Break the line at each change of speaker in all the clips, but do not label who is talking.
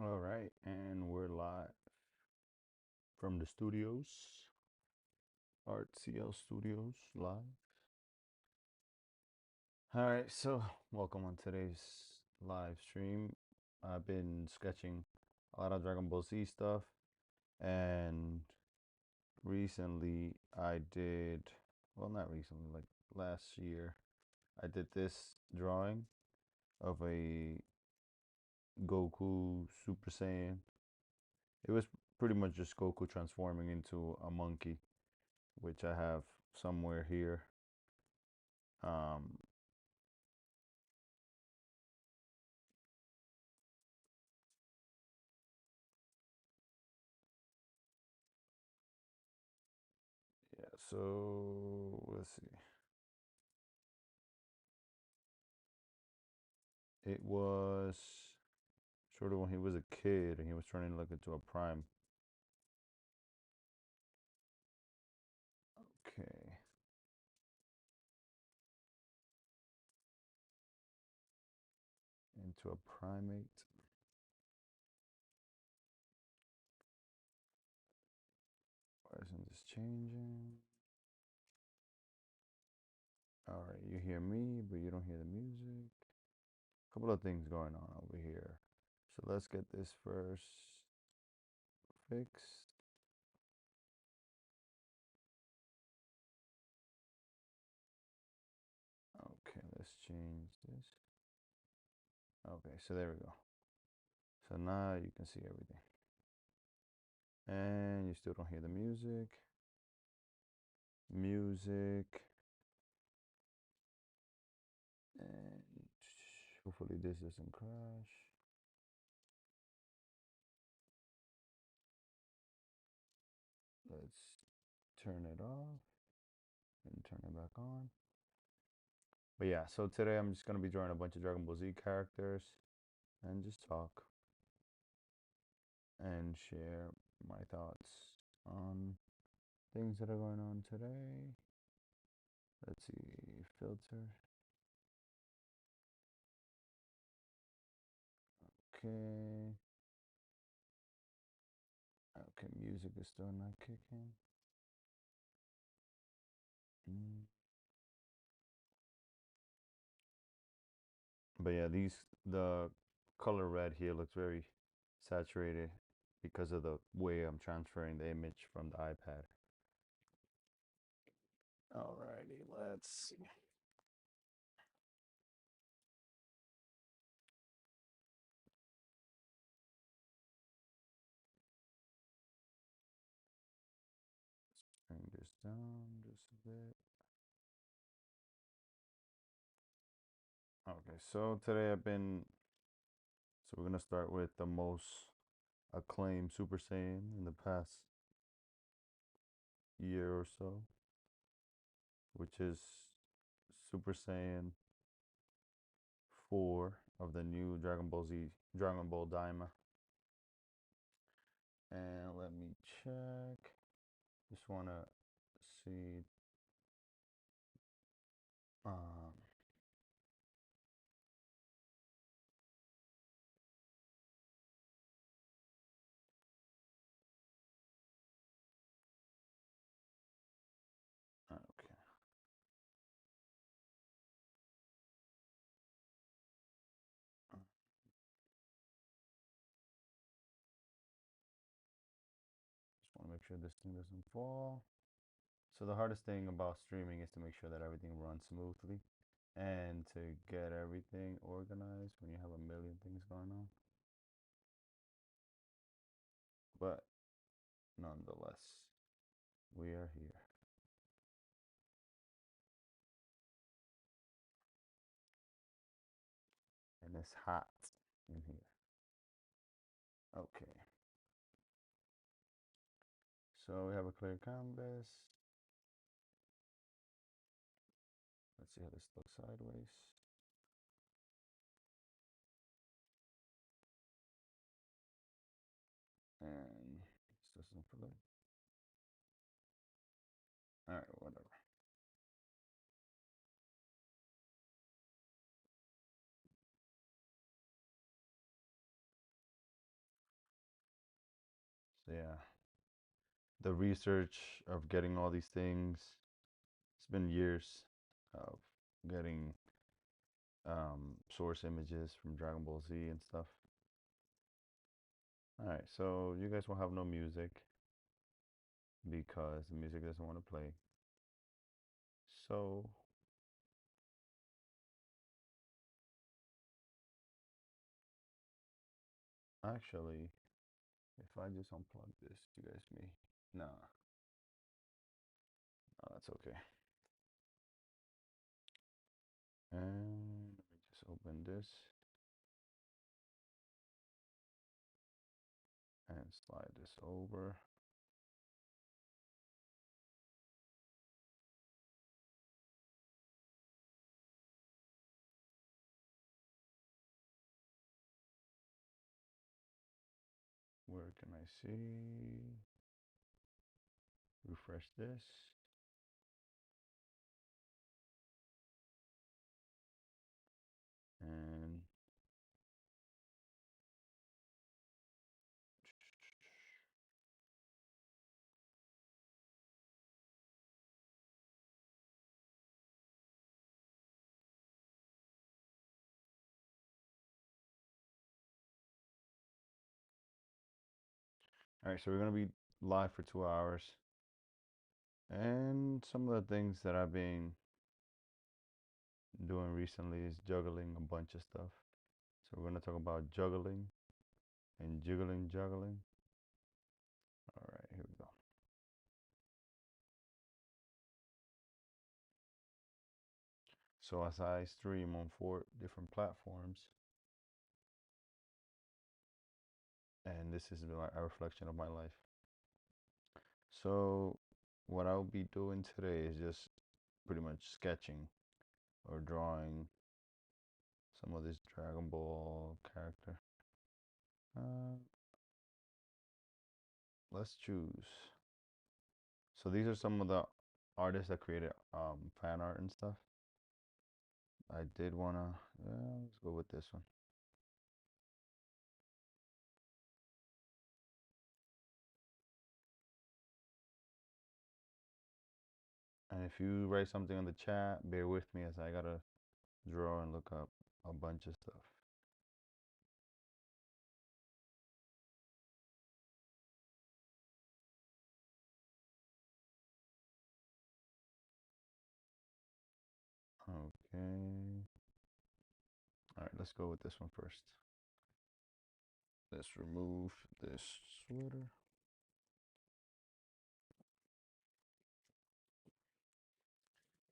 All right, and we're live from the studios, Artclstudios live. All right, so welcome on today's live stream. I've been sketching a lot of Dragon Ball Z stuff, and recently I did, well, not recently, like last year, I did this drawing of a Goku Super Saiyan. It was pretty much just Goku transforming into a monkey, which I have somewhere here. Um, yeah, so let's see. It was sort of when he was a kid and he was turning to look into a prime. Okay. Into a primate. Why isn't this changing? All right, you hear me, but you don't hear the music. A couple of things going on over here. So let's get this first fixed. Okay, let's change this. Okay, so there we go. So now you can see everything. And you still don't hear the music. Music. And hopefully this doesn't crash. Let's turn it off and turn it back on. But yeah, so today I'm just going to be drawing a bunch of Dragon Ball Z characters and just talk and share my thoughts on things that are going on today. Let's see, filter. Okay. Okay, music is still not kicking. Mm. But yeah, the color red here looks very saturated because of the way I'm transferring the image from the iPad. Alrighty, let's see. Bring this down just a bit. Okay, so today so we're gonna start with the most acclaimed Super Saiyan in the past year or so, which is Super Saiyan 4 of the new Dragon Ball Z, Dragon Ball Daima. And let me check. Just wanna see. Um, okay. Just want to make sure this thing doesn't fall. So the hardest thing about streaming is to make sure that everything runs smoothly and to get everything organized when you have a million things going on. But nonetheless, we are here. And it's hot in here. Okay. So we have a clear canvas. Let's see how this looks sideways. And this doesn't flip. All right, whatever. So yeah, the research of getting all these things, it's been years of getting source images from Dragon Ball Z and stuff. All right, so you guys will have no music because the music doesn't want to play. So actually, if I just unplug this, you guys may. Nah, no, that's okay. And let me just open this and slide this over. Where can I see? Refresh this. And all right, so we're gonna be live for 2 hours. And some of the things that I've been doing recently is juggling a bunch of stuff. So we're gonna talk about juggling and juggling. All right, here we go. So as I stream on 4 different platforms, and this is a reflection of my life. So what I'll be doing today is just pretty much sketching or drawing some of this Dragon Ball character. Uh, let's choose. So these are some of the artists that created fan art and stuff. I did wanna, let's go with this one. And if you write something on the chat, bear with me as I gotta draw and look up a bunch of stuff. Okay. All right, let's go with this one first. Let's remove this sweater.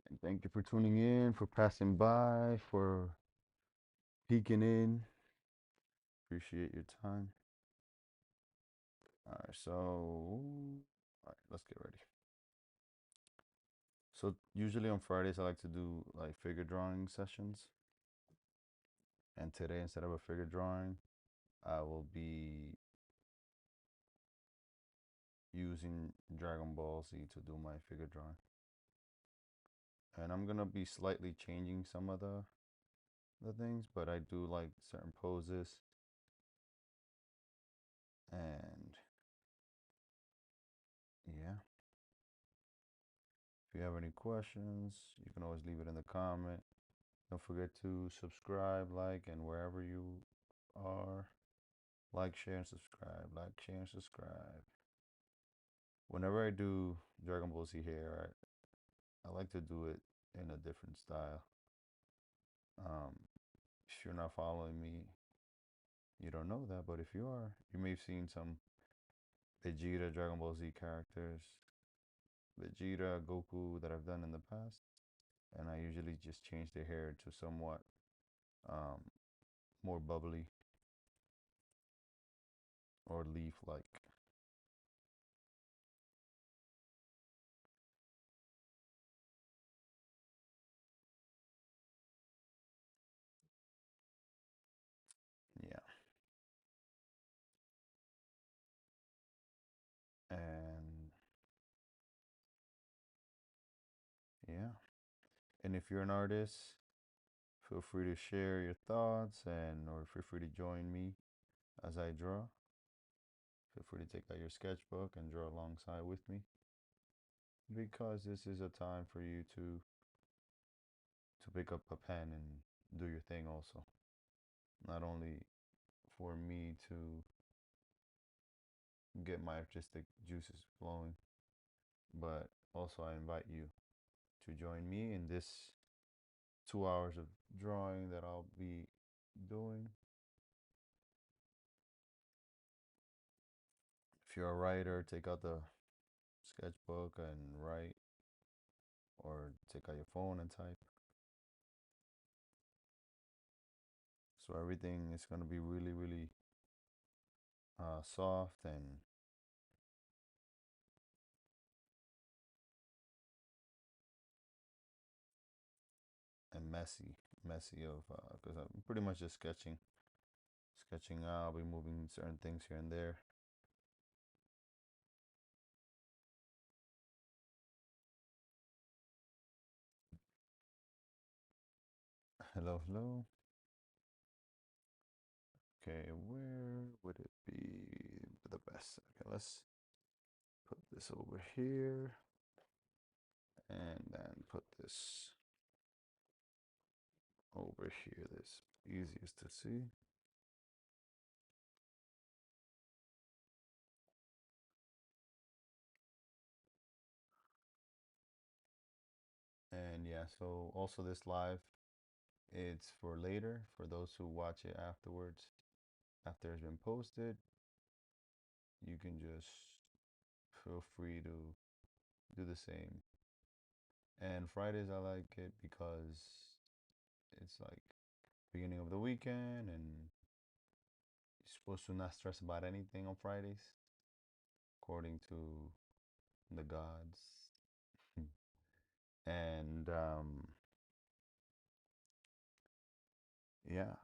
And thank you for tuning in, for passing by, for peeking in. Appreciate your time. All right, so all right, let's get ready. So usually on Fridays I like to do like figure drawing sessions. And today, instead of a figure drawing, I will be using Dragon Ball Z to do my figure drawing. And I'm gonna be slightly changing some of the things, but I do like certain poses. And yeah, if you have any questions, you can always leave it in the comment. Don't forget to subscribe, like, and wherever you are, like, share, and subscribe. Like, share, and subscribe. Whenever I do Dragon Ball Z here, I like to do it in a different style. If you're not following me, you don't know that, but if you are, you may have seen some Vegeta Dragon Ball Z characters, Vegeta, Goku that I've done in the past, and I usually just change the hair to somewhat um, more bubbly or leaf-like. Yeah, and yeah, and if you're an artist, feel free to share your thoughts and or feel free to join me as I draw. Feel free to take out your sketchbook and draw alongside with me, because this is a time for you to pick up a pen and do your thing also. Not only for me to get my artistic juices flowing, but also I invite you to join me in this 2 hours of drawing that I'll be doing. If you're a writer, take out the sketchbook and write, or take out your phone and type. So everything is going to be really, really soft and messy of because I'm pretty much just sketching. I'll be moving certain things here and there. Hello, hello. Okay, where would it be the best? Okay, let's put this over here and then put this over here. This easiest to see. And yeah, so also this live, it's for later, for those who watch it afterwards. After it's been posted, you can just feel free to do the same. And Fridays I like it because it's like beginning of the weekend and you're supposed to not stress about anything on Fridays, according to the gods. And yeah.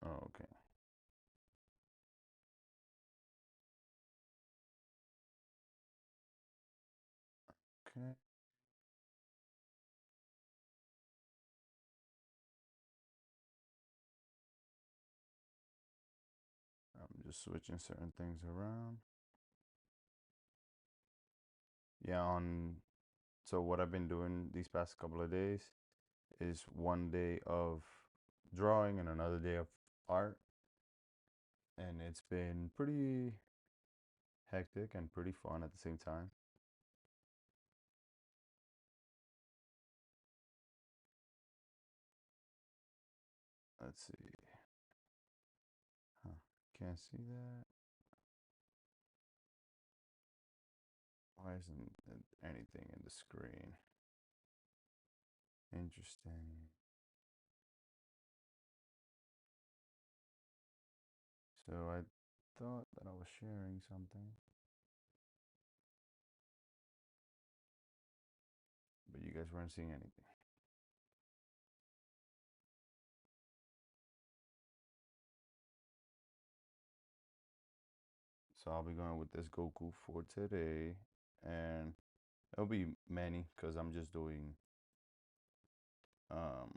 Oh, okay. Okay. I'm just switching certain things around. Yeah, so what I've been doing these past couple of days is one day of drawing and another day of art. And it's been pretty hectic and pretty fun at the same time. Let's see. Huh. Can't see that. Why isn't anything in the screen? Interesting. So I thought that I was sharing something, but you guys weren't seeing anything. So I'll be going with this Goku for today, and it'll be many because I'm just doing um,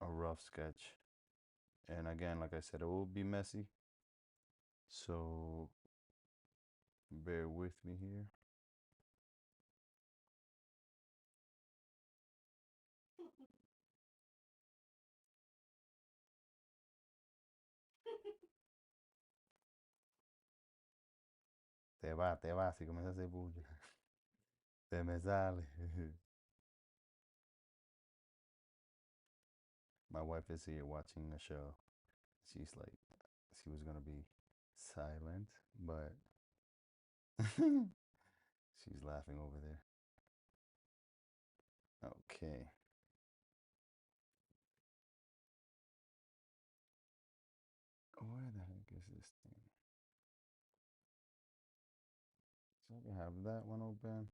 a rough sketch. And again, like I said, it will be messy. So bear with me here. Te va, si comienza a hacer bulla. Se me sale. My wife is here watching a show. She's like, she was gonna be silent, but she's laughing over there. Okay. Where the heck is this thing? So I can have that one open.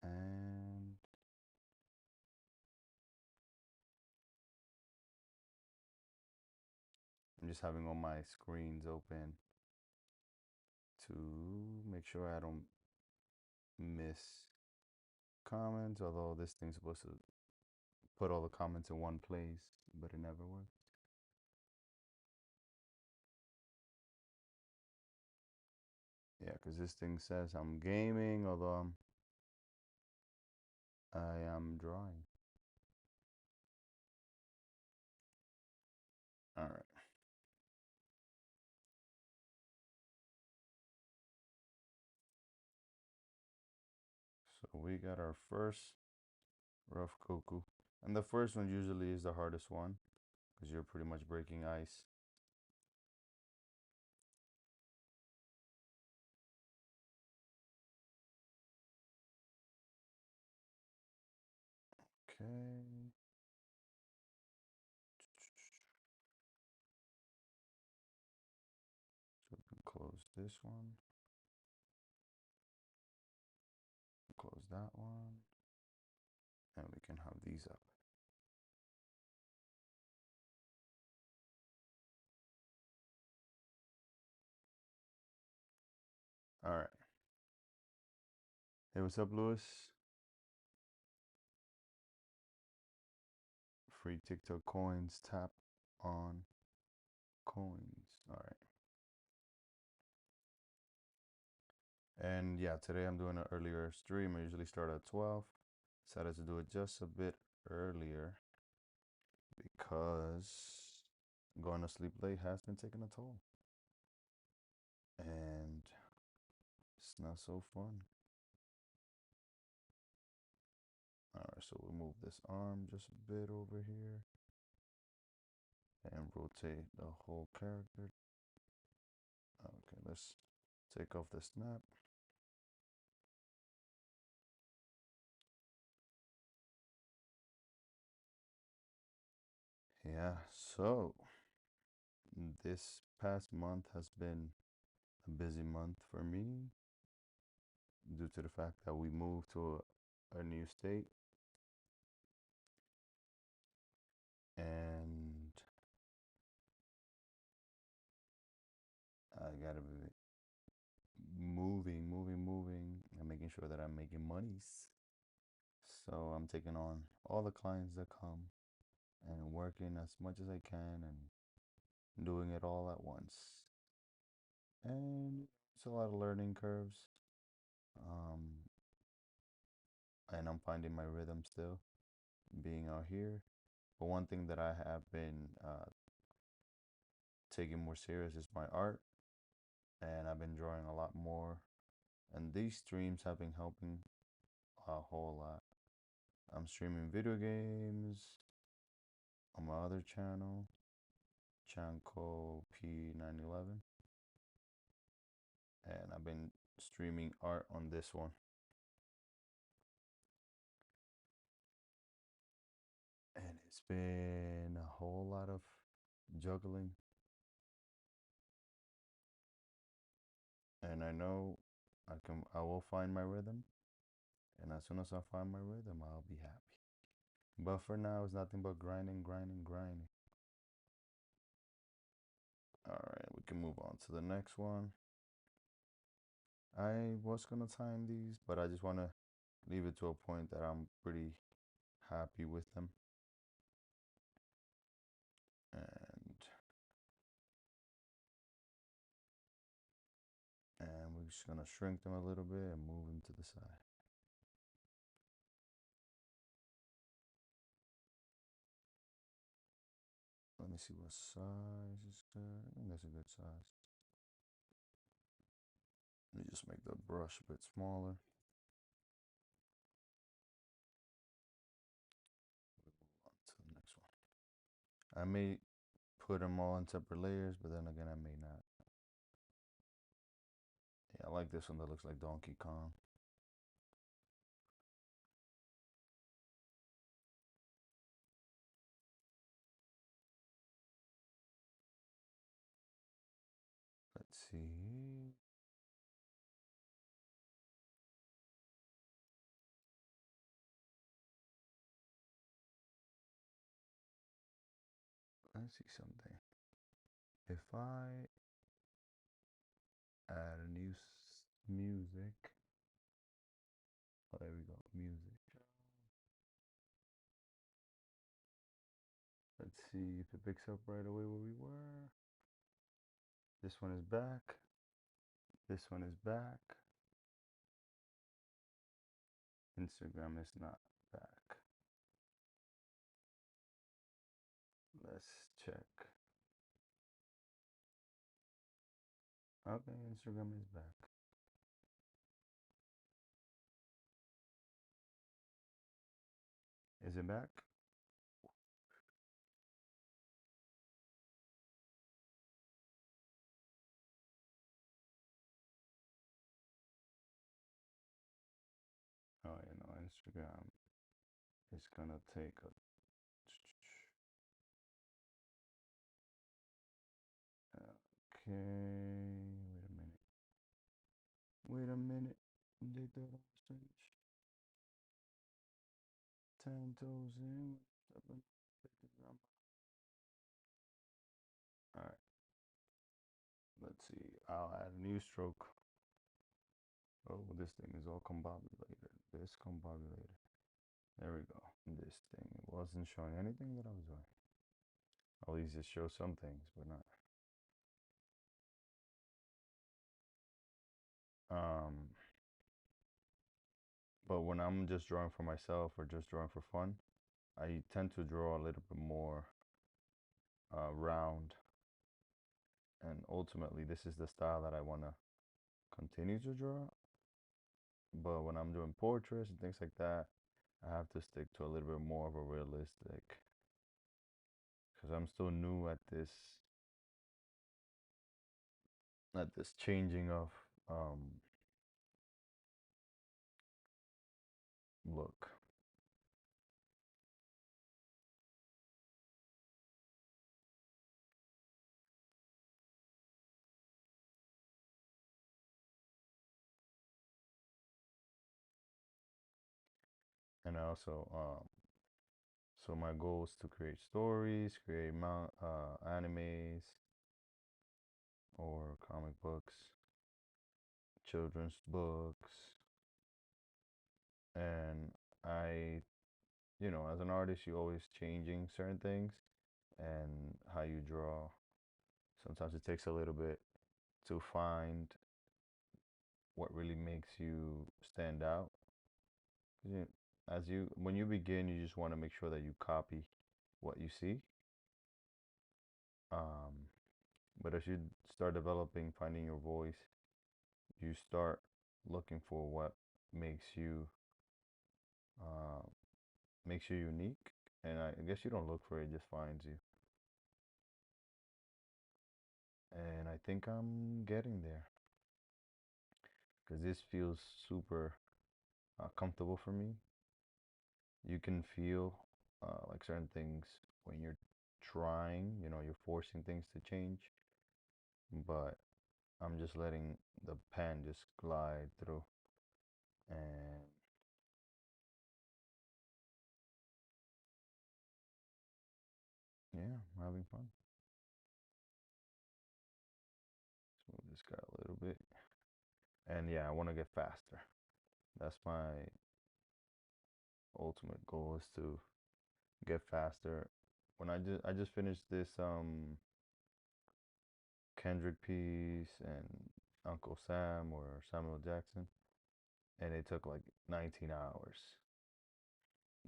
And I'm just having all my screens open to make sure I don't miss comments, although this thing's supposed to put all the comments in one place, but it never worked. Yeah, because this thing says I'm gaming, although I am drawing. All right. So we got our first rough Goku. And the first one usually is the hardest one because you're pretty much breaking ice. Okay. So we can close this one. Close that one. And we can have these up. All right. Hey, what's up, Lewis? Free TikTok coins. Tap on coins. All right. And yeah, today I'm doing an earlier stream. I usually start at 12. Decided to do it just a bit earlier because going to sleep late has been taking a toll. And it's not so fun. Alright, so we'll move this arm just a bit over here and rotate the whole character. Okay, let's take off the snap. Yeah, so this past month has been a busy month for me due to the fact that we moved to a new state. And I gotta be moving, and making sure that I'm making monies. So I'm taking on all the clients that come and working as much as I can and doing it all at once. And it's a lot of learning curves. Um, and I'm finding my rhythm still being out here. But one thing that I have been taking more serious is my art. And I've been drawing a lot more. And these streams have been helping a whole lot. I'm streaming video games on my other channel, Chanko P911, and I've been streaming art on this one. And it's been a whole lot of juggling. And I know I will find my rhythm. And as soon as I find my rhythm, I'll be happy. But for now, it's nothing but grinding. Alright, we can move on to the next one. I was gonna time these, but I just wanna leave it to a point that I'm pretty happy with them. And we're just gonna shrink them a little bit and move them to the side. Let me see what size is good. I think that's a good size. Let me just make the brush a bit smaller. We'll move on to the next one. I may put them all in separate layers, but then again, I may not. Yeah, I like this one that looks like Donkey Kong. Let's see. Let's see something. If I add a new music, oh, there we go, music. Let's see if it picks up right away where we were. This one is back. This one is back. Instagram is not back. Let's check. Okay, Instagram is back. Is it back? Oh, you know, Instagram is gonna take a. Okay, wait a minute. Wait a minute. Take that off stage. 10 toes in. Alright. Let's see. I'll add a new stroke. Oh, this thing is all combobulated. Discombobulated. There we go. This thing wasn't showing anything that I was doing. At least it shows some things, but not. But when I'm just drawing for myself or just drawing for fun, I tend to draw a little bit more round. And ultimately, this is the style that I want to continue to draw. But when I'm doing portraits and things like that, I have to stick to a little bit more of a realistic, because I'm still new at this changing of look. And also, so my goal is to create stories, create animes or comic books, children's books, and as an artist, you're always changing certain things and how you draw. Sometimes it takes a little bit to find what really makes you stand out. When you begin, you just want to make sure that you copy what you see. But as you start developing, finding your voice, you start looking for what makes you uh, unique. And I guess you don't look for it; it just finds you. And I think I'm getting there because this feels super comfortable for me. You can feel like certain things when you're trying, you're forcing things to change, but I'm just letting the pen just glide through. And yeah, I'm having fun. Let's move this guy a little bit. And yeah, I want to get faster. That's my ultimate goal, is to get faster. When I just finished this Kendrick piece and Uncle Sam or Samuel Jackson, and it took like 19 hours.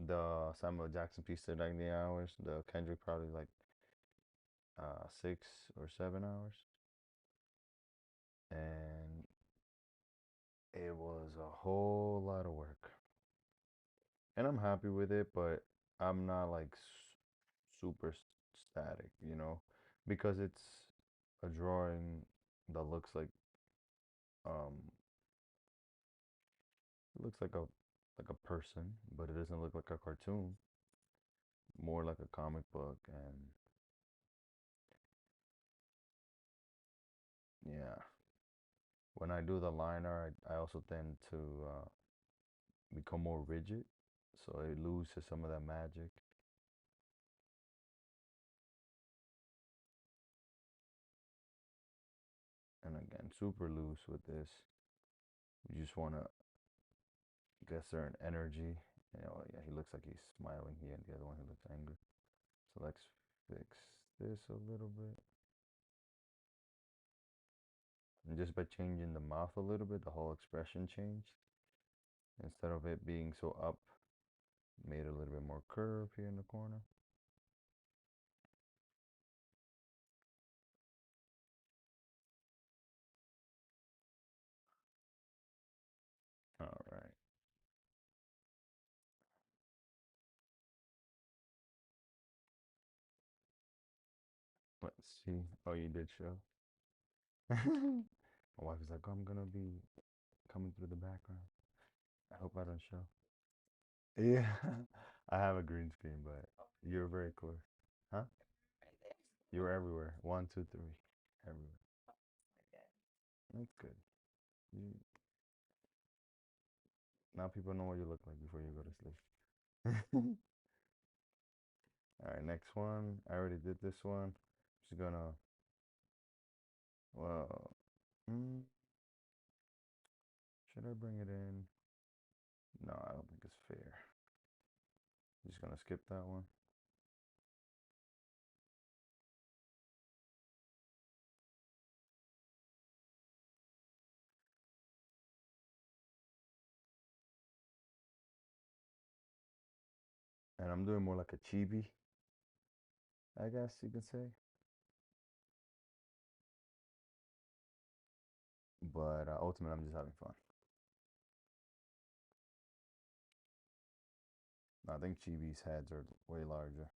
The Samuel Jackson piece took 19 hours. The Kendrick probably like 6 or 7 hours, and it was a whole lot of work. And I'm happy with it, but I'm not like super static, because it's a drawing that looks like um it looks like a person, but it doesn't look like a cartoon, more like a comic book. And yeah, when I do the line art, I also tend to become more rigid, so it loses some of that magic. And again, super loose with this. You just want to get certain energy. Yeah, he looks like he's smiling here, and the other one he looks angry. So let's fix this a little bit. And just by changing the mouth a little bit, the whole expression changed. Instead of it being so up, made it a little bit more curved here in the corner. All right. Let's see. Oh, you did show. My wife is like, oh, I'm gonna be coming through the background. I hope I don't show. Yeah, I have a green screen, but you're very close. Huh? You're everywhere. One, two, three. Everywhere. That's good. You, now people know what you look like before you go to sleep. All right, next one. I already did this one. Just gonna, well, mm, should I bring it in? No, I don't think it's fair. Just gonna skip that one. And I'm doing more like a chibi, I guess you could say. But ultimately, I'm just having fun. I think chibi's heads are way larger.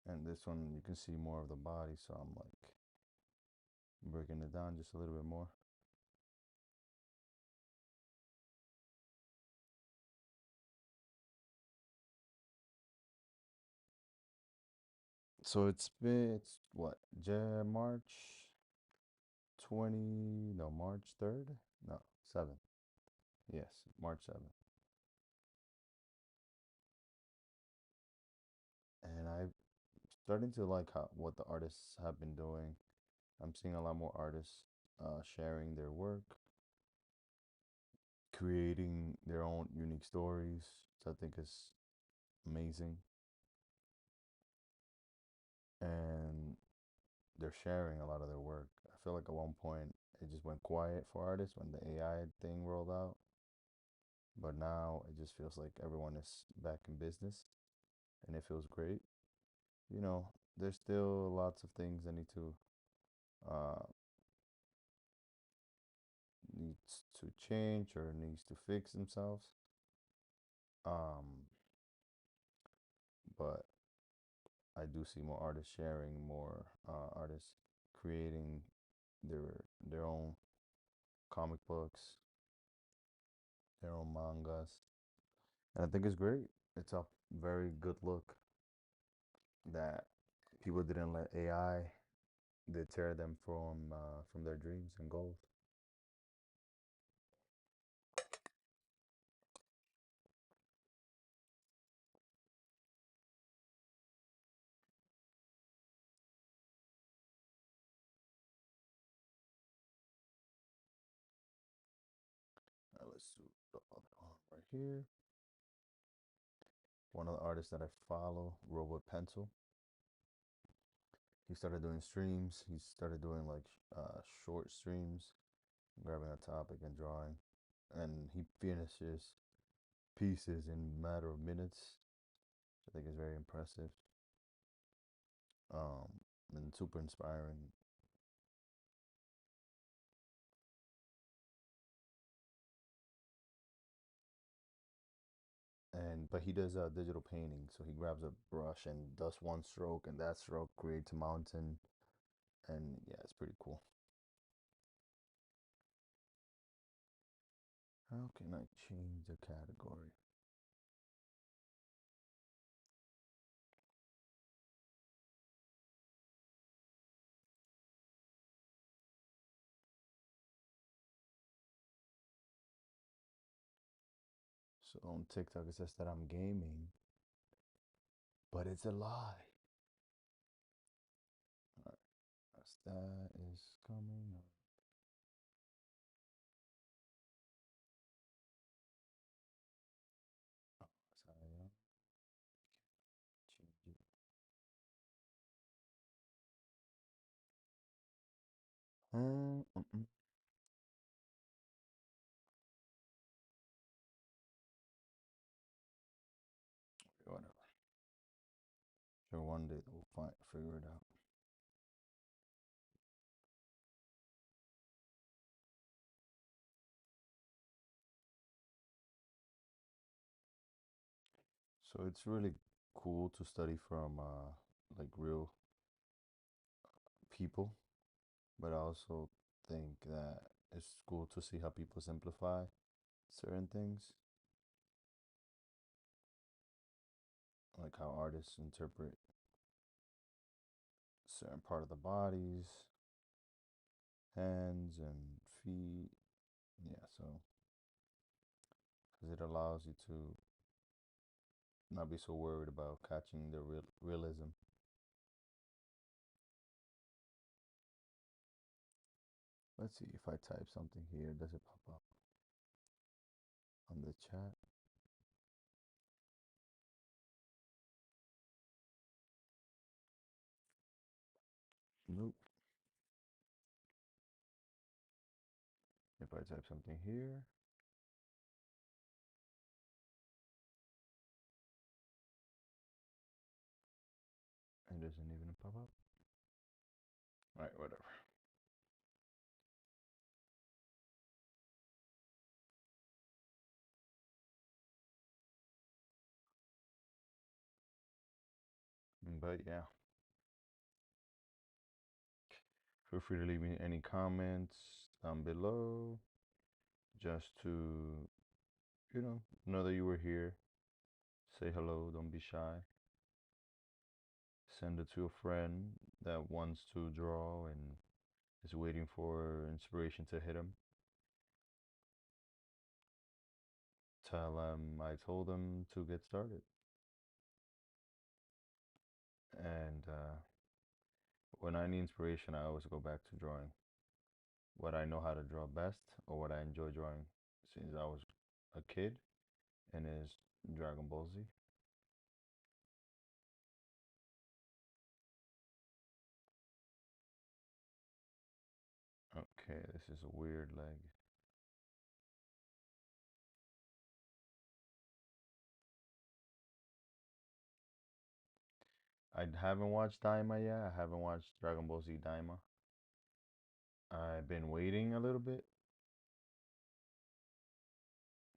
And this one, you can see more of the body, so I'm like breaking it down just a little bit more. So it's what, March 20, no, March 3rd? No, 7th. Yes, March 7th. And I'm starting to like what the artists have been doing. I'm seeing a lot more artists sharing their work, creating their own unique stories, which I think is amazing. And they're sharing a lot of their work. I feel like at one point it just went quiet for artists when the AI thing rolled out. But now it just feels like everyone is back in business and it feels great. You know, there's still lots of things that uh needs to change or needs to fix themselves. Um, but I do see more artists sharing, more artists creating their own comic books, their own mangas, and I think it's great. It's a very good look that people didn't let AI deter them from their dreams and goals. Let's do the other one right here. One of the artists that I follow, Robot Pencil. He started doing streams. He started doing like short streams, grabbing a topic and drawing, and he finishes pieces in a matter of minutes. I think is very impressive, um, and super inspiring. And but he does digital painting, so he grabs a brush and does one stroke, and that stroke creates a mountain, and yeah, it's pretty cool. How can I change the category? So on TikTok it says that I'm gaming, but it's a lie. All right, as that is coming up. Mm, mm, mm. Whatever. Sure, one day we'll figure it out. So it's really cool to study from like real people, but I also think that it's cool to see how people simplify certain things, like how artists interpret certain part of the bodies, hands and feet. Yeah, so because it allows you to not be so worried about catching the realism. Let's see if I type something here, does it pop up on the chat? Nope. If I type something here, it doesn't even pop up. All right, whatever. But yeah, feel free to leave me any comments down below, just to, know that you were here. Say hello, don't be shy. Send it to a friend that wants to draw and is waiting for inspiration to hit him. Tell them I told them to get started. And when I need inspiration, I always go back to drawing what I know how to draw best or what I enjoy drawing since I was a kid, and is Dragon Ball Z. Okay, this is a weird leg. I haven't watched Daima yet. I haven't watched Dragon Ball Z Daima. I've been waiting a little bit.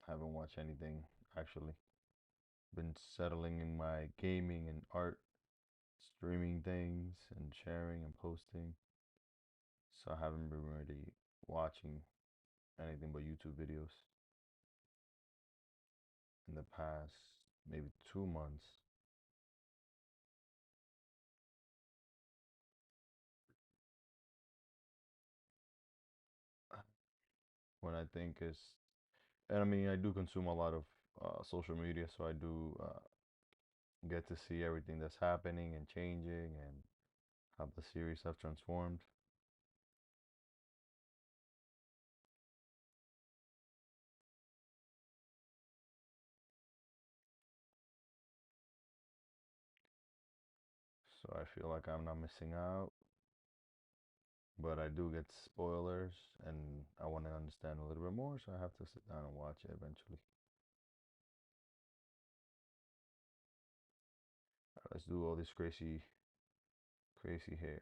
Haven't watched anything actually. Been settling in my gaming and art streaming things and sharing and posting. So I haven't been really watching anything but YouTube videos in the past maybe 2 months. When I think is, and I mean, I do consume a lot of social media, so I do get to see everything that's happening and changing and how the series have transformed. So I feel like I'm not missing out, but I do get spoilers, and I want to understand a little bit more, so I have to sit down and watch it eventually. Let's do all this crazy, crazy hair.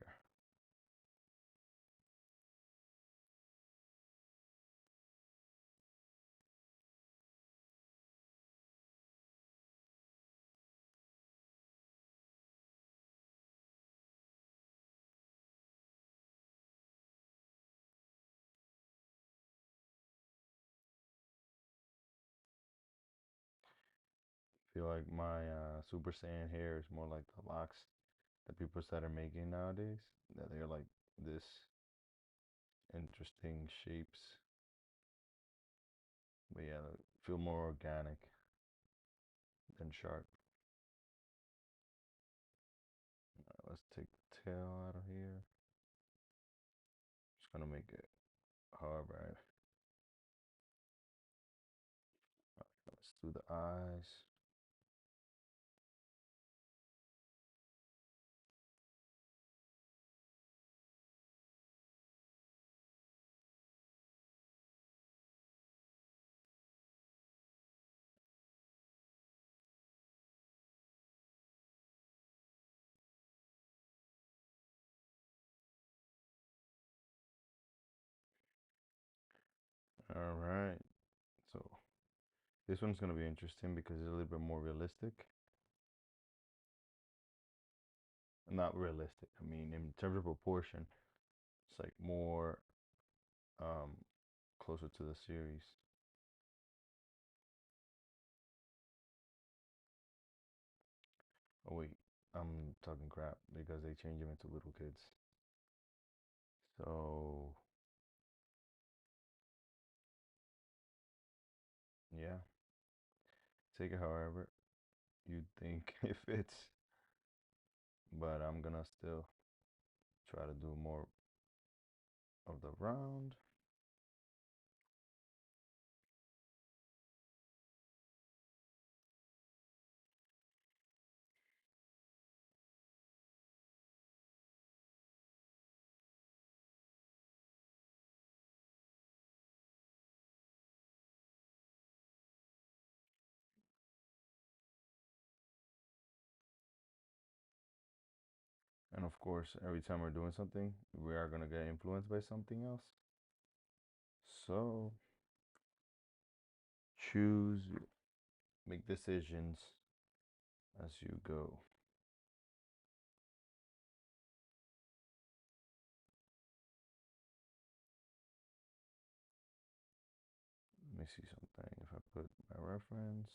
Feel like my Super Saiyan hair is more like the locks that people started making nowadays. That they're like this interesting shapes. But yeah, feel more organic than sharp. Let's take the tail out of here. Just gonna make it however let's do the eyes. All right. So this one's gonna be interesting because it's a little bit more realistic. Not realistic. I mean, in terms of proportion, it's like more um closer to the series. Oh wait, I'm talking crap because they change them into little kids. So yeah, take it however you think it fits. But I'm gonna still try to do more of the round. And of course, every time we're doing something, we are gonna get influenced by something else. So choose, make decisions as you go. Let me see something. If I put my reference,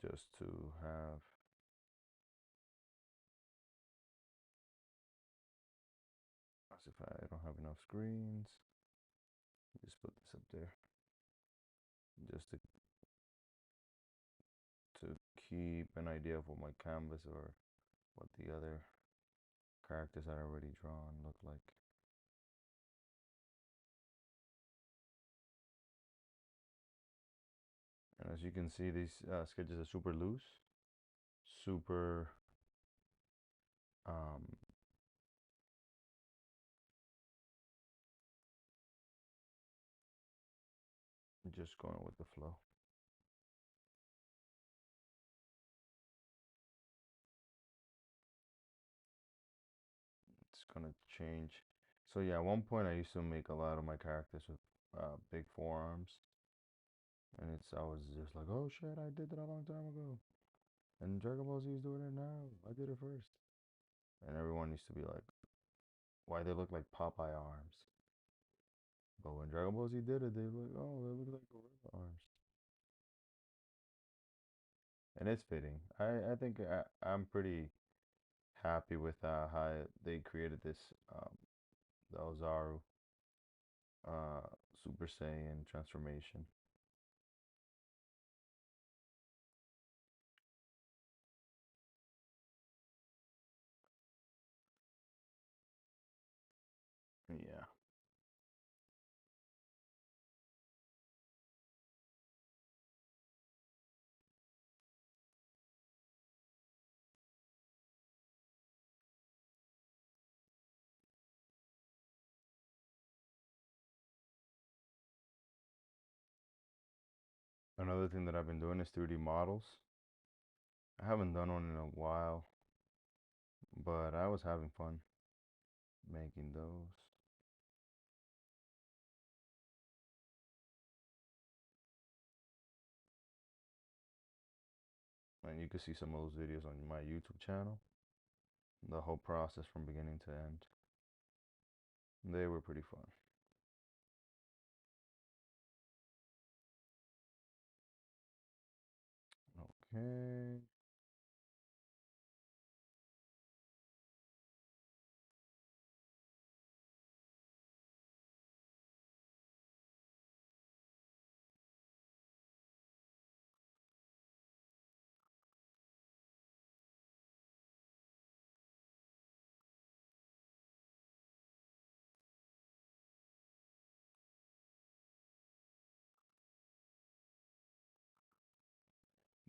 just to have, as if I don't have enough screens, just put this up there, just to keep an idea of what my canvas or what the other characters I already drawn look like. And as you can see, these sketches are super loose, super um, just going with the flow. It's gonna change. So yeah, at one point I used to make a lot of my characters with big forearms, and I was just like, oh shit, I did that a long time ago, and Dragon Ball Z is doing it now. I did it first, and everyone used to be like, why they look like Popeye arms? But when Dragon Ball Z did it, they look, oh, they look like gorilla arms, and it's fitting. I think I'm pretty happy with how they created this the Ozaru uh, Super Saiyan transformation. Yeah. Another thing that I've been doing is 3D models. I haven't done one in a while, but I was having fun making those. And you can see some of those videos on my YouTube channel. The whole process from beginning to end. They were pretty fun. Okay.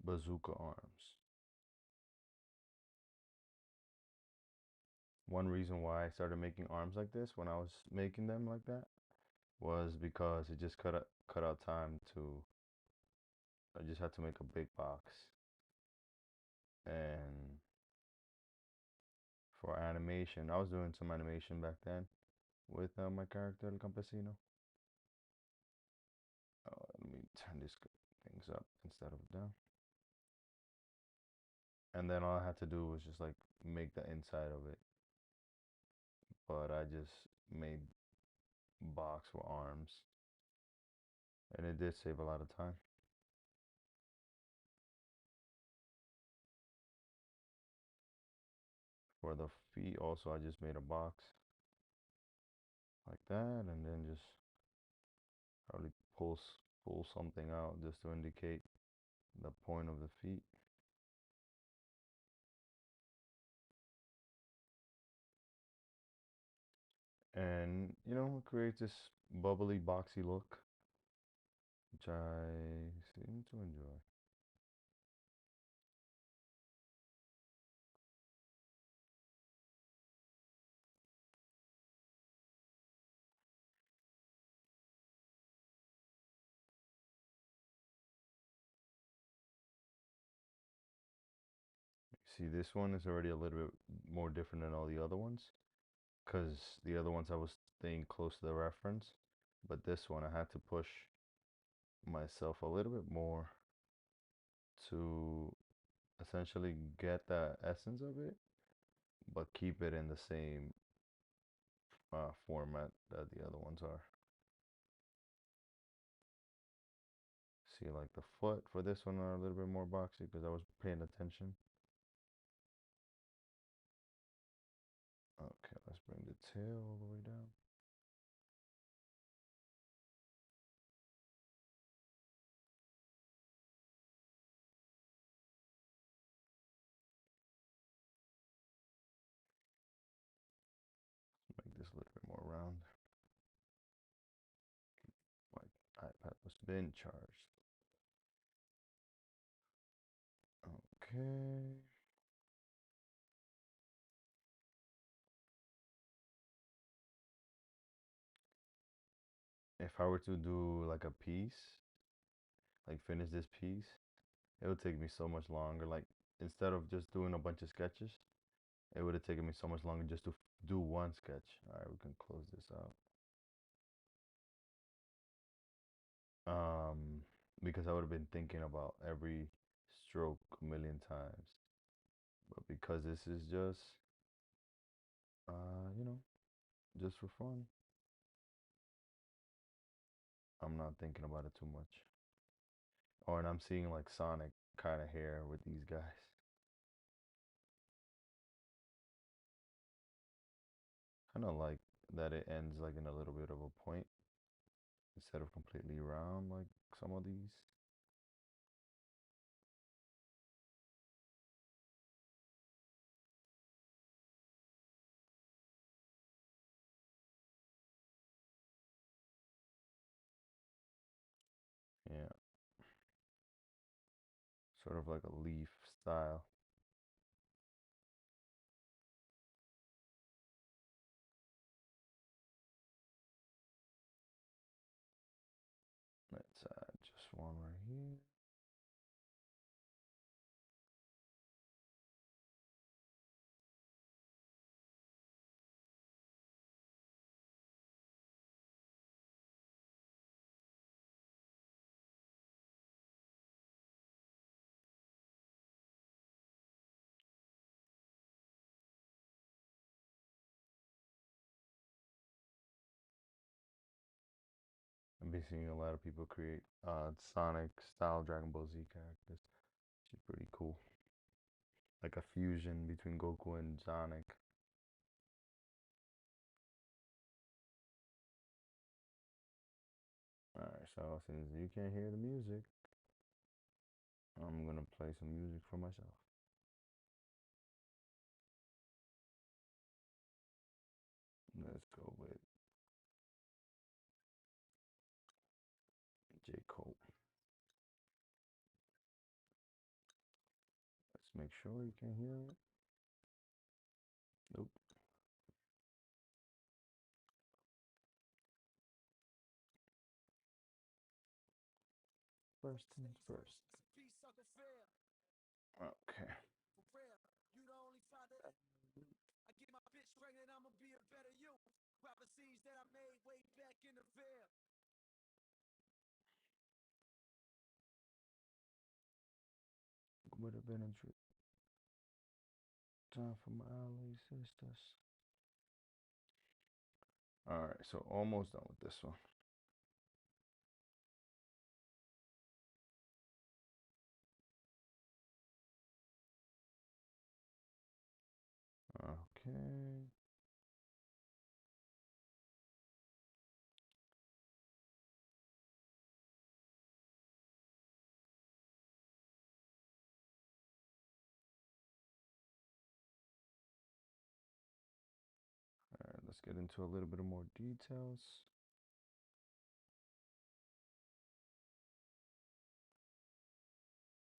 Bazooka arms. One reason why I started making arms like this when I was making them like that was because it just cut out time to. I just had to make a big box, and for animation, I was doing some animation back then with my character El Campesino, Let me turn these things up instead of down. And then all I had to do was just like make the inside of it. But I just made box with arms. And it did save a lot of time. For the feet also, I just made a box like that, and then just probably pull something out just to indicate the point of the feet. And create this bubbly, boxy look, which I seem to enjoy. See, this one is already a little bit more different than all the other ones, because the other ones I was staying close to the reference, but this one I had to push myself a little bit more to essentially get the essence of it, but keep it in the same format that the other ones are. See, like the foot for this one are a little bit more boxy because I was paying attention. Okay, let's bring the tail all the way down. Make this a little bit more round. My iPad was been charged. Okay. If I were to do like a piece, like finish this piece, it would take me so much longer. Like instead of just doing a bunch of sketches, it would have taken me so much longer just to do one sketch. All right, we can close this out. Because I would have been thinking about every stroke a million times. But because this is just, uh, you know, just for fun, I'm not thinking about it too much. Oh, and I'm seeing like Sonic kind of hair with these guys. Kind of like that it ends like in a little bit of a point instead of completely round like some of these. Yeah, sort of like a leaf style. Let's add just one right here. I've been seeing a lot of people create Sonic style Dragon Ball Z characters. Which is pretty cool. Like a fusion between Goku and Sonic. Alright, so since you can't hear the music, I'm gonna play some music for myself. Let's go with J. Cole. Let's make sure you can hear it. Nope. First things first. Okay. would have been a time for my alley sisters. All right, so almost done with this one. Okay. All right, let's get into a little bit of more details.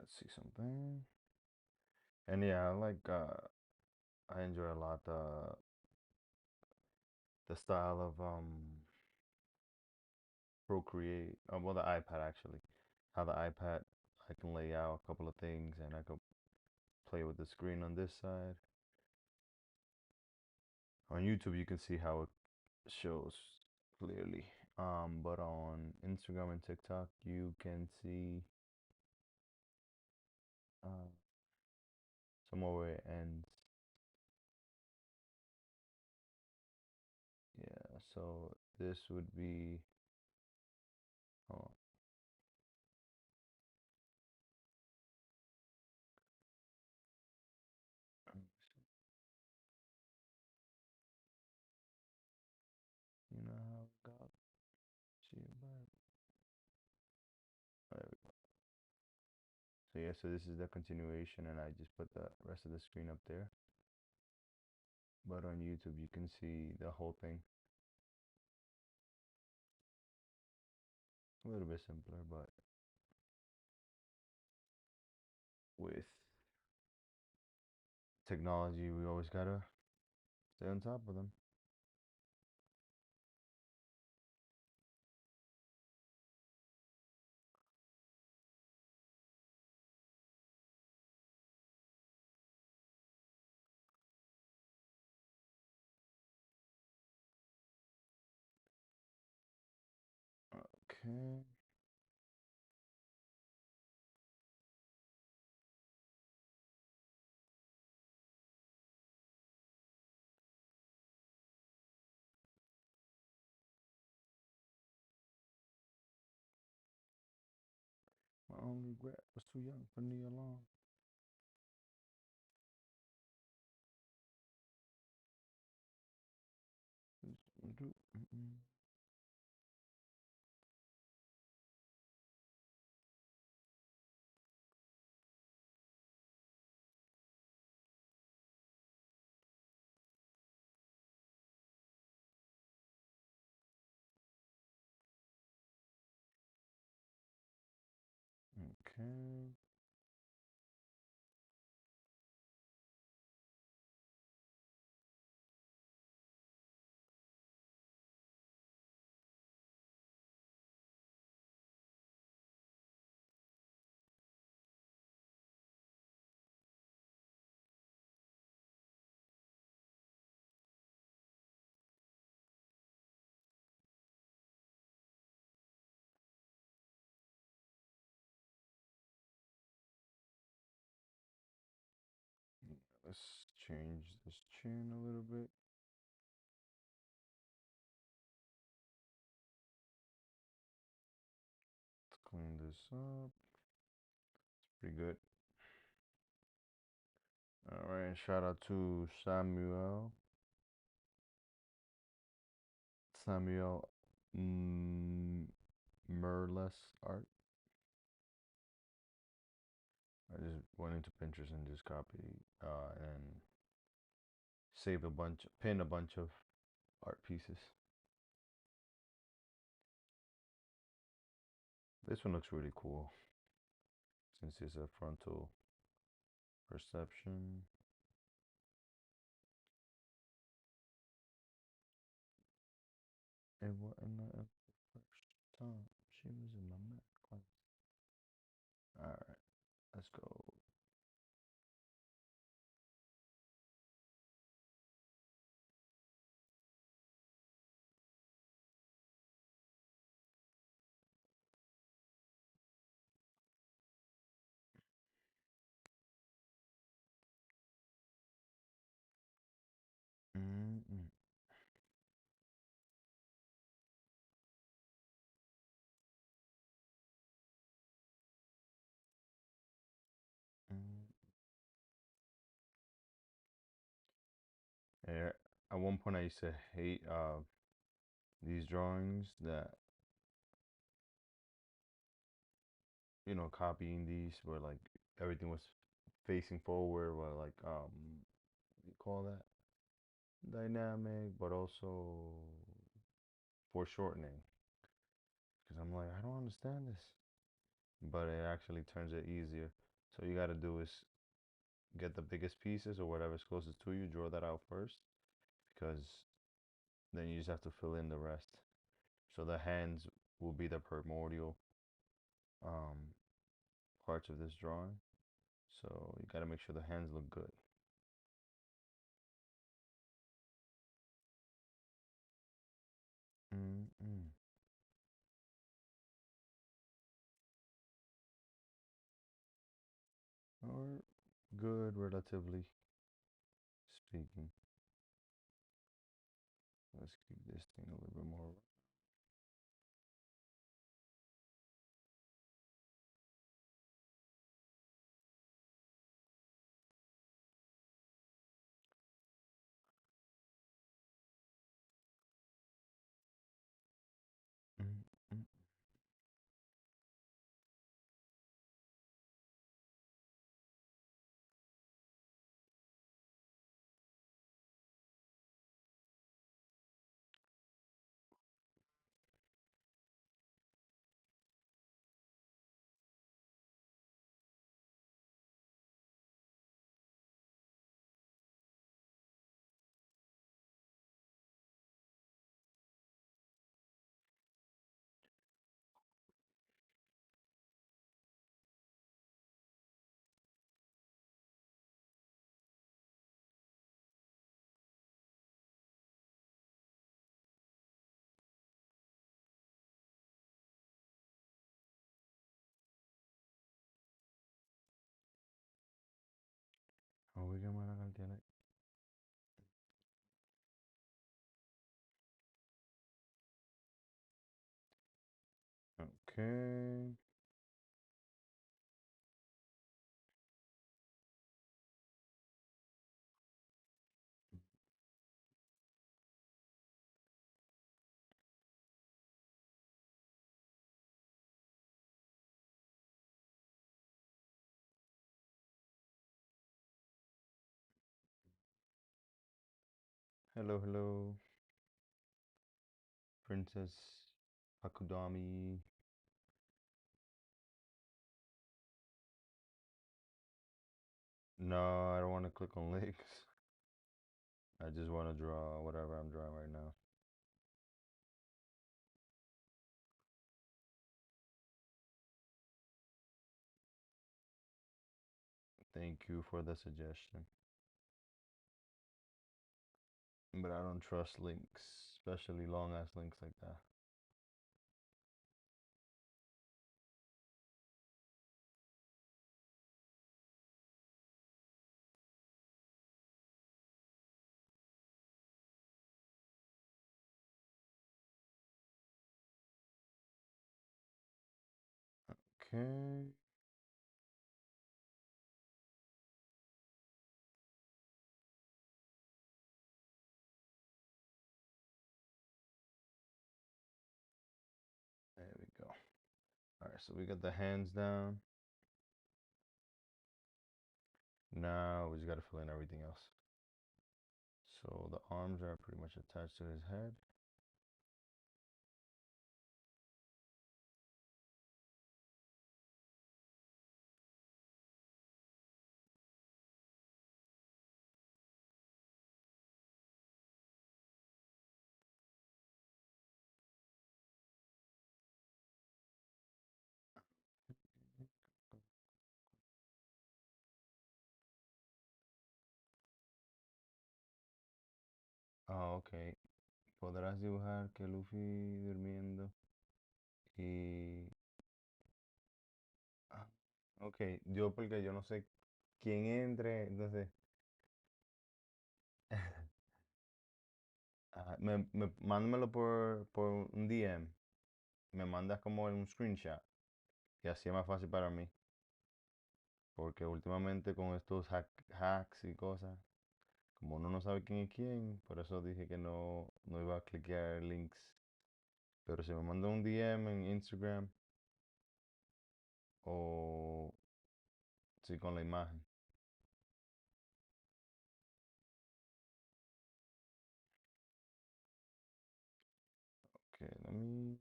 Let's see something. And yeah, I enjoy a lot the style of Procreate. Well, the iPad actually. How the iPad I can lay out a couple of things and I could play with the screen on this side. On YouTube, you can see how it shows clearly. But on Instagram and TikTok, you can see somewhere where it ends. Yeah, so this would be, oh, you know how it got, see it back. There we go. So yeah, so this is the continuation and I just put the rest of the screen up there. But on YouTube, you can see the whole thing. A little bit simpler, but with technology, we always gotta stay on top of them. Okay. My only regret was too young for Nia Long. Okay. Let's change this chin a little bit. Let's clean this up. It's pretty good. All right, shout out to Samuel Merles art. I just went into Pinterest and just copied and saved a bunch, pinned a bunch of art pieces. This one looks really cool since it's a frontal perception. It wasn't the first time she was in my math class. All right, let's go. I, at one point, I used to hate these drawings that, copying these where like everything was facing forward, where like what do you call that? Dynamic, but also foreshortening. Because I'm like, I don't understand this, but it actually turns it easier. So you got to do is get the biggest pieces or whatever's closest to you, draw that out first, because then you just have to fill in the rest. So the hands will be the primordial um, parts of this drawing. So you got to make sure the hands look good. Mm-mm. Or good, relatively speaking. Let's keep this thing a little bit more. Mm-mm. Oh, we can mala cantidad. Okay. Hello, hello, Princess Akudami. No, I don't want to click on links. I just want to draw whatever I'm drawing right now. Thank you for the suggestion. But I don't trust links, especially long ass links like that. Okay. There we go. All right, so we got the hands down. Now we just got to fill in everything else. So the arms are pretty much attached to his head. Ah, ok. Podrás dibujar que Luffy durmiendo y... Ah, ok, yo porque yo no sé quién entre, entonces... mándamelo por un DM. Me mandas como un screenshot. Y así es más fácil para mí. Porque últimamente con estos hacks y cosas, Como uno no sabe quién es quién, por eso dije que no iba a cliquear links. Pero si me manda un DM en Instagram o sí con la imagen. Okay, let me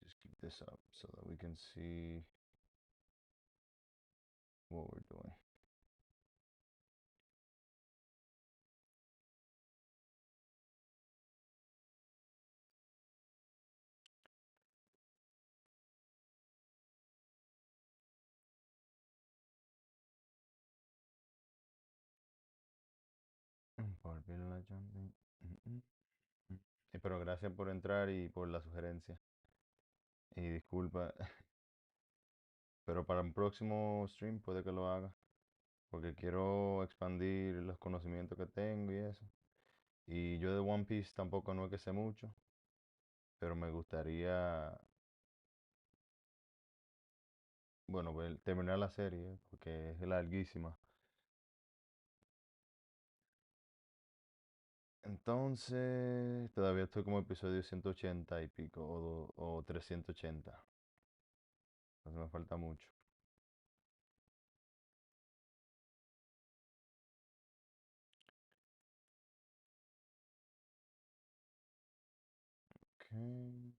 just keep this up so that we can see what we're doing. Volver a la jump. Mm. Pero gracias por entrar y por la sugerencia. Y disculpa, pero para un próximo stream puede que lo haga. Porque quiero expandir los conocimientos que tengo y eso. Y yo de One Piece tampoco no es que sé mucho, pero me gustaría, bueno, terminar la serie, porque es larguísima. Entonces, todavía estoy como episodio 180 y pico, o 380. Entonces me falta mucho. Okay.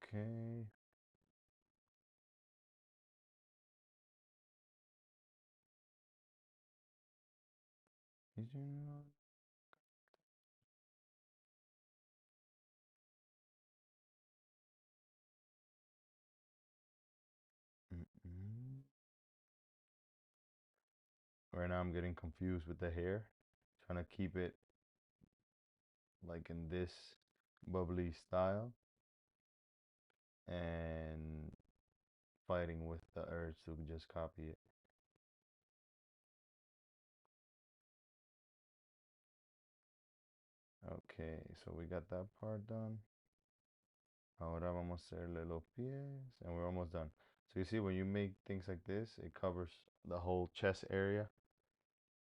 Okay. Is there no- Mm-mm. Right now I'm getting confused with the hair. Trying to keep it like in this bubbly style and fighting with the urge to just copy it. Okay, so we got that part done. Ahora vamos a hacerle los pies and we're almost done. So you see when you make things like this, it covers the whole chest area,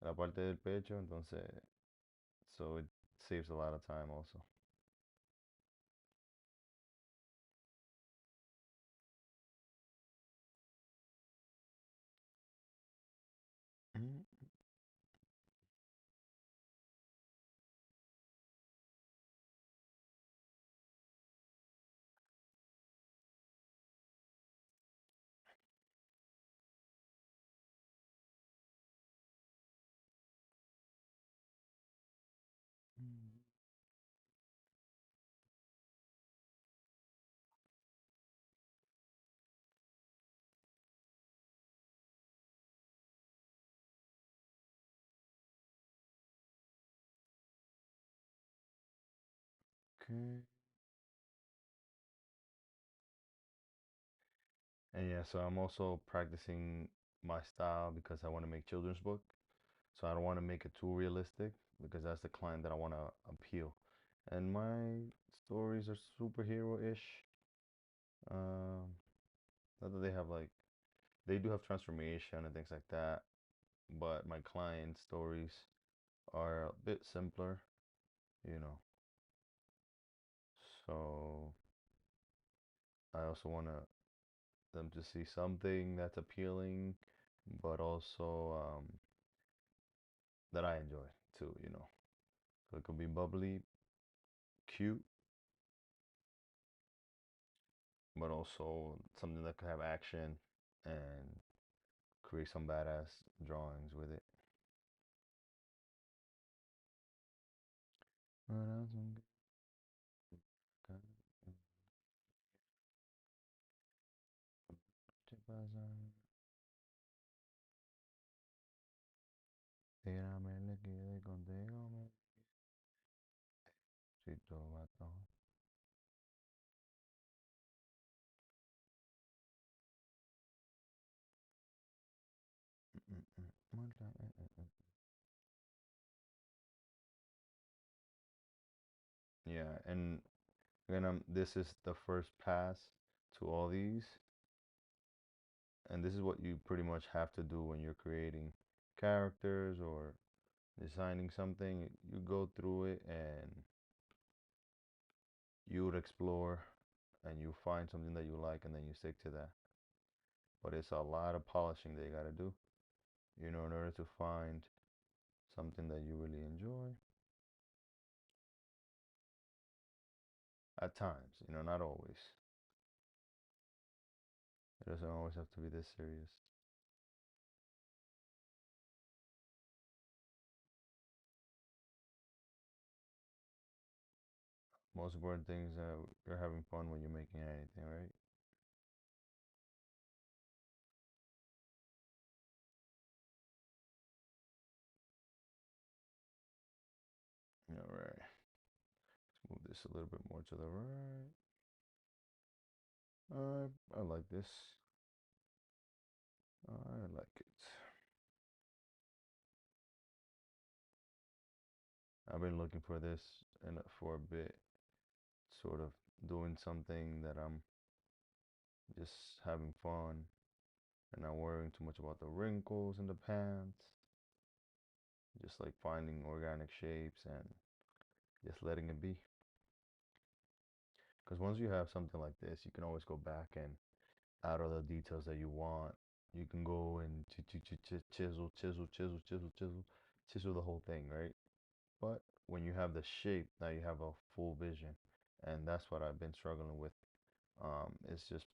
la parte del pecho, entonces, so it saves a lot of time also. Mm. Okay. And yeah, so I'm also practicing my style because I want to make children's book. So I don't want to make it too realistic because that's the client that I want to appeal. And my stories are superhero-ish. Um, not that they have like they do have transformation and things like that, but my client stories are a bit simpler, you know. So I also want them to see something that's appealing, but also that I enjoy too, you know. So it could be bubbly, cute, but also something that could have action and create some badass drawings with it. Yeah, and again, this is the first pass to all these, and this is what you pretty much have to do when you're creating characters or designing something. You go through it and you would explore and you find something that you like and then you stick to that. But it's a lot of polishing that you got to do, you know, in order to find something that you really enjoy. At times, you know, not always. It doesn't always have to be this serious. Most important thing is that you're having fun when you're making anything, right? All right. Let's move this a little bit more to the right. I like this. I like it. I've been looking for this for a bit, sort of doing something that I'm just having fun and not worrying too much about the wrinkles in the pants. Just like finding organic shapes and just letting it be. Because once you have something like this, you can always go back and add all the details that you want. You can go and chisel the whole thing, right? But when you have the shape, now you have a full vision. And that's what I've been struggling with. It's just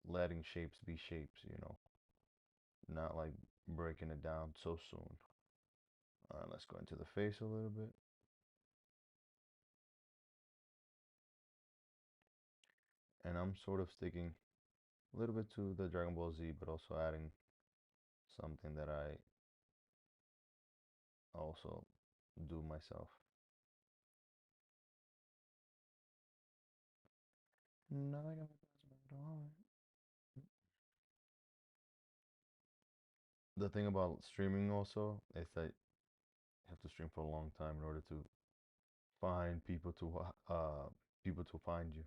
letting shapes be shapes, you know, not like breaking it down so soon. Let's go into the face a little bit. And I'm sort of sticking a little bit to the Dragon Ball Z, but also adding something that I also do myself. Nothing gonna pass by at all. The thing about streaming also is that you have to stream for a long time in order to find people to find you.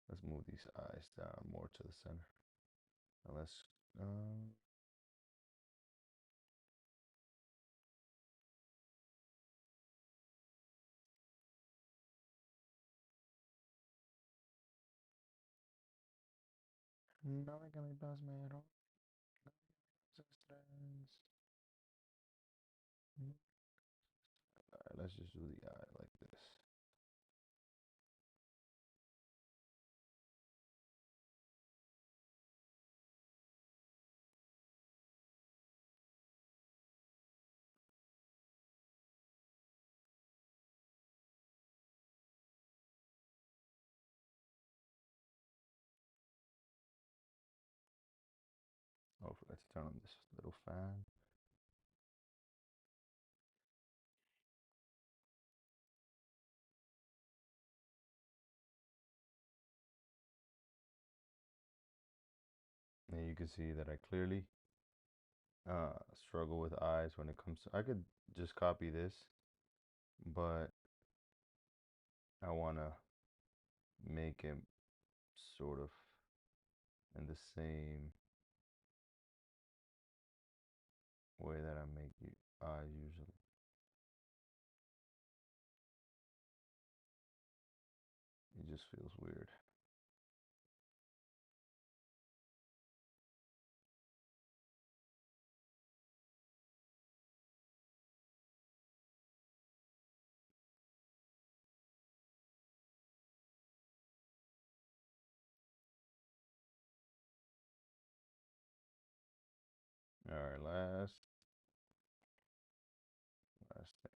Let's move these eyes down more to the center. And let's um, nothing can be past me at all. Alright, let's just do the eye like this. Oh, I forgot to turn on this little fan. And you can see that I clearly struggle with eyes when it comes to. I could just copy this, but I want to make it sort of in the same way that I make eyes usually. It just feels weird. All right, last thing.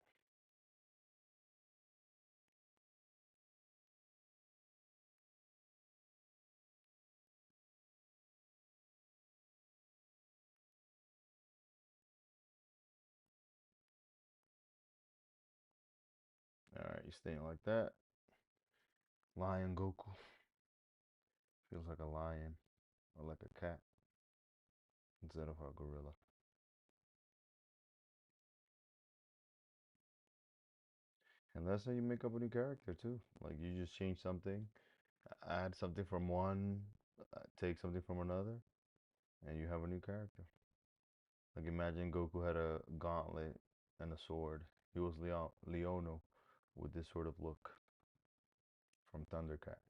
All right, you staying like that. Lion Goku feels like a lion or like a cat instead of a gorilla. And that's how you make up a new character too. Like you just change something, add something from one, take something from another, and you have a new character. Like imagine Goku had a gauntlet and a sword. He was Leono with this sort of look from Thundercat.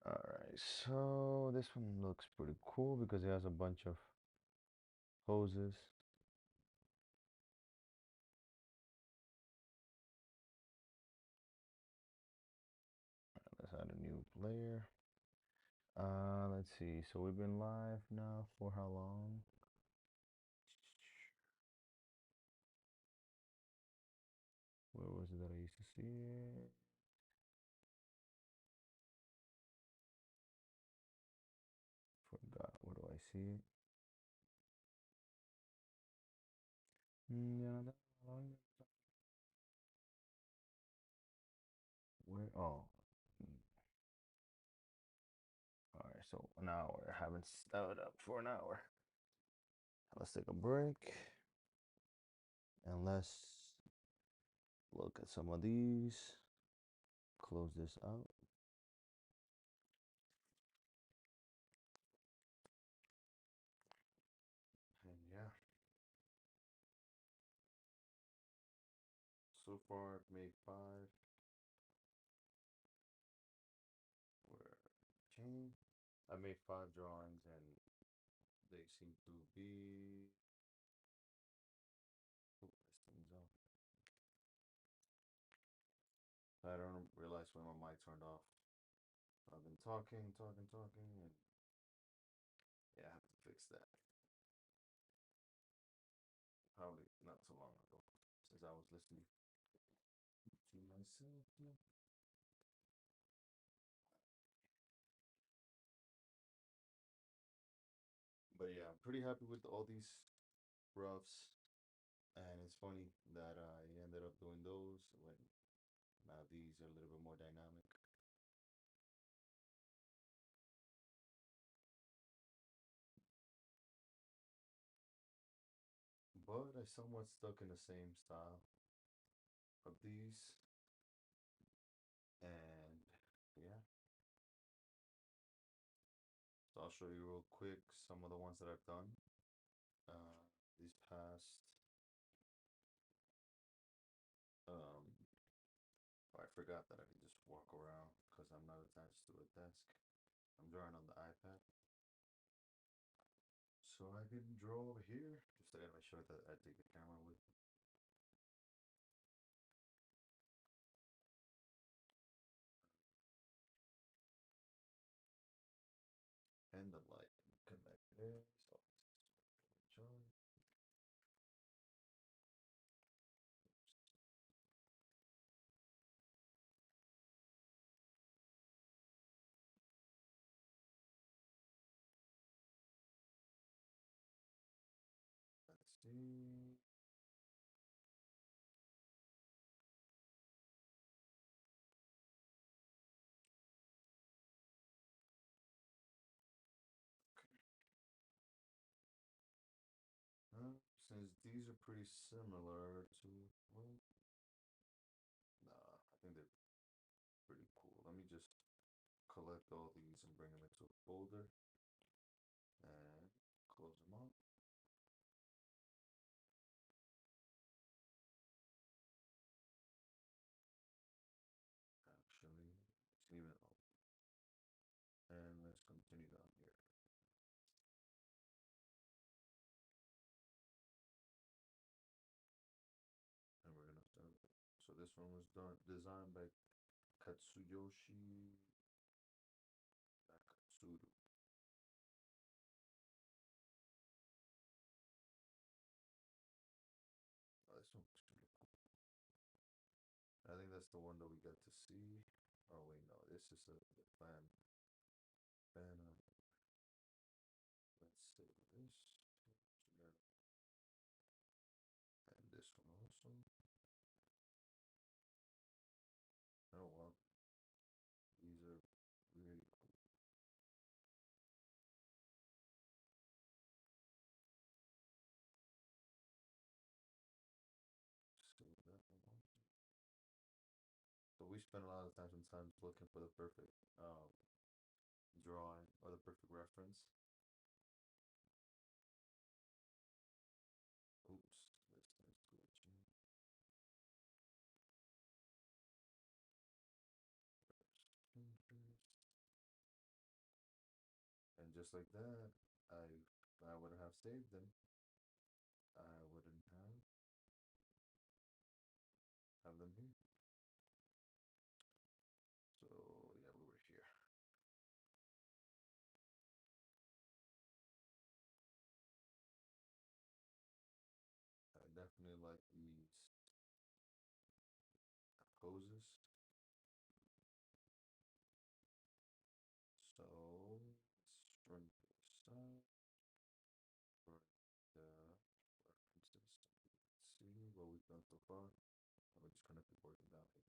Alright, so this one looks pretty cool because it has a bunch of poses. Let's add a new player. Let's see. So we've been live now for how long? Where was it that I used to see it? Forgot. Where do I see it? Yeah, where? Oh, all right. So an hour. I haven't started up for an hour. Let's take a break and let's look at some of these. Close this out. And yeah, so far I've made 5. Where chain? I made 5 drawings and they seem to be. Oh, this thing's off. I don't realize when my mic turned off. I've been talking, and yeah, I have to fix that. Probably not so long ago, since I was listening to myself. Yeah. But yeah, I'm pretty happy with all these roughs, and it's funny that I ended up doing those when now these are a little bit more dynamic. But I somewhat stuck in the same style of these, and yeah. So I'll show you real quick some of the ones that I've done these past. Um, I forgot that I can just walk around because I'm not attached to a desk. I'm drawing on the iPad. So I can draw over here. Just I gotta make sure that I take the camera with me. And the light connect there. So enjoy. Let's see. Since these are pretty similar to, well, nah, I think they're pretty cool. Let me just collect all these and bring them into a folder and close them up. Actually, let's leave it open. And let's continue down here. And we're gonna start. So this one was designed by Katsuyoshi Nakatsuru. Oh, this one looks pretty cool. I think that's the one that we got to see. Oh wait, no, this is the fan of. Let's save this. And this one also. Oh well, these are really cool. Save that one. we spend a lot of time sometimes looking for the perfect drawing or the perfect reference. Oops, this thing's glitching. And just like that, I wouldn't have saved them. I wouldn't have them here. So yeah, we were here. I definitely like these poses. So let's run this up. Run the references. Let's see what we've done so far. I'm just gonna keep working down here.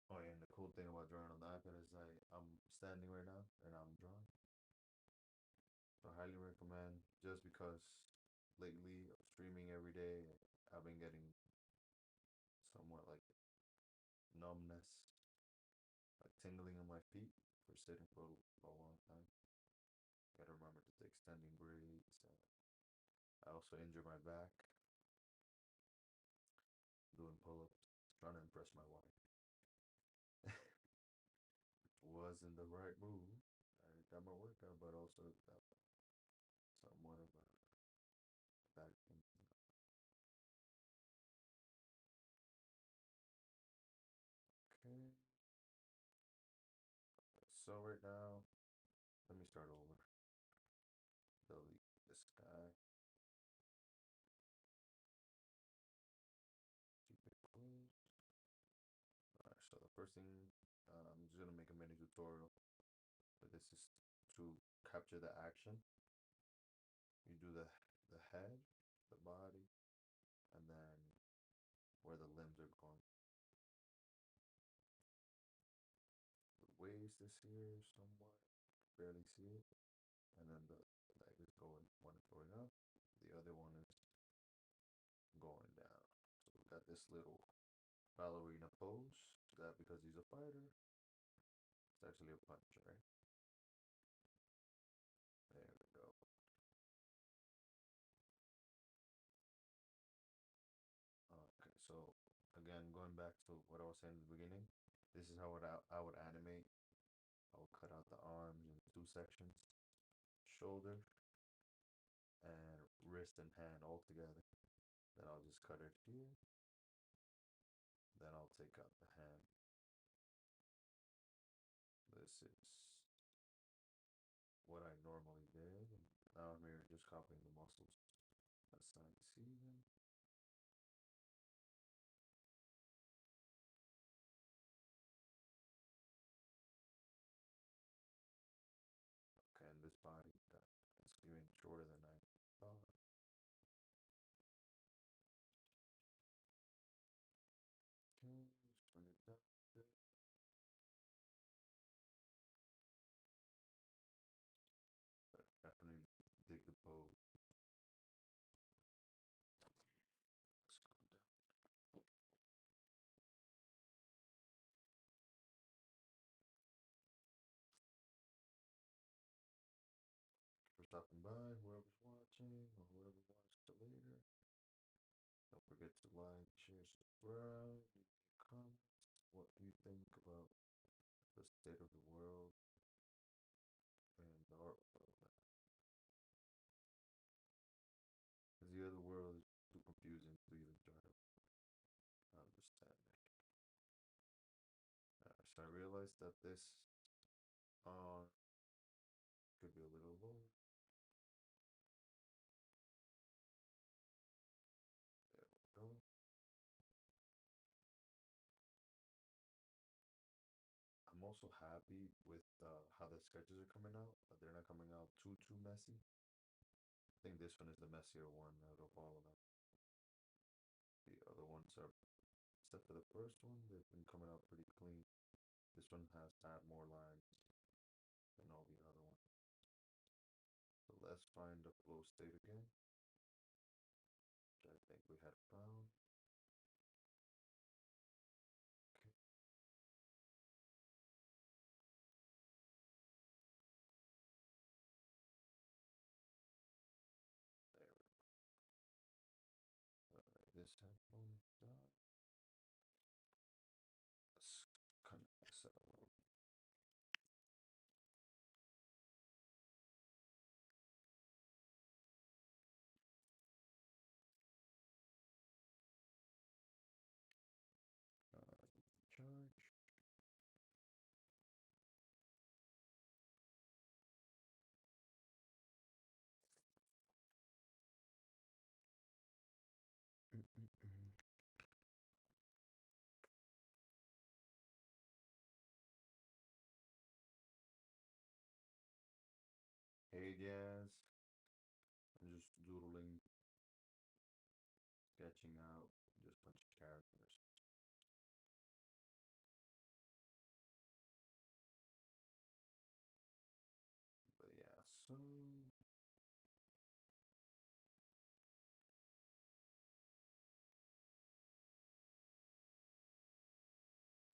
Oh yeah, and the cool thing about drawing on the iPad is I'm standing right now and I'm drawing. So I highly recommend, just because lately I'm streaming every day. I've been getting somewhat like numbness, like tingling in my feet for sitting for a long time. Gotta remember to take standing breaks. I also injured my back doing pull-ups, trying to impress my wife. Wasn't the right move. I got my workout, but also got somewhat of a back pain. Okay. So right now, let me start over. Delete this guy. Keep it closed. Alright, so the first thing, I'm just gonna make a mini tutorial. But this is to capture the action. You do the head, the body, and then where the limbs are going. The waist is here somewhat, barely see it, and then the leg is going, one is going up, the other one is going down. So we got this little ballerina pose. That because he's a fighter, it's actually a punch, right? There we go. Okay, so again, going back to what I was saying in the beginning, this is how I would animate. I will cut out the arms in two sections, shoulder and wrist and hand all together. Then I'll just cut it here. Then I'll take out the hand. This is what I normally did. Now I'm here just copying the muscles. Assign season. Okay, and this body that's even shorter than I thought. Okay, just bring it down a bit. But definitely dig the pose. Let's go down. For stopping by, whoever's watching or whoever watched it later. Don't forget to like, share, subscribe, leave your comments. What do you think about the state of the world and the art world? Because the other world is too confusing to even try to understand it. So I realized that this could be a little low. There we go. I'm also happy with how the sketches are coming out. They're not coming out too messy. I think this one is the messier one out of all of them. The other ones are, except for the first one, they've been coming out pretty clean. This one has to add more lines than all the other let's find the flow state again, which I think we had found. Okay. There we go. Alright, this headphone is done. Let's connect this up a little. Charge. Hey Diaz, I'm just doodling, sketching out just a bunch of characters. But yeah, so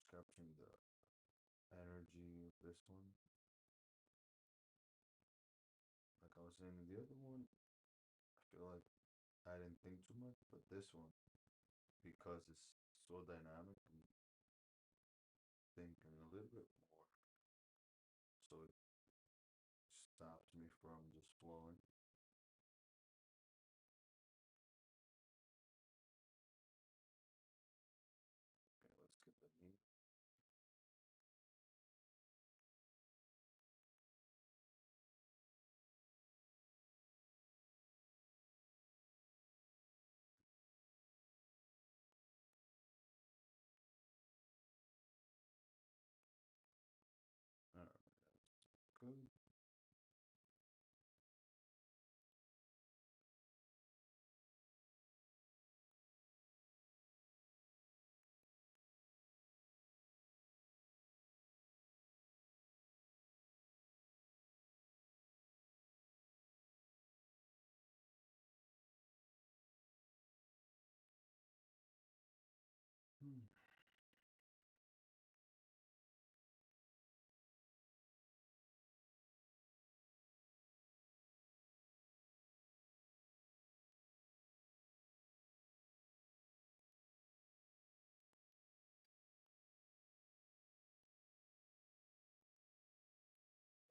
capturing the energy of this one. Like I was saying in the other one, I feel like I didn't think too much, but this one, because it's so dynamic, and thinking a little bit more, so it stops me from just flowing. Okay, let's get the meat. Alright, good. Hmm.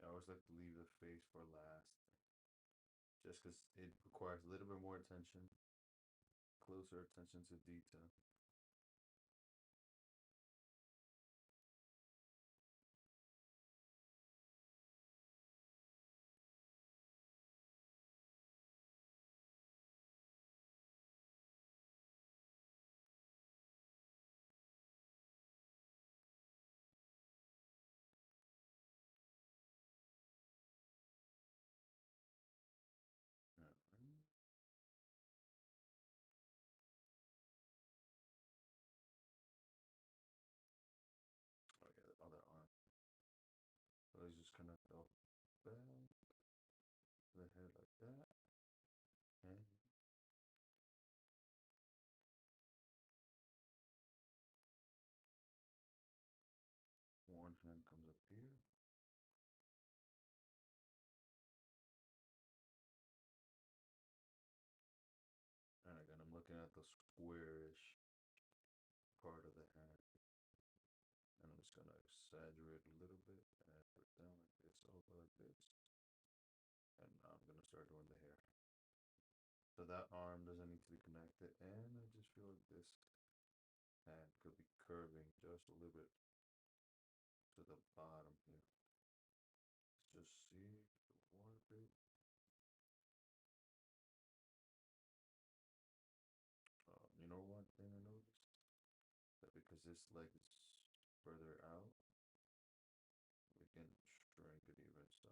I always like to leave the face for last, just because it requires a little bit more attention, closer attention to detail. Alright. Oh yeah, the other arm. So he's just connect off back, the head like that, and one hand comes up here. And again, I'm looking at the squarish part of the hand. And I'm just gonna exaggerate a little bit and put it down like this, over like this. And now I'm gonna start doing the hair. So that arm doesn't need to be connected, and I just feel like this hand could be curving just a little bit to the bottom here. Let's just see the water bit. You know one thing I noticed? That because this leg is further out, we can shrink it even so.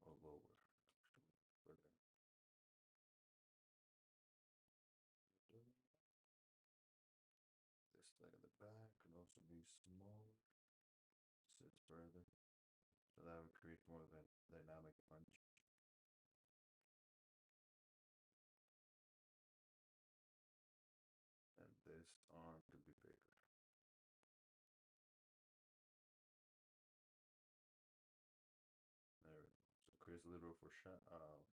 Or lower, actually, further. This leg at the back can also be smaller. it further, so that would create more of a dynamic punch. And this arm could be bigger. There we go. So it creates a little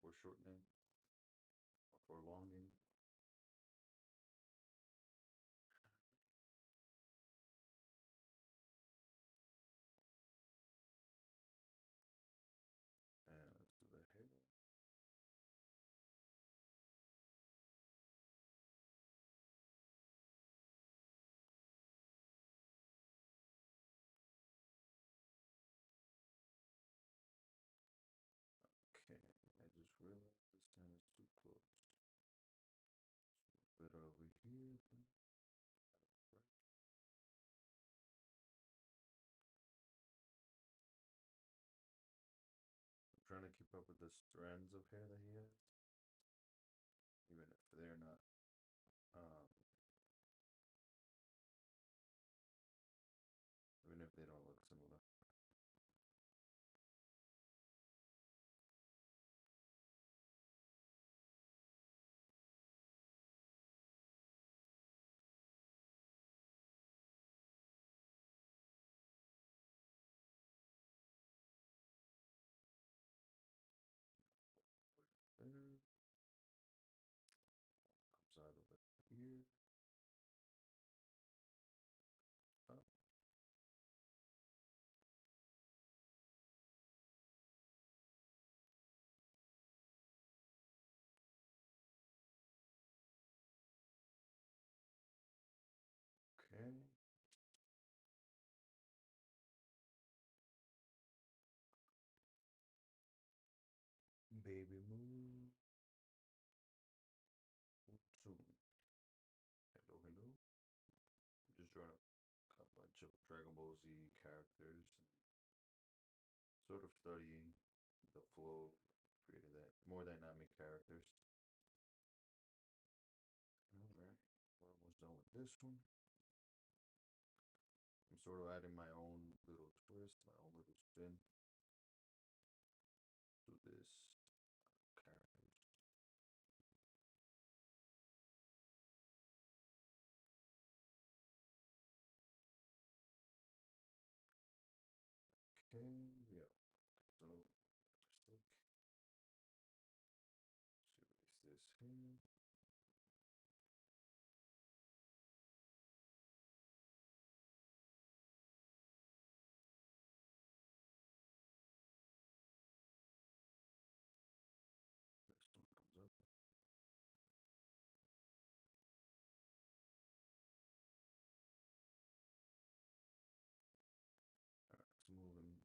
foreshortening, or prolonging. And let's do the hair. Okay, I just realized this time is too close. So a bit over here. Right. I'm trying to keep up with the strands of hair that he has, even if they're not. Um, Even if they don't look similar. There. Comes out of it here. Up. Okay. Baby moon. Soon. Hello, hello. I'm just drawing a bunch of Dragon Ball Z characters and sort of studying the flow, creating that more dynamic characters. Alright, we're almost done with this one. I'm sort of adding my own little twist, my own little spin to this character. Okay, yeah. So stick. Erase this here. This one comes up. Alright, let's move him.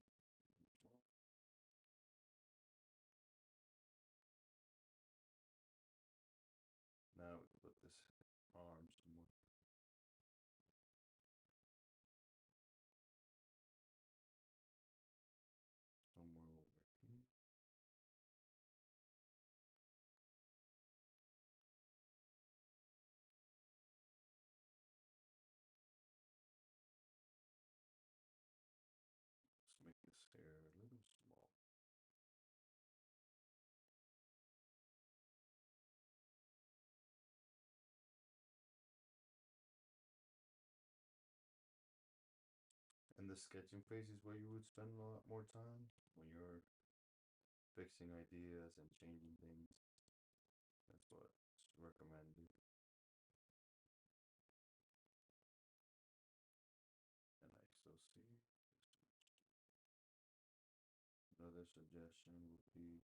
Now we can put this arm somewhere. Somewhere over here. Let's make this hair a little small. And the sketching phase is where you would spend a lot more time when you're fixing ideas and changing things. That's what's recommended. And I still see another suggestion would be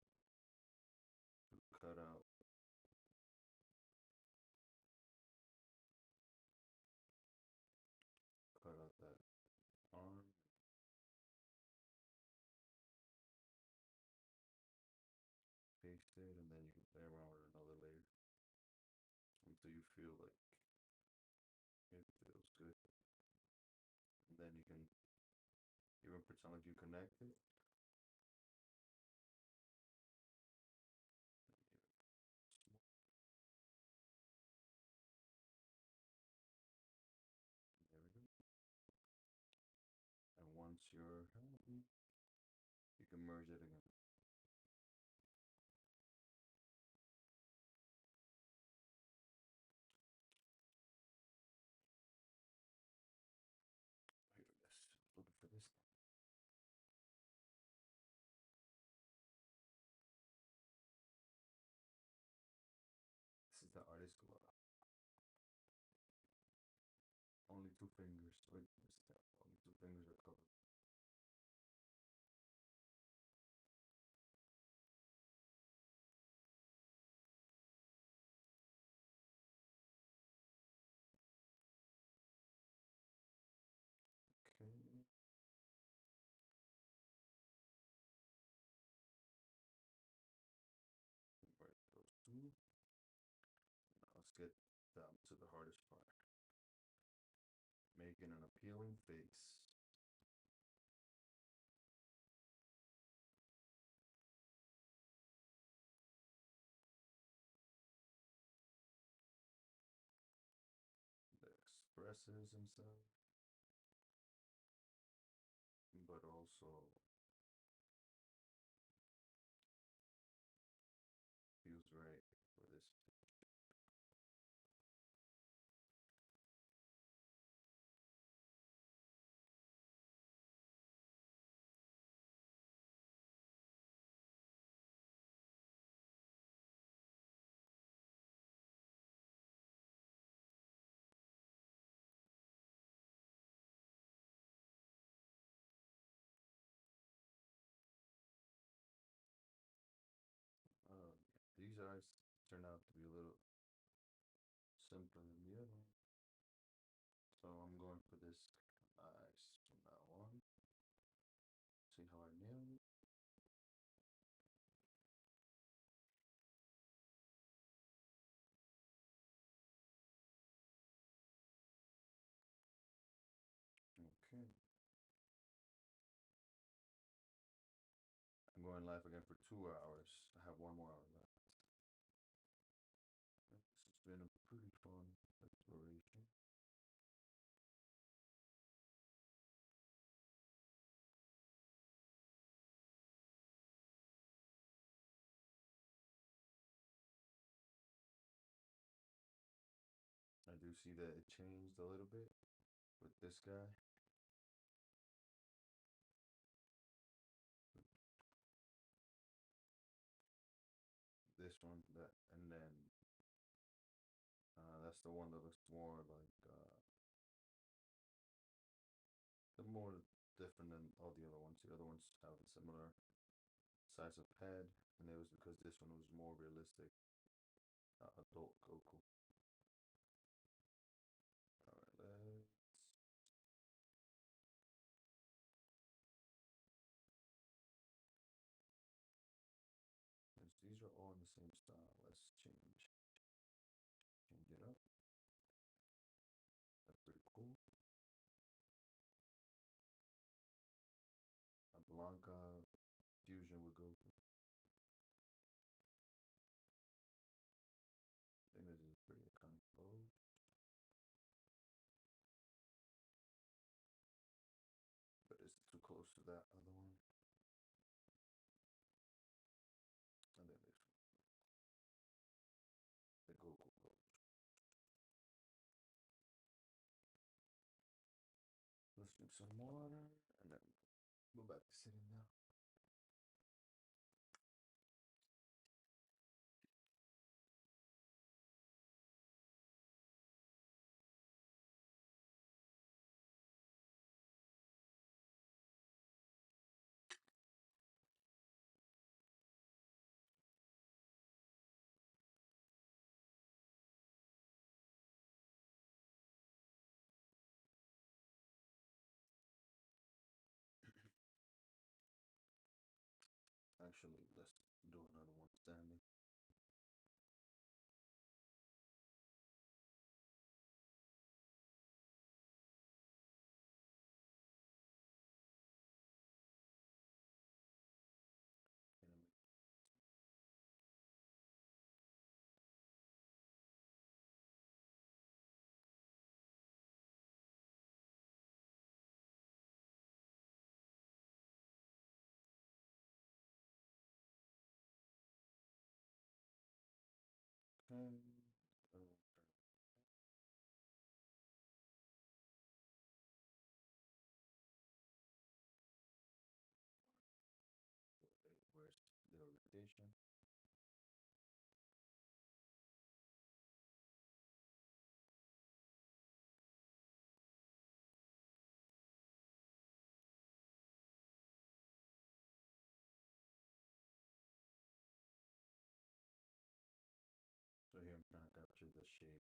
to cut out that arm, paste it, and then you can play around with another layer until you feel like it feels good. And then you can even pretend like you connect it. There we go. And once your you can merge it again. Here it is. Looking for this. This is the artist glove. Only 2 fingers. Wait, only 2 fingers are covered. Okay. Right, those two. Now let's get down to the hardest part. Making an appealing face. That expresses himself, but also feels right for this. Uh, these eyes turn out to be a little simpler than the other one. So I'm going for this eyes from now on. See how I nail it? Okay. I'm going live again for 2 hours. I have 1 more hour left. This has been a pretty fun exploration. I do see that it changed a little bit with this guy. This one, that, and then that's the one that looks more like the more different than all the other ones. The other ones have a similar size of head, and it was because this one was more realistic, adult Goku. All right, since these are all in the same style, let's change it up. That's pretty cool. A Blanca fusion with Goku. I think this is pretty iconic pose. But it's too close to that other one. And then this one. The Goku pose. Let's drink some water and then go back to sitting down. Actually, let's do another one standing. shape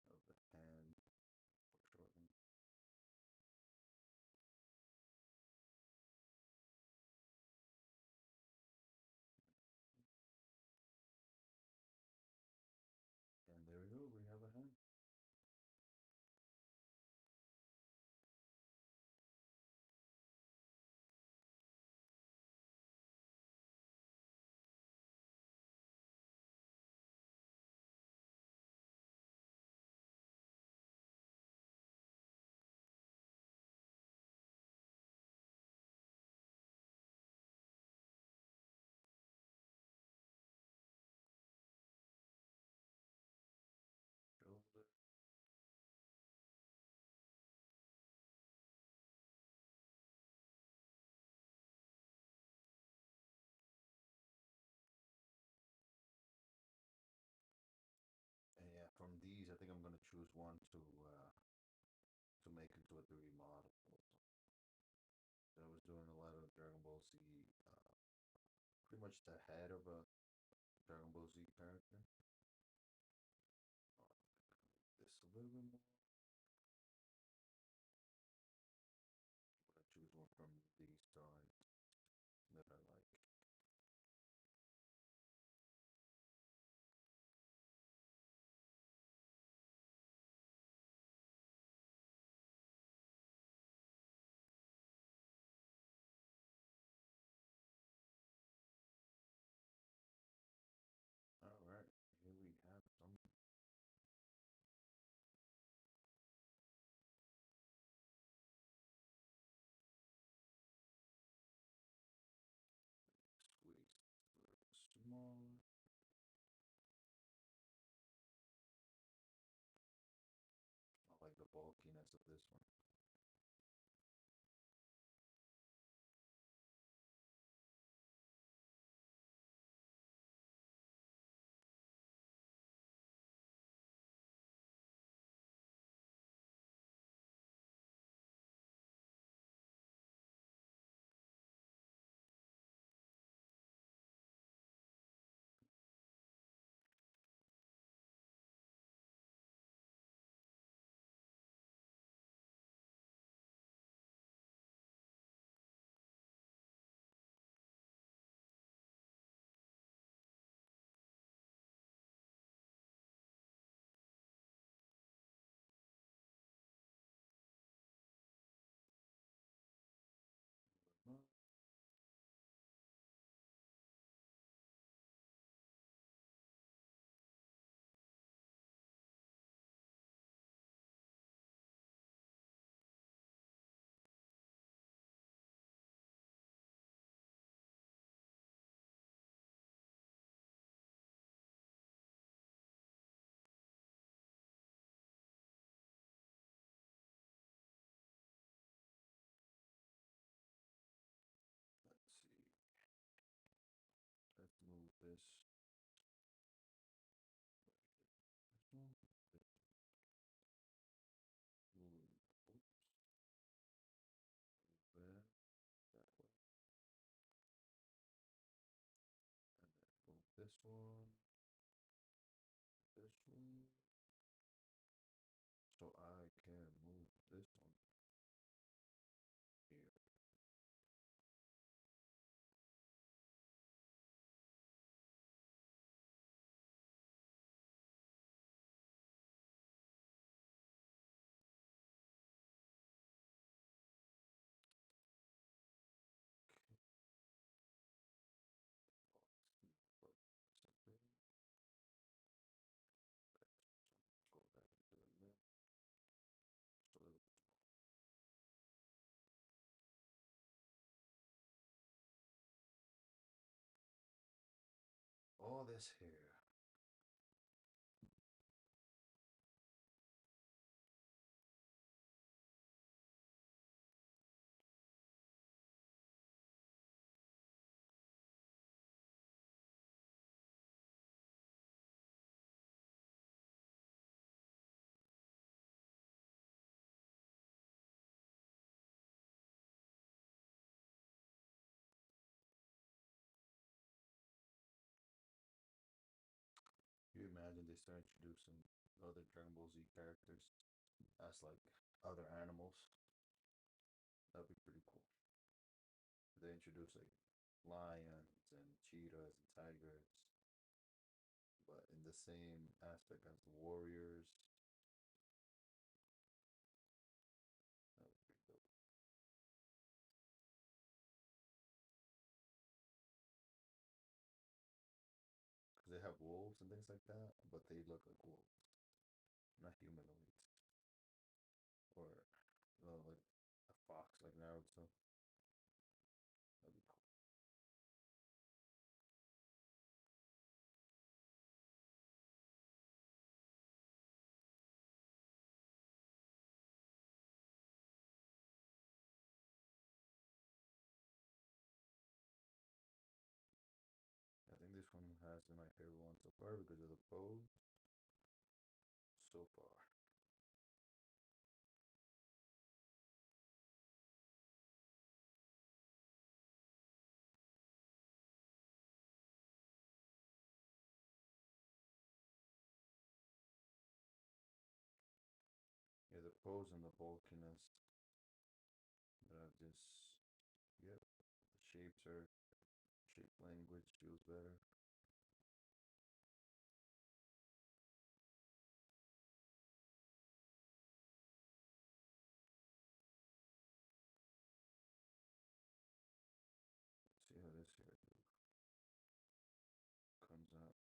of the hand foreshortening. And there we go, we have a hand. Shoulder. And yeah, from these, I think I'm gonna choose one to make into a 3D model. So I was doing a lot of Dragon Ball Z, pretty much the head of a Dragon Ball Z character. This a little bit more. I'm gonna choose one from these drawings that I like. All right, here we have some. Squeeze a little smaller. I like the bulkiness of this one. Let's see. Let's move this. This one. Move. Oops. Move that way. And then move this one. This one. So I can move this one here. Go back to the left. Just a little bit. All this here. start introducing other Dragon Ball Z characters as like other animals, that'd be pretty cool. They introduce like lions and cheetahs and tigers, but in the same aspect as the warriors. That would be dope. Because they have wolves and things like that, but they look like wolves, not humanoids. Or like a fox like Naruto. That'd be cool. I think this one has been my favorite one so far because of the pose so far. Yeah, the pose and the bulkiness that I've just, yep, the shapes are, shape language feels better. Let's see how this here comes out.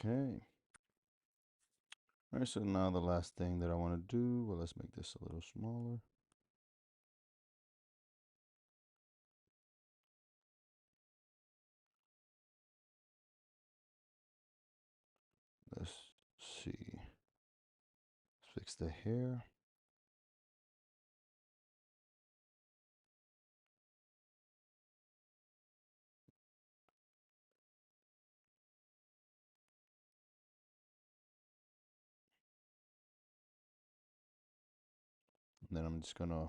Okay. All right, so now the last thing that I want to do, well, let's make this a little smaller. Let's see. Let's fix the hair. And then I'm just gonna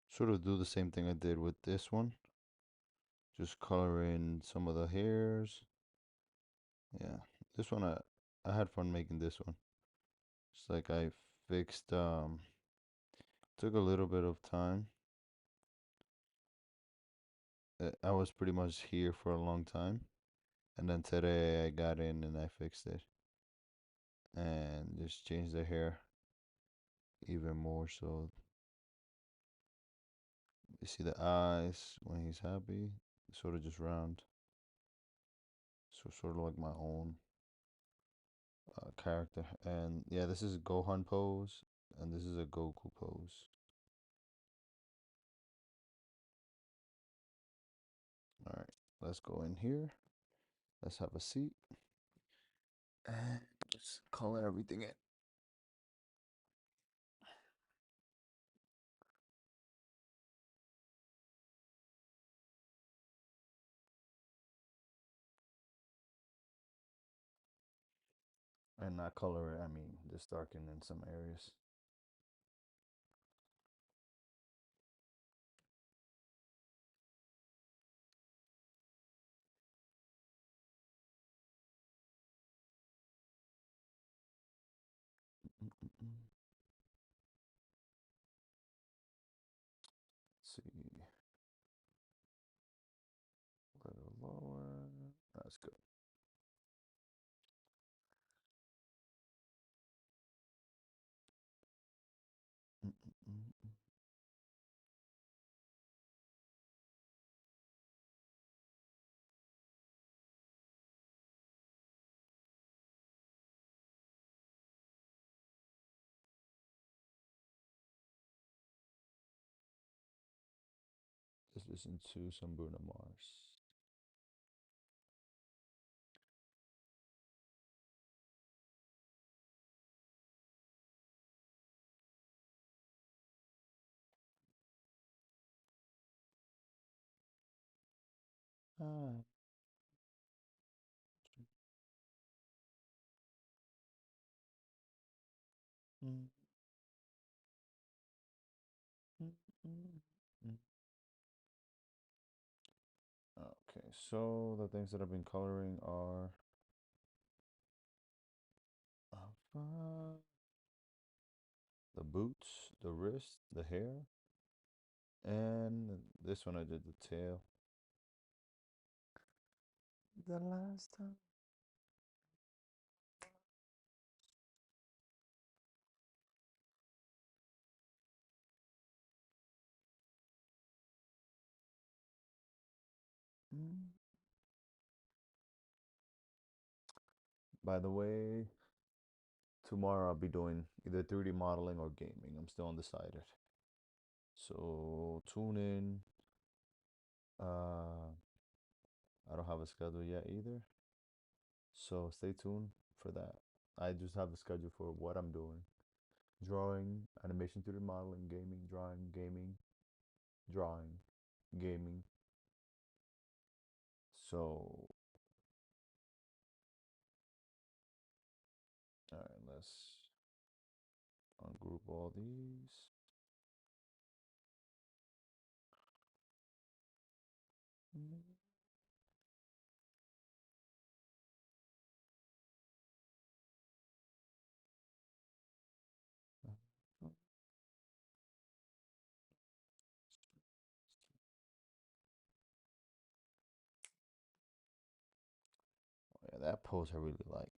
sort of do the same thing I did with this one. Just color in some of the hairs. Yeah, this one I had fun making this one. It's like I fixed took a little bit of time. I was pretty much here for a long time, and then today I got in and I fixed it and just changed the hair even more. So you see the eyes when he's happy, sort of just round. So sort of like my own character. And yeah, this is a Gohan pose, and this is a Goku pose. All right, let's go in here. Let's have a seat and just color everything in. And not color it, I mean, just darken in some areas. Mm-mm-mm. Let's see, a little lower. That's good. Mm-mm-mm. Let's listen to some Bruno Mars. Ah. Mm, mm, mm, mm. Okay, so the things that I've been coloring are the boots, the wrist, the hair, and this one I did the tail. The last time. Mm. By the way, tomorrow I'll be doing either 3D modeling or gaming. I'm still undecided. So tune in. Uh, I don't have a schedule yet either. So stay tuned for that. I just have a schedule for what I'm doing. Drawing, animation, 3D modeling, gaming, drawing, gaming, drawing, gaming. So, all right, let's ungroup all these. Yeah, that pose I really liked.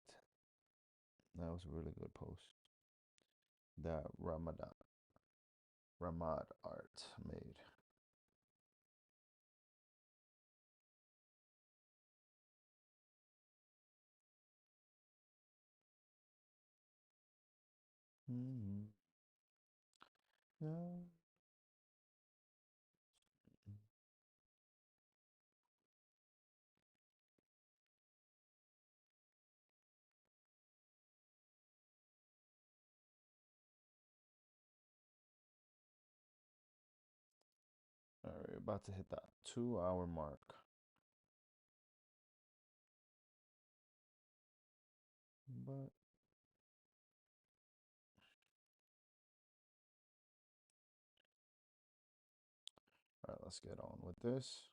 That was a really good pose. That Ramad art made. Mm-hmm. Yeah. All right, about to hit that 2 hour mark. But all right, let's get on with this.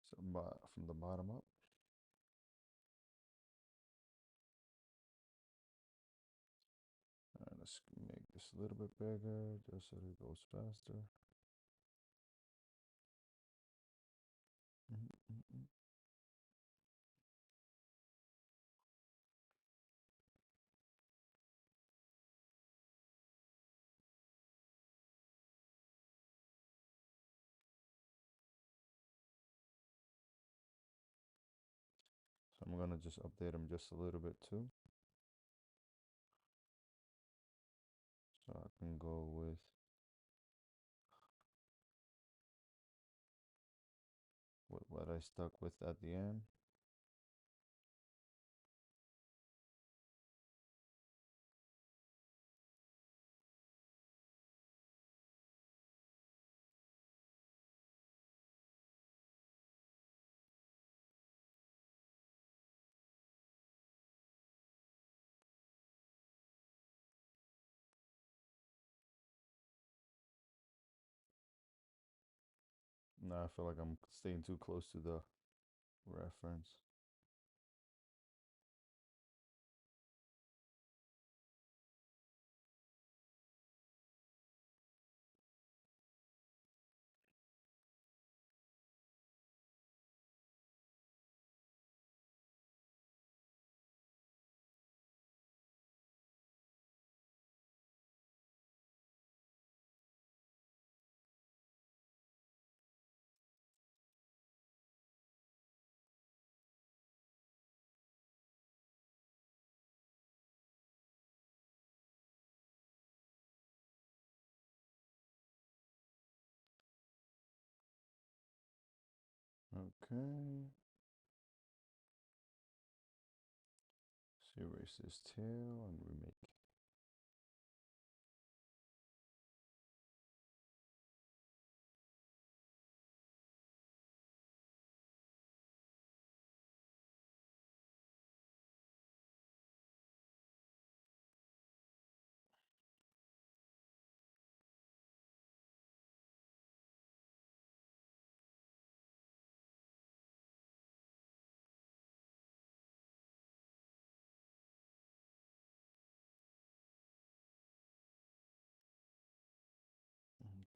So, from the bottom up. All right, let's make this a little bit bigger just so it goes faster. Mm-hmm. So I'm gonna just update them just a little bit too. So I can go with what I stuck with at the end. Now I feel like I'm staying too close to the reference. Okay. So erase this tail and remake.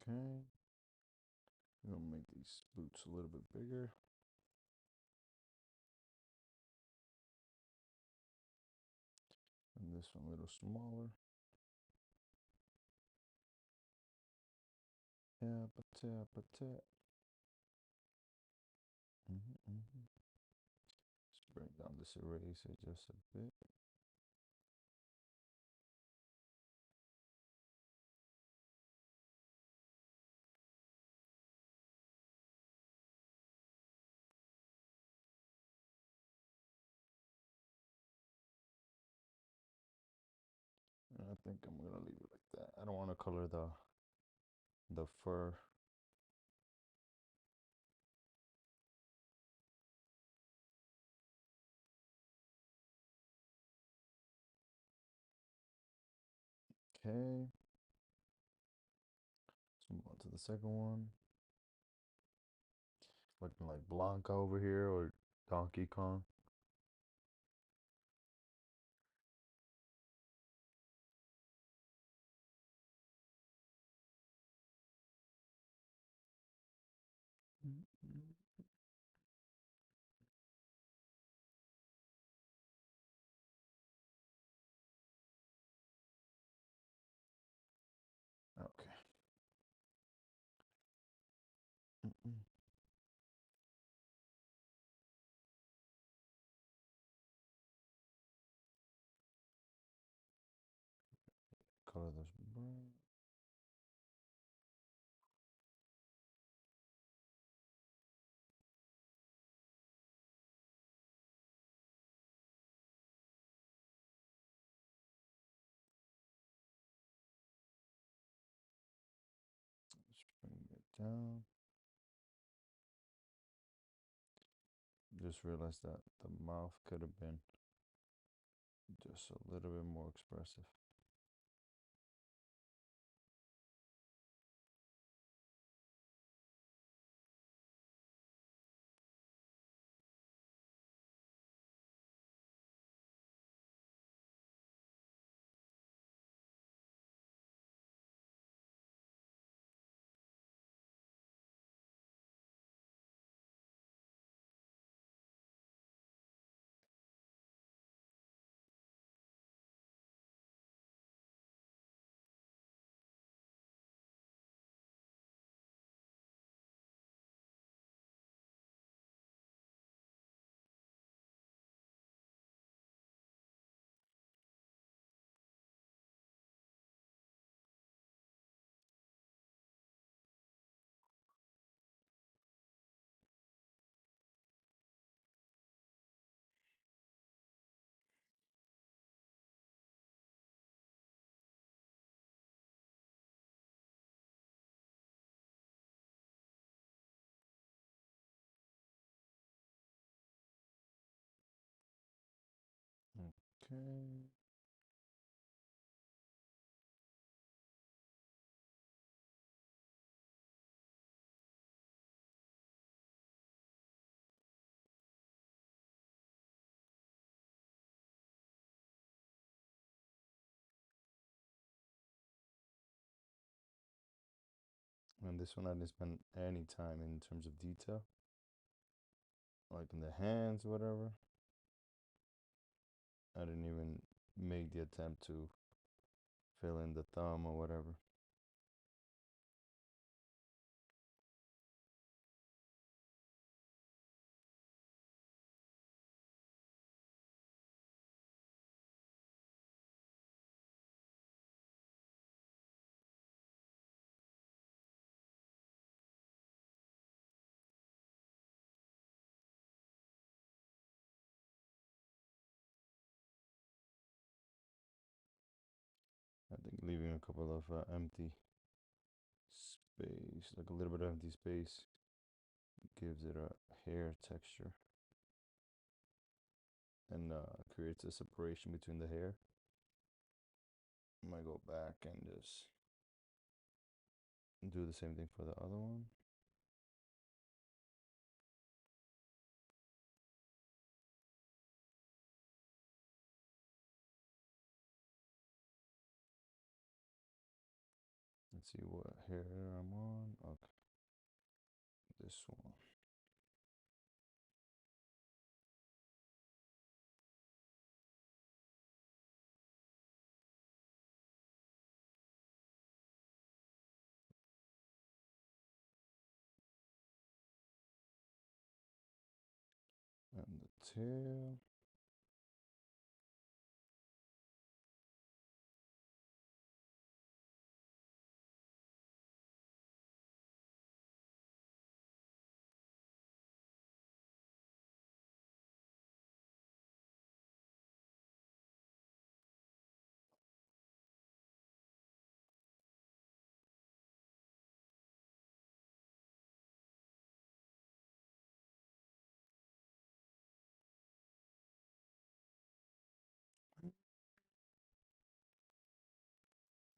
Okay. We're gonna make these boots a little bit bigger. And this one a little smaller. Yeah, but Let's bring down this eraser just a bit. And I think I'm gonna leave it like that. I don't want to color the fur. Okay. Let's move on to the second one. Looking like Blanca over here or Donkey Kong. Okay. Let's bring it down. Just realized that the mouth could have been just a little bit more expressive. Okay. And this one I didn't spend any time in terms of detail, like in the hands, whatever. I didn't even make the attempt to fill in the thumb or whatever. I think leaving a couple of empty space, like a little bit of empty space, gives it a hair texture and creates a separation between the hair. I might go back and just do the same thing for the other one. Let's see what hair I'm on. Okay, this one. And the tail.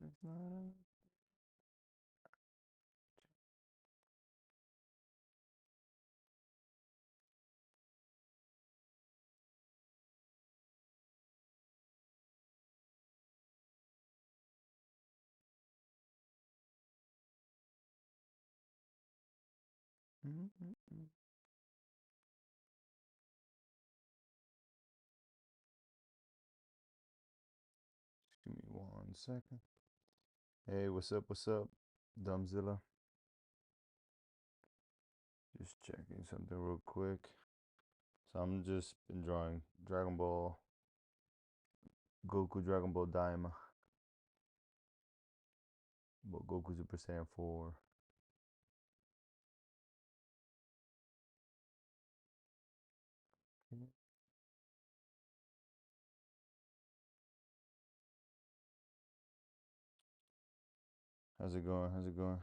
It's not a... Give me 1 second. Hey, what's up? What's up, Dumbzilla? Just checking something real quick. So I'm just been drawing Dragon Ball, Goku, Dragon Ball Daima. But Goku Super Saiyan 4. How's it going? How's it going?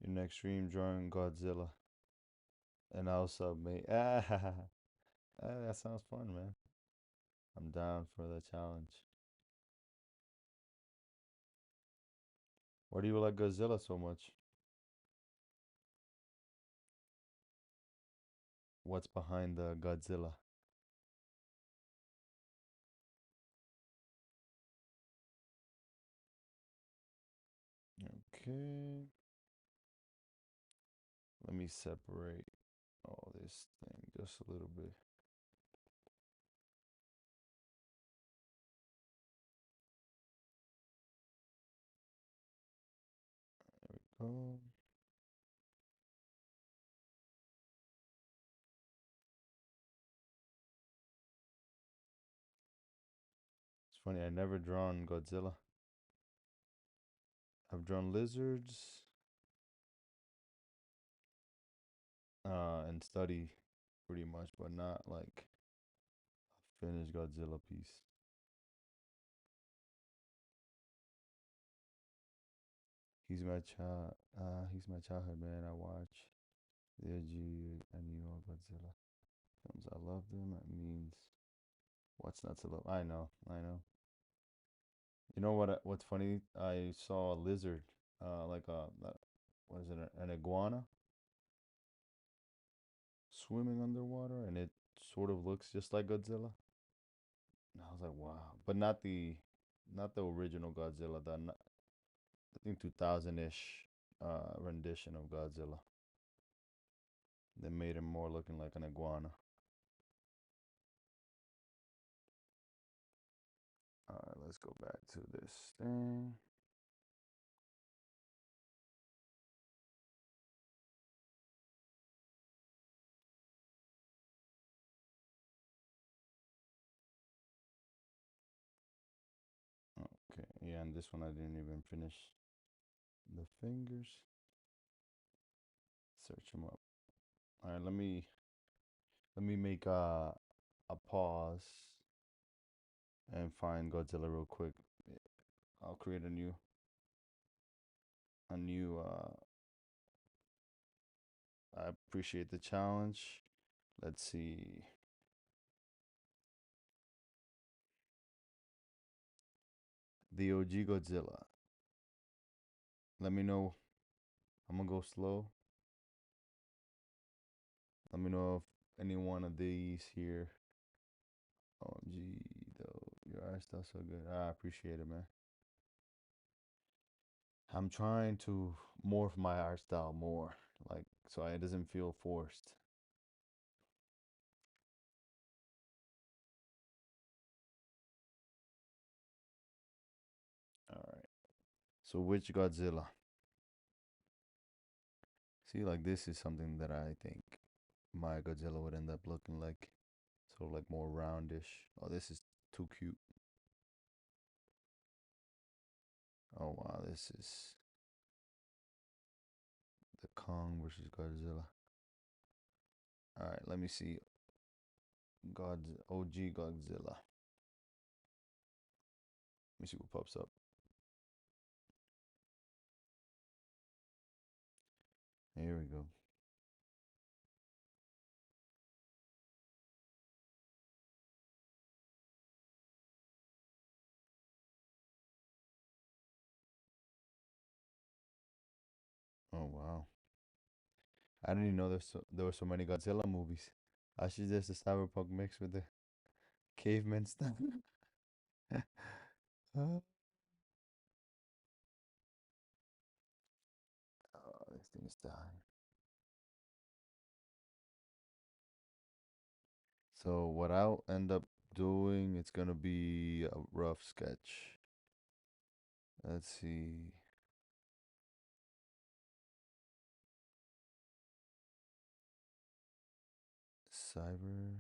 Your next stream drawing Godzilla. And I'll sub, mate. That sounds fun, man. I'm down for the challenge. Why do you like Godzilla so much? What's behind the Godzilla? Okay. Let me separate all this thing just a little bit. There we go. It's funny, I never drawn Godzilla. I've drawn lizards and study pretty much, but not like a finished Godzilla piece. He's my childhood, man. I watch the OG and you know Godzilla films. I love them. That means what's not to love? I know, I know. You know what? What's funny? I saw a lizard, like what is it? An iguana swimming underwater, and it sort of looks just like Godzilla. And I was like, wow, but not the original Godzilla. I think 2000-ish rendition of Godzilla. They made him more looking like an iguana. All right, let's go back to this thing. Okay, yeah, and this one I didn't even finish the fingers. Search them up. All right, let me make a pause and find Godzilla real quick. I'll create a new. I appreciate the challenge. Let's see. The OG Godzilla. Let me know. I'm gonna go slow. Let me know if any one of these here. OMG, though, your art style's so good. I appreciate it, man. I'm trying to morph my art style more, like so it doesn't feel forced. All right. So which Godzilla? See, like this is something that I think my Godzilla would end up looking like. So like more roundish. Oh, this is too cute. Oh wow, this is the Kong versus Godzilla. All right, let me see. OG Godzilla. Let me see what pops up. Here we go. Oh wow. I didn't even know there were so many Godzilla movies. Actually, there's the cyberpunk mix with the caveman stuff. Oh, this thing is dying. So what I'll end up doing, it's gonna be a rough sketch. Let's see. Cyber.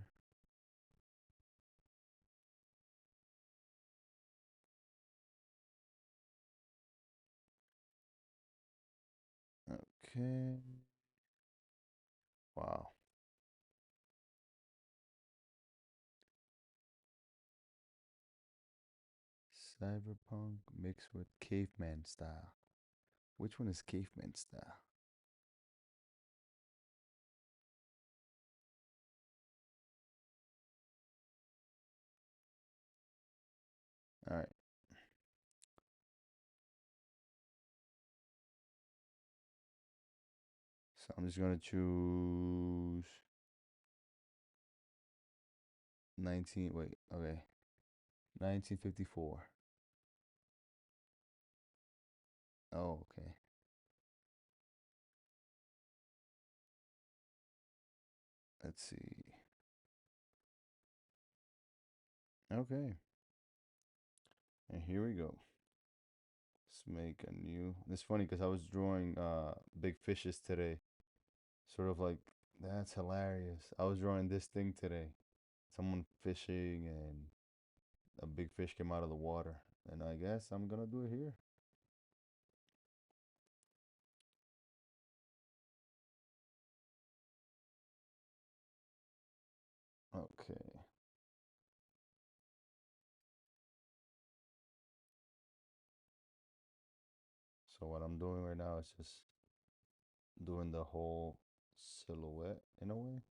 Okay. Wow. Cyberpunk mixed with caveman style. Which one is caveman style? All right. So I'm just gonna choose 19. Wait. Okay. 1954. Oh, okay. Let's see. Okay. And here we go. Let's make a new. It's funny because I was drawing big fishes today. Sort of like that's hilarious. I was drawing this thing today. Someone fishing and a big fish came out of the water. And I guess I'm gonna do it here. Okay. So what I'm doing right now is just doing the whole silhouette in a way.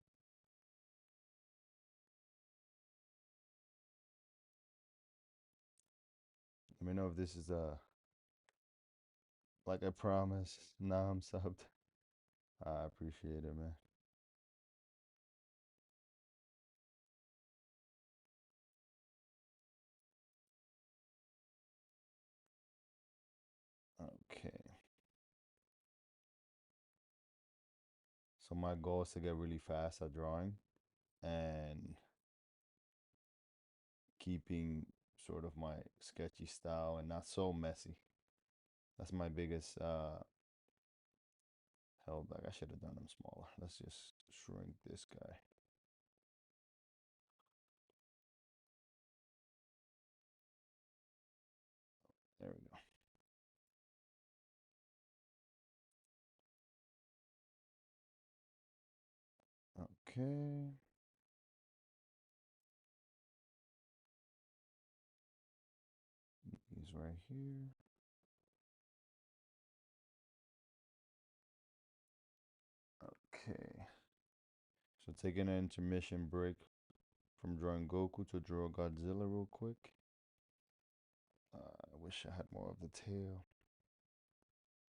Let me know if this is like I promised. Now I'm subbed. I appreciate it, man. Okay. So my goal is to get really fast at drawing and keeping sort of my sketchy style and not so messy. That's my biggest held back. I should have done them smaller. Let's just shrink this guy. There we go. Okay. He's right here. Okay. So taking an intermission break from drawing Goku to draw Godzilla real quick. I wish I had more of the tail.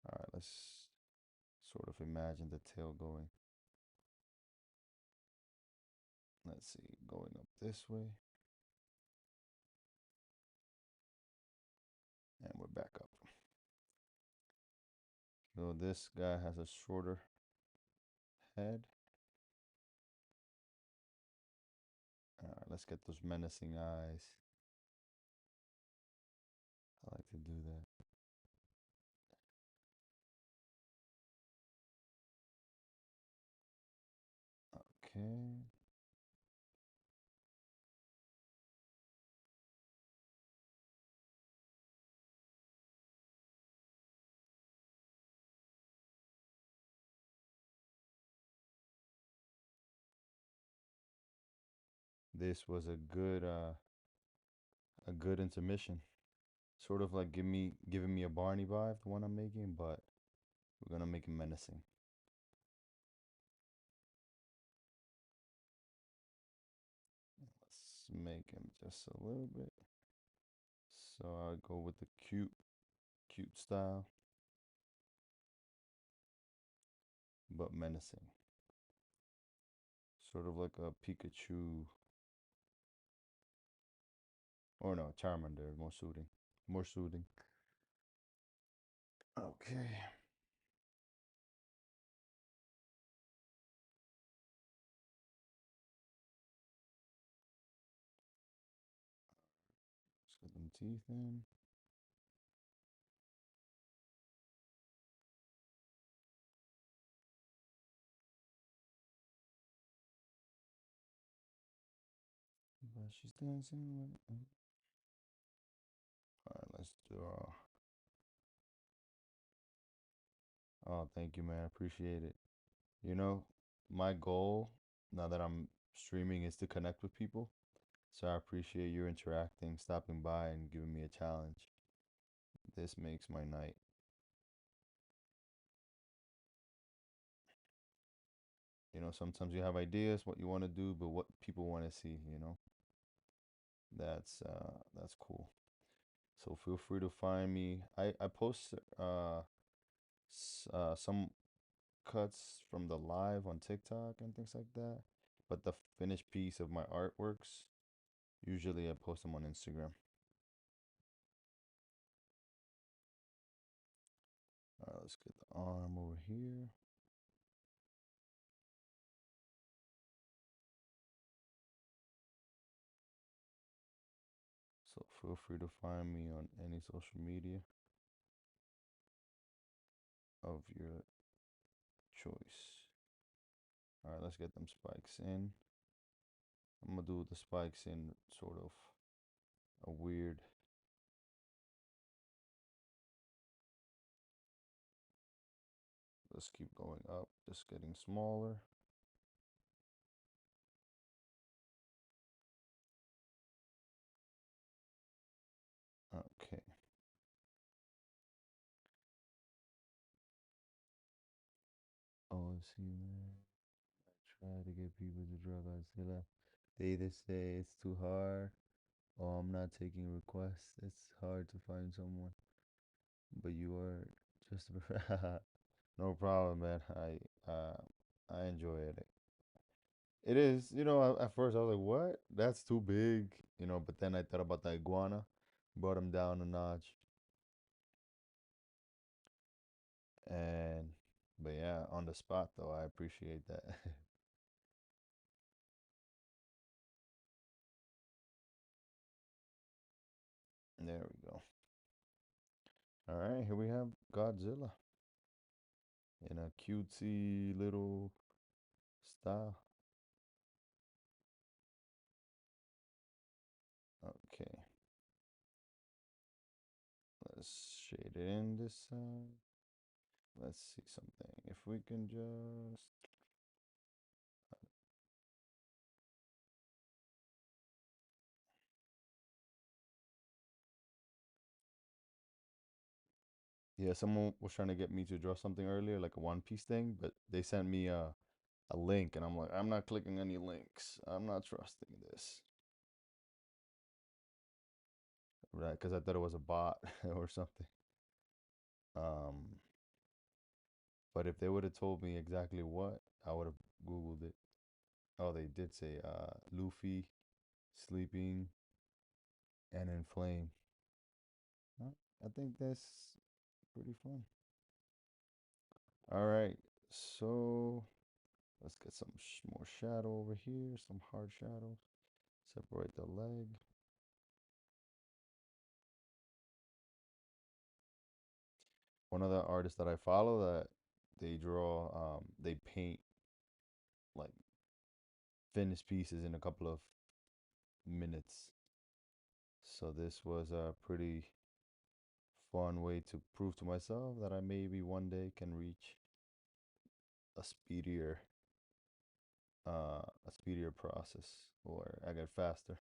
All right, let's sort of imagine the tail going. Let's see, going up this way. And we're back up. So this guy has a shorter head. All right, let's get those menacing eyes. I like to do that. Okay. This was a good intermission. Sort of like giving me a Barney vibe, the one I'm making, but we're gonna make it menacing. Let's make him just a little bit. So I'll go with the cute style, but menacing. Sort of like a Pikachu, or no, Charmander, more suiting. More suiting. Okay. Let's get them teeth in. She's dancing. All right, let's draw. Oh, thank you, man. Appreciate it. You know, my goal now that I'm streaming is to connect with people. So I appreciate you interacting, stopping by, and giving me a challenge. This makes my night. Sometimes you have ideas what you want to do, but what people want to see. That's cool. So feel free to find me. I post some cuts from the live on TikTok and things like that. But the finished piece of my artworks, usually I post them on Instagram. All right, let's get the arm over here. So feel free to find me on any social media of your choice. All right, let's get them spikes in. I'm gonna do the spikes in sort of a weird. Let's keep going up, just getting smaller. Okay. Oh, see, man. I try to get people to draw Godzilla. They either say it's too hard or I'm not taking requests. It's hard to find someone. But you are just no problem, man. I enjoy it. It is, at first I was like, what? That's too big, but then I thought about the iguana, brought him down a notch. And, but yeah, on the spot though, I appreciate that. There we go. All right, here we have Godzilla in a cutesy little style. Okay, let's shade it in this side. Let's see something. If we can just. Yeah, someone was trying to get me to draw something earlier, like a One Piece thing, but they sent me a link, and I'm like, I'm not clicking any links. I'm not trusting this. Right, because I thought it was a bot or something. Um, but if they would have told me exactly what, I would have Googled it. Oh, they did say Luffy sleeping and inflame. Huh? I think that's pretty fun. All right, so let's get some more shadow over here, some hard shadows. Separate the leg. One of the artists that I follow that they draw, they paint like finished pieces in a couple of minutes. So this was a pretty fun way to prove to myself that I maybe one day can reach a speedier process, or I get faster.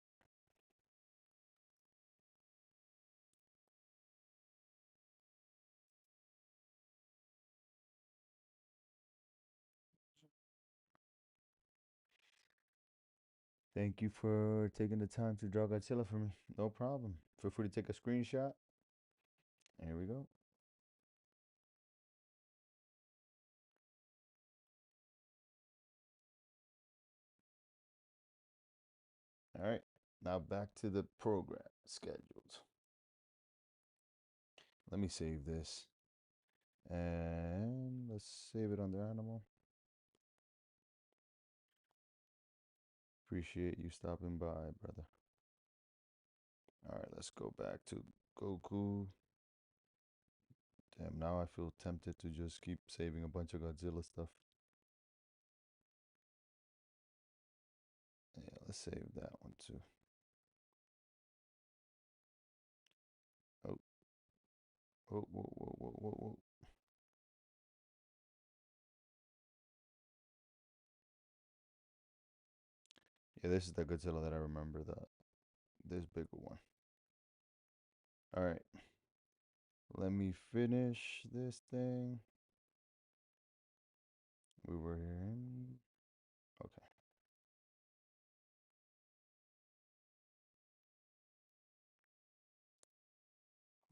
Thank you for taking the time to draw Godzilla for me. No problem. Feel free to take a screenshot. Here we go. All right. Now back to the program scheduled. Let me save this. And let's save it under animal. Appreciate you stopping by, brother. All right, let's go back to Goku. Damn, now I feel tempted to just keep saving a bunch of Godzilla stuff. Yeah, let's save that one too. Whoa, whoa, whoa, whoa, whoa, whoa. Yeah, this is the Godzilla that I remember. This bigger one. All right, let me finish this thing. We were here. Okay.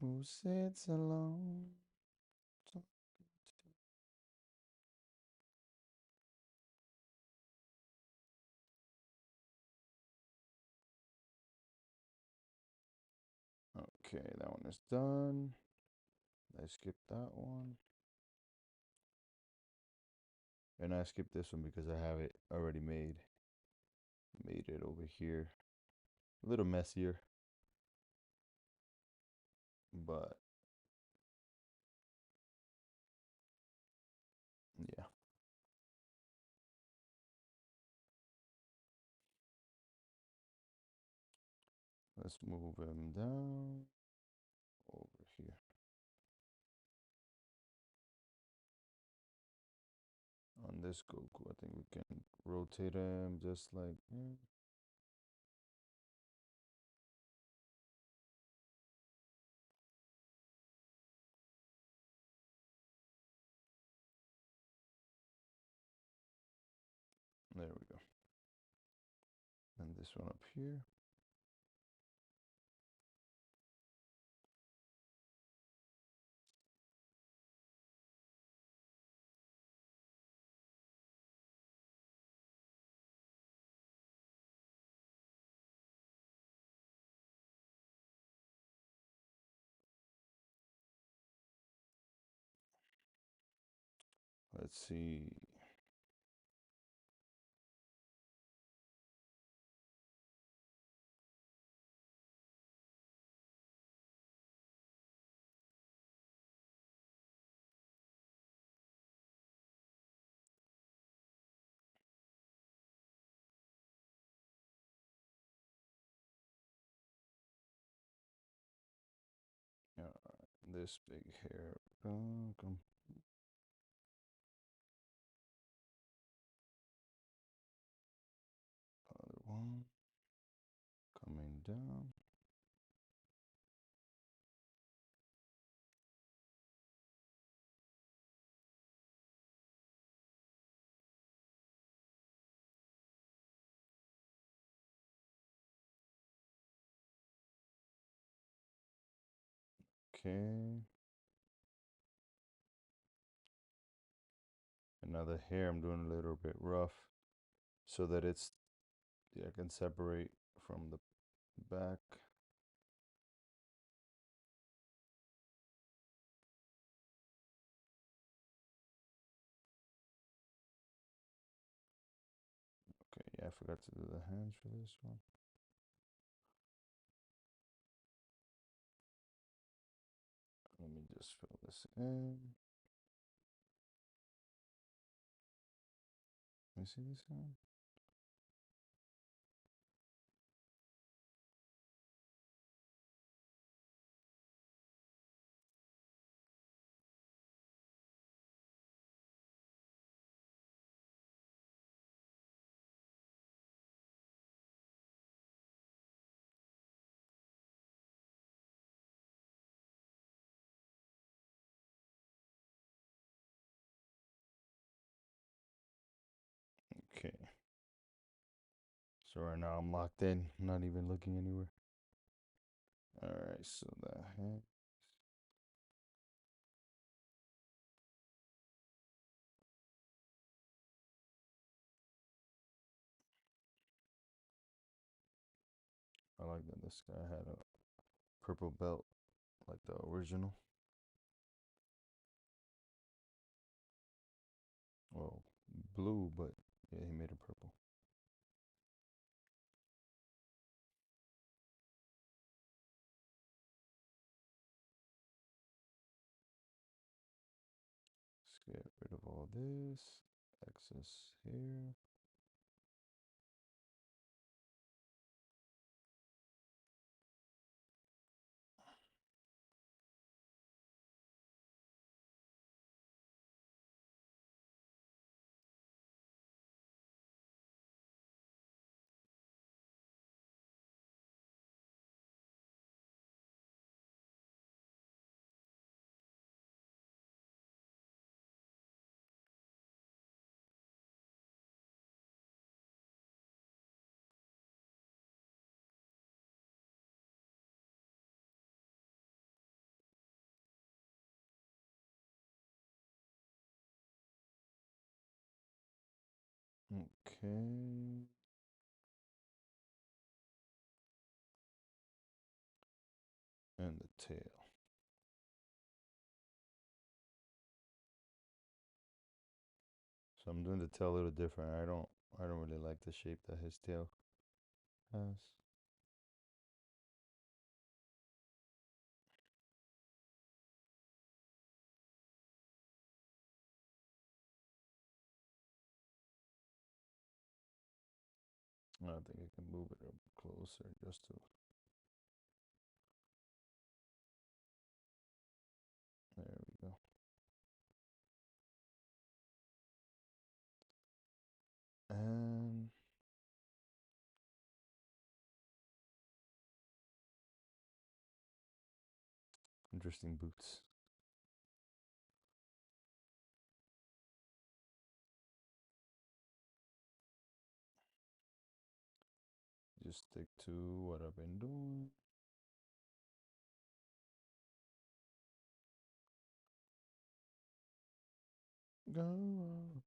Who sits alone? Okay, that one is done. I skipped that one. And I skipped this one because I have it already made. Made it over here. A little messier. But yeah. Let's move him down over here. On this Goku, I think we can rotate him just like there we go. And this one up here. Let's see. This big hair. Come. Other one. Coming down. Okay. And now the hair I'm doing a little bit rough so that I can separate from the back. Okay, yeah, I forgot to do the hands for this one. Let me just fill this in. Let me see this one. Okay. So right now I'm locked in, not even looking anywhere. Alright, so the hand. I like that this guy had a purple belt like the original. Well, blue, but yeah, he made it purple. Let's get rid of all this excess here. Okay. And the tail. So I'm doing the tail a little different. I don't really like the shape that his tail has. I think I can move it up closer just to. There we go. And interesting boots. Just stick to what I've been doing. Go on.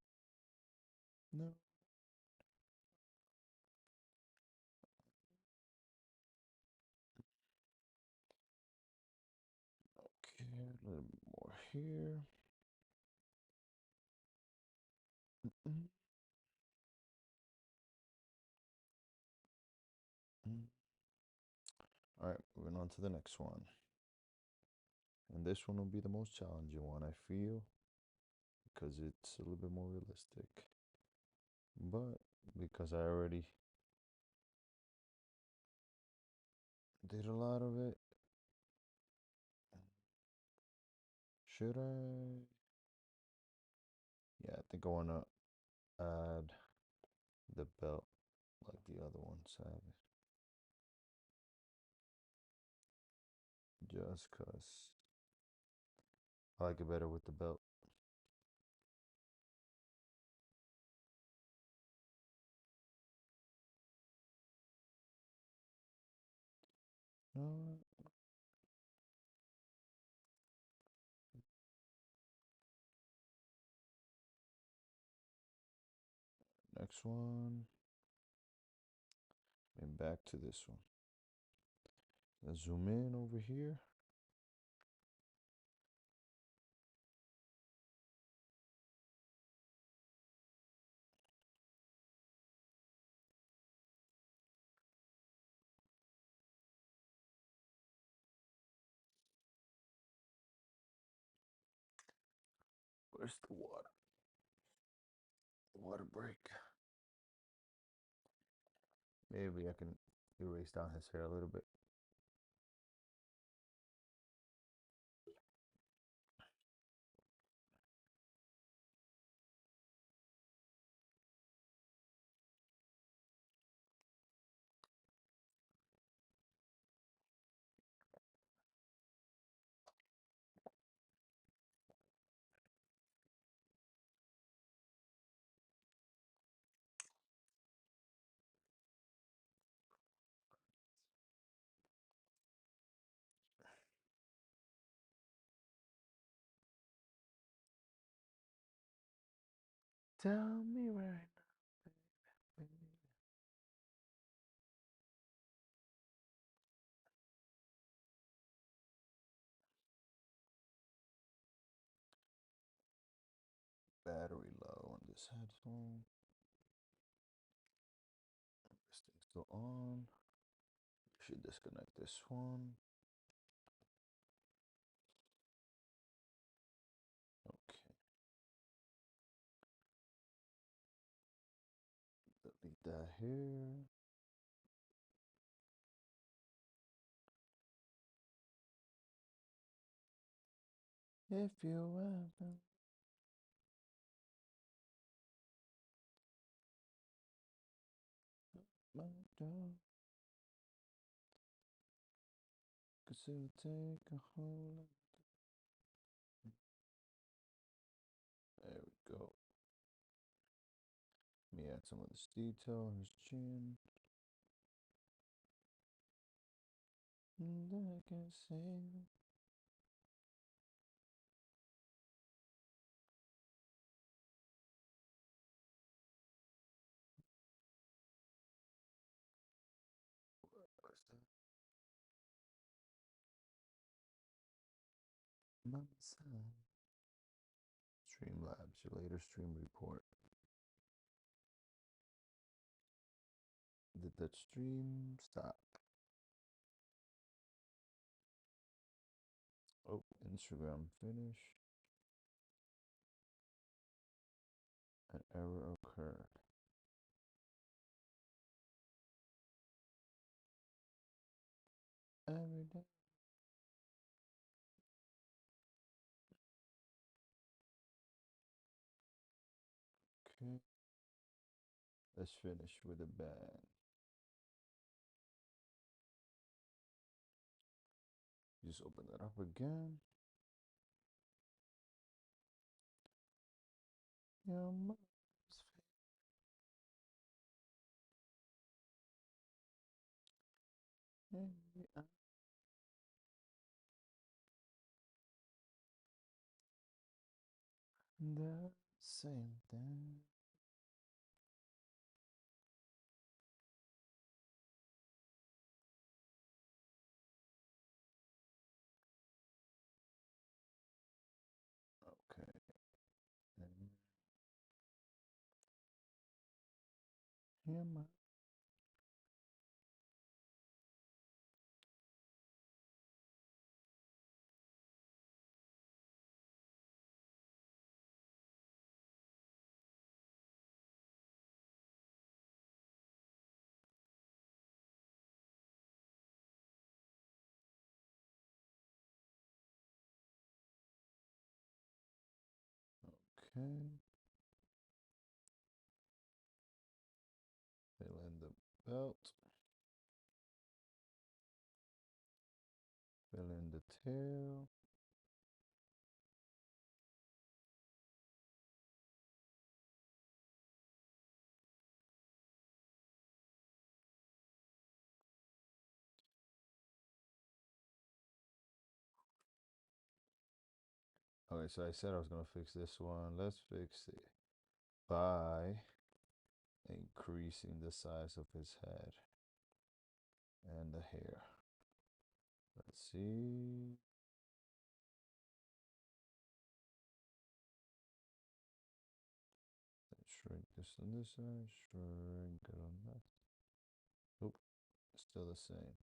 No. Okay, a little bit more here. Mm-mm. Mm. All right, moving on to the next one. And this one will be the most challenging one, I feel, because it's a little bit more realistic. But because I already did a lot of it, should I? Yeah, I think I want to add the belt like the other ones have it. Just because I like it better with the belt. No, next one. And back to this one. Let's zoom in over here. Where's the water? Water break. Maybe I can erase down his hair a little bit. Tell me right now, baby. Battery low on this headphone. This thing's still on. Should disconnect this one. Okay. Delete that here. If you ever my door, 'cause it'll take a whole lot. There we go. Let me add some of this detail on his chin. And then I can say Mama son. Streamlabs, your latest stream report. Did that stream stop? Oh, Instagram finish. An error occurred. Every day. Okay. Let's finish with a bang. Just open that up again. Your mother's face. The same thing. Okay. And here my okay. Fill in the belt. Fill in the tail. Okay, so I said I was gonna fix this one. Let's fix it by increasing the size of his head and the hair. Let's see. Let's shrink this on this side, shrink it on that. Nope, still the same.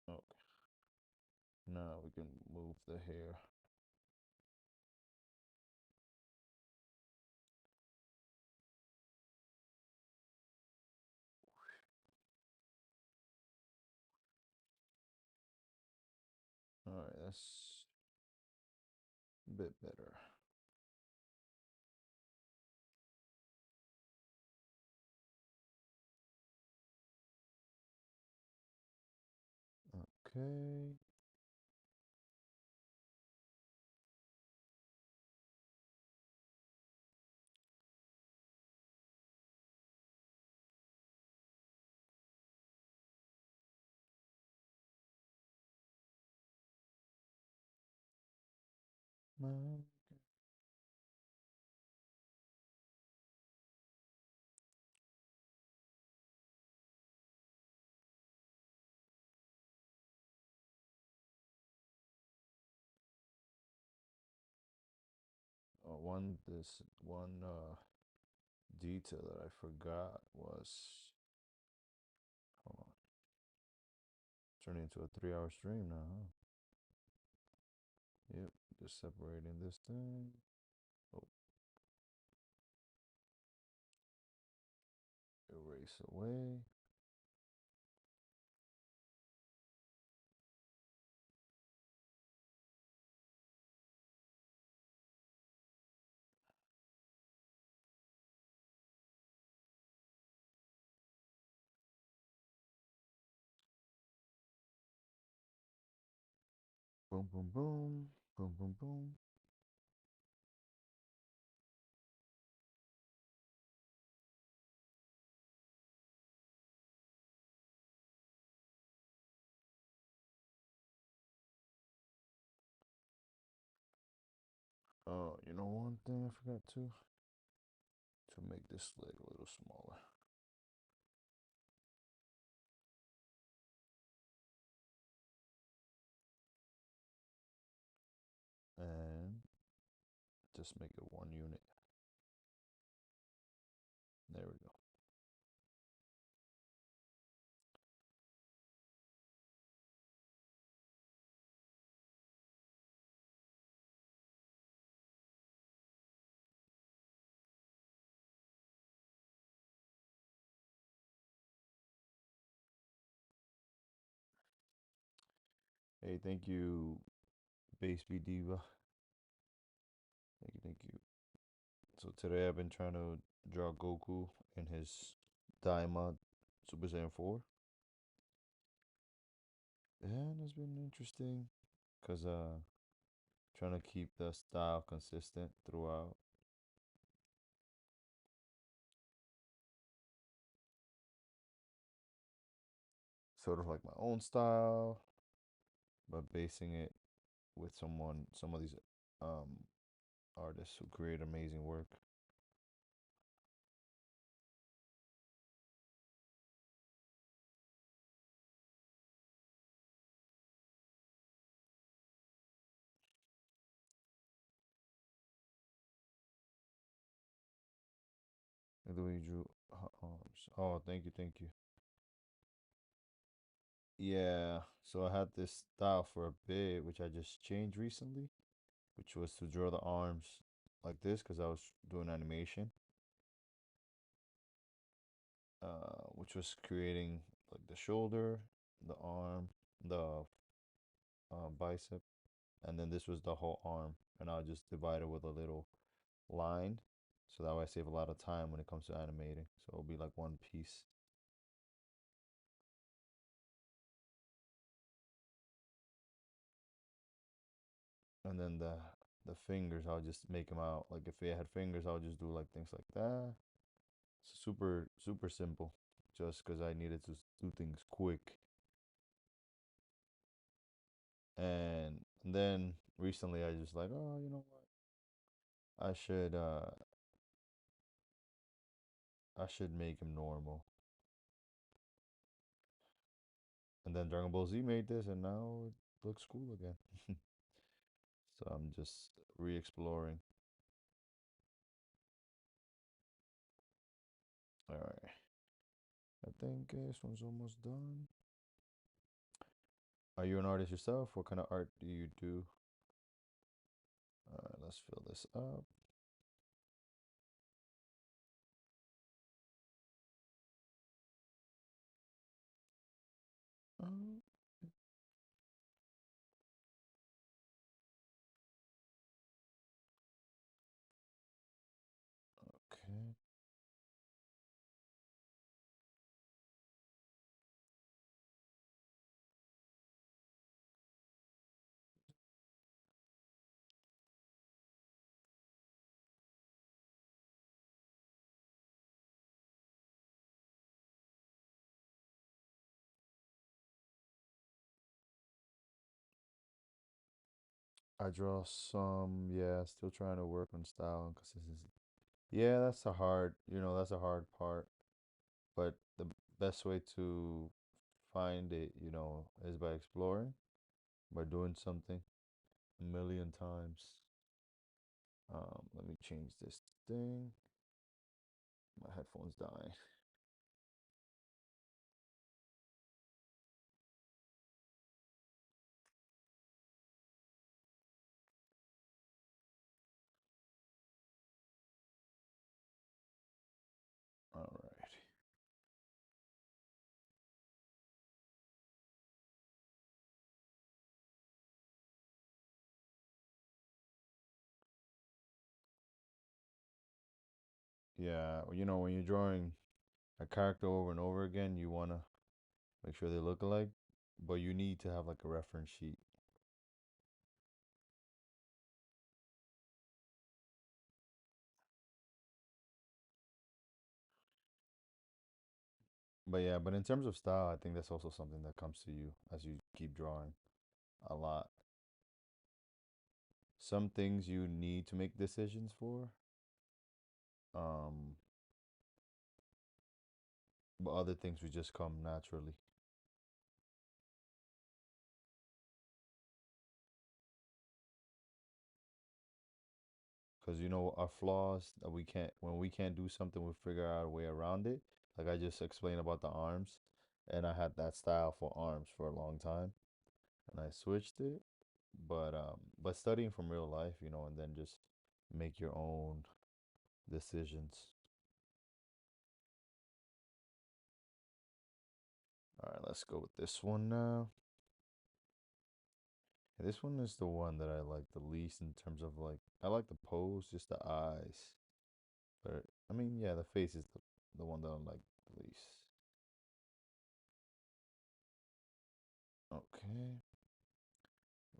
Okay. Now we can move the hair. Alright, that's a bit better. Okay. My one detail that I forgot was, hold on, turning into a 3-hour stream now, huh? Yep, just separating this thing. Oh, erase away. Boom, boom, boom, boom, boom, boom. Oh, you know one thing I forgot too? to make this leg a little smaller. And just make it one unit. There we go. Hey, thank you, Base B Diva. Thank you. So today I've been trying to draw Goku in his Daima Super Saiyan 4. And it's been interesting because trying to keep the style consistent throughout. Sort of like my own style, but basing it with some of these um artists who create amazing work. Like the way you drew arms. Oh, thank you. Yeah, so I had this style for a bit, which I just changed recently, which was to draw the arms like this because I was doing animation, which was creating like the shoulder, the arm, the bicep, and then this was the whole arm, and I'll just divide it with a little line, so that way I save a lot of time when it comes to animating. So it'll be like one piece. And then the fingers, I'll just make them out. Like if they had fingers, I'll just do like things like that. It's super simple, just because I needed to do things quick. And then recently, I just like, oh, you know what? I should make him normal. And then Dragon Ball Z made this, and now it looks cool again. So I'm just re-exploring. All right. I think this one's almost done. Are you an artist yourself? What kind of art do you do? All right, let's fill this up. Um, okay. I draw some, yeah, still trying to work on style and consistency. Yeah, that's a hard part. But the best way to find it, is by exploring, by doing something a million times. Let me change this thing. My headphone's dying. All right. Yeah, when you're drawing a character over and over again, you want to make sure they look alike, but you need to have like a reference sheet. But yeah, but in terms of style, I think that's also something that comes to you as you keep drawing a lot. Some things you need to make decisions for. but other things would just come naturally. Because you know our flaws that we can't when we can't do something, we figure out a way around it. Like I just explained about the arms, and I had that style for arms for a long time, and I switched it. But studying from real life, and then just make your own decisions. All right, let's go with this one now. This one is the one that I like the least in terms of like I like the pose, just the eyes. But I mean, yeah, the face is the one that I like the least. Okay,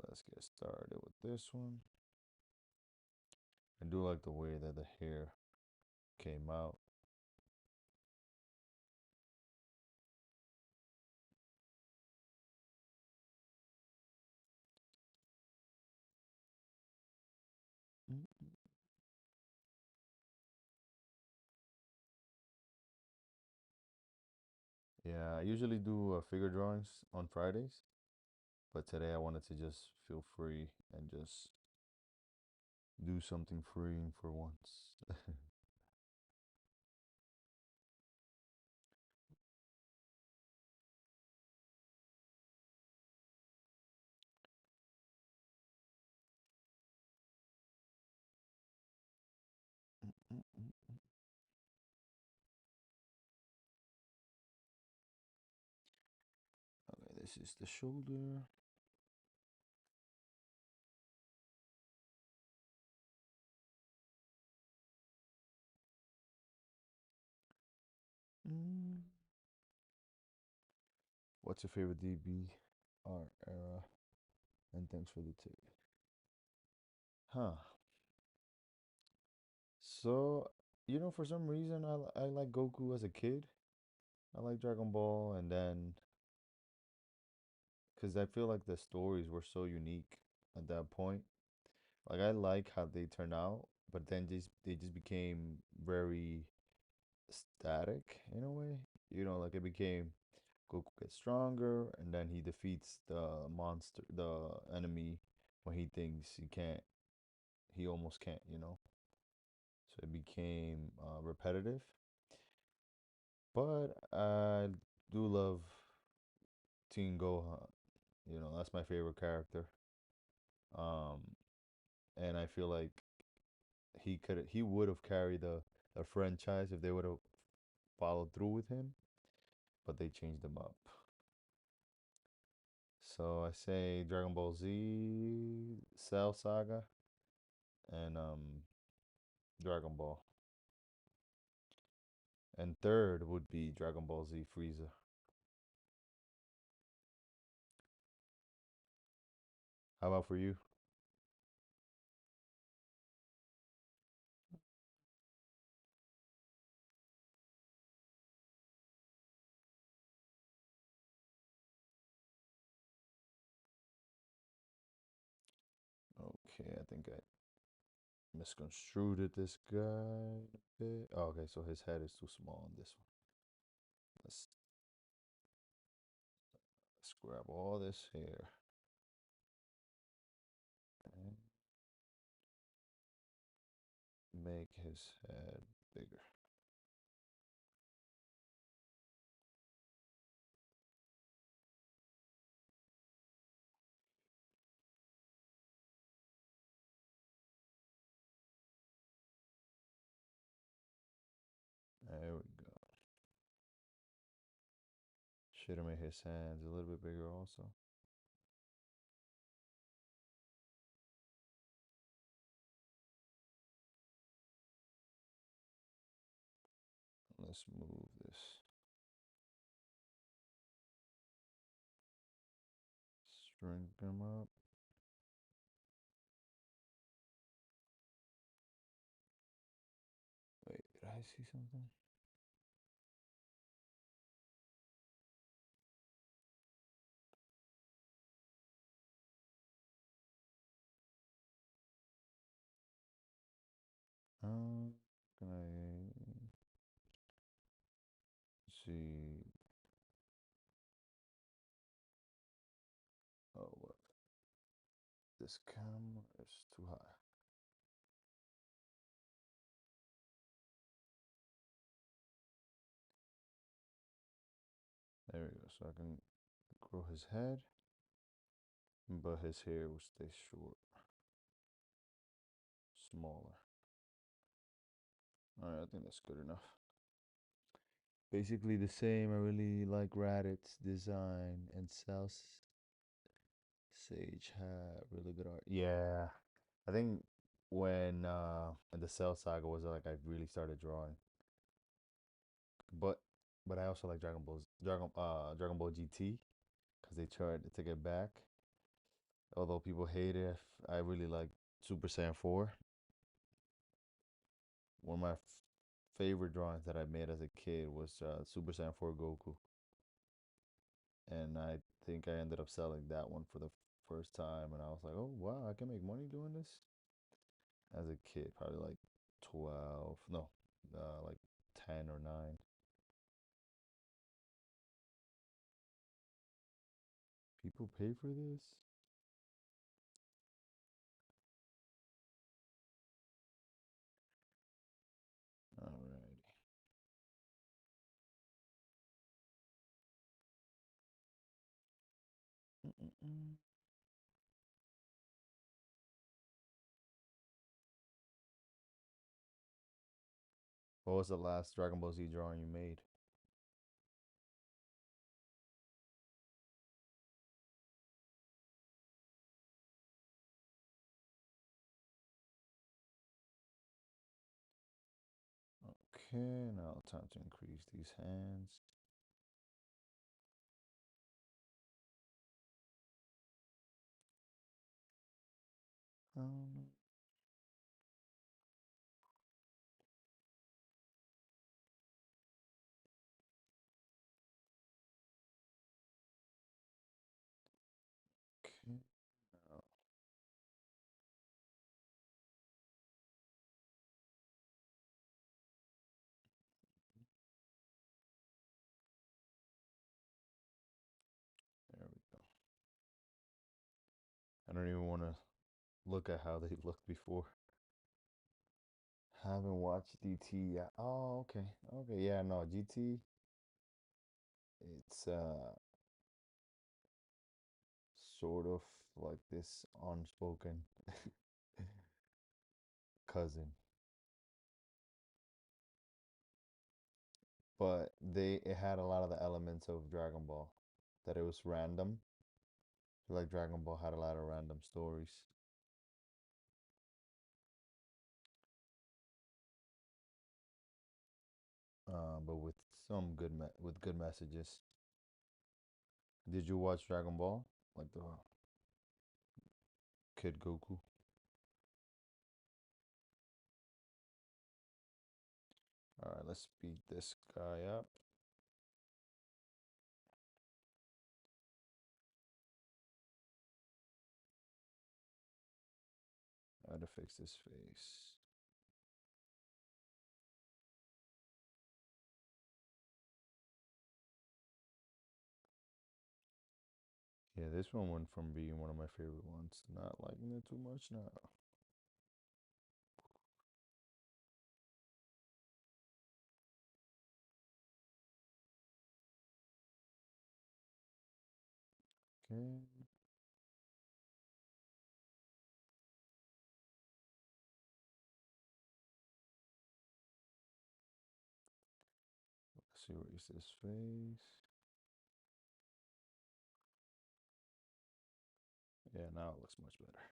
let's get started with this one. I do like the way that the hair came out. Mm. Yeah, I usually do figure drawings on Fridays, but today I wanted to just feel free and just do something freeing for once. Okay, this is the shoulder. Mm. What's your favorite DB art era? And thanks for the tip. Huh. So, for some reason, I like Goku as a kid. I like Dragon Ball, and then because I feel like the stories were so unique at that point. Like I like how they turned out, but then they just became very static in a way. Like it became Goku gets stronger, and then he defeats the monster, the enemy, when he thinks he can't. He almost can't. So it became repetitive. But I do love Teen Gohan. That's my favorite character. Um, and I feel like he would have carried the franchise if they would have followed through with him, but they changed him up. So I say Dragon Ball Z, Cell Saga, and Dragon Ball. And third would be Dragon Ball Z Frieza. How about for you? Okay, I think I misconstrued it. This guy a bit. Oh, okay, so his head is too small on this one. Let's let's grab all this hair and make his head bigger. There we go. Should have made his hands a little bit bigger also. Let's move this. Shrink him up. Wait, did I see something? Um, can I see. Oh, what? This camera is too high. There we go. So I can grow his head, but his hair will stay short, smaller. All right, I think that's good enough. Basically the same. I really like Raditz design, and Sage had really good art. Yeah, I think when the Cell Saga was like I really started drawing, but I also like Dragon Ball GT because they tried to take it back. Although people hate it, I really like Super Saiyan 4. One of my favorite drawings that I made as a kid was Super Saiyan 4 Goku, and I think I ended up selling that one for the first time, and I was like, oh wow, I can make money doing this. As a kid, probably like 12, no, like 10 or 9. People pay for this? Alrighty. Mm-mm-mm. What was the last Dragon Ball Z drawing you made? Okay, now time to increase these hands. Um, okay, now, there we go. I don't even want to look at how they looked before. Haven't watched DT yet. Oh, okay. Okay, yeah, no, GT, it's sort of like this unspoken cousin. But it had a lot of the elements of Dragon Ball. That it was random. I feel like Dragon Ball had a lot of random stories. But with some with good messages. Did you watch Dragon Ball? Like the Kid Goku? Alright, let's speed this guy up. I had to fix this face. Yeah, this one went from being one of my favorite ones to not liking it too much now. Okay. Let's erase this face. Yeah, now it looks much better.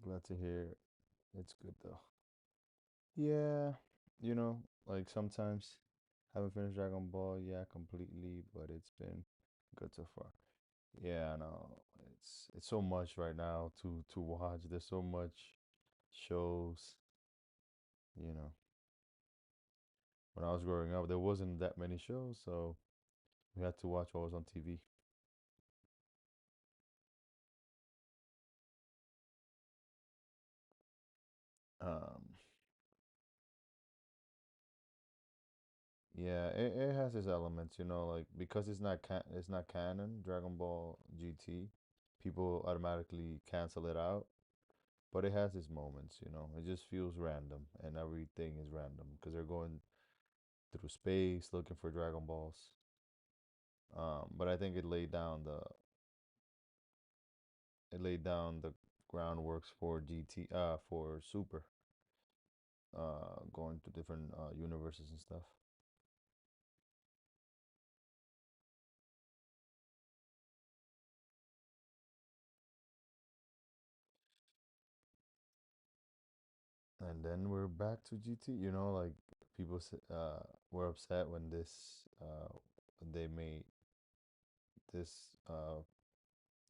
Glad to hear it's good though. Yeah, like sometimes haven't finished Dragon Ball, yeah, completely, but it's been good so far. Yeah, I know. It's so much right now to watch. There's so much shows, you know. When I was growing up, there wasn't that many shows, so we had to watch what was on TV. Um, Yeah, it has its elements, like because it's not canon, Dragon Ball GT, people automatically cancel it out. But it has its moments. It just feels random, and everything is random because they're going through space looking for Dragon Balls. But I think it laid down the groundworks for GT for Super going to different universes and stuff. And then we're back to GT. Like people were upset when they made this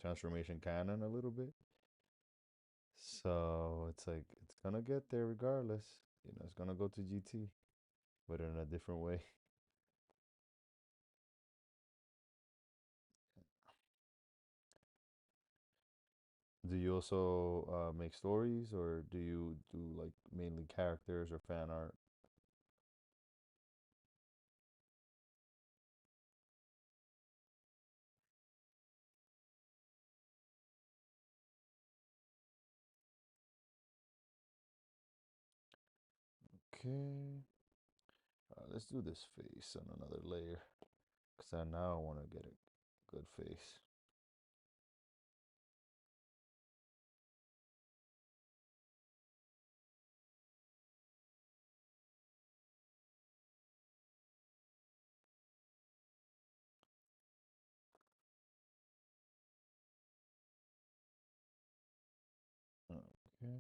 transformation canon a little bit. So it's like it's gonna get there regardless. It's gonna go to GT, but in a different way. Do you also make stories, or do you do like mainly characters or fan art? Okay, let's do this face on another layer, cause I now want to get a good face. Okay.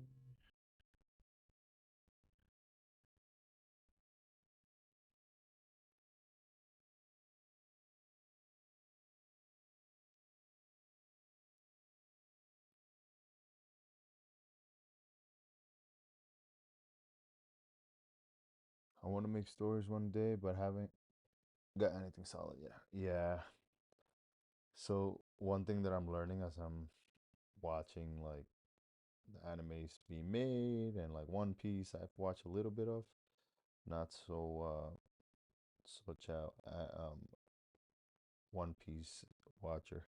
I want to make stories one day, but haven't got anything solid yet. Yeah. So one thing that I'm learning as I'm watching like the animes being made and like One Piece, I've watched a little bit of, not such a One Piece watcher,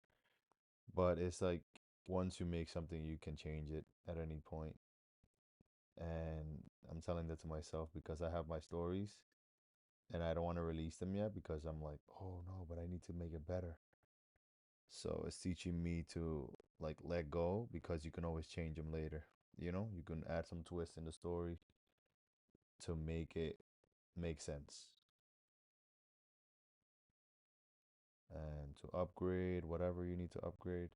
but it's like once you make something, you can change it at any point, and I'm telling that to myself because I have my stories and I don't want to release them yet because I'm like, oh no, but I need to make it better. So it's teaching me to like let go because you can always change them later. You can add some twist in the story to make it make sense and to upgrade whatever you need to upgrade.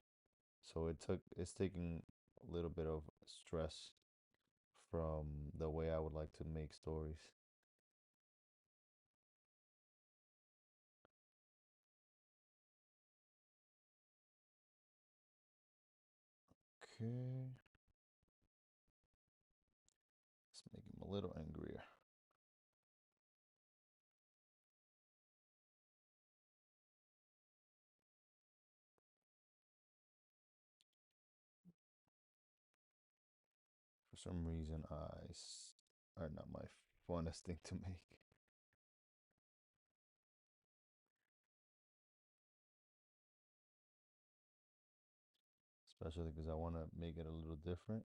So it's taking a little bit of stress from the way I would like to make stories. Okay, let's make him a little angrier. For some reason, eyes are not my funnest thing to make, especially because I want to make it a little different.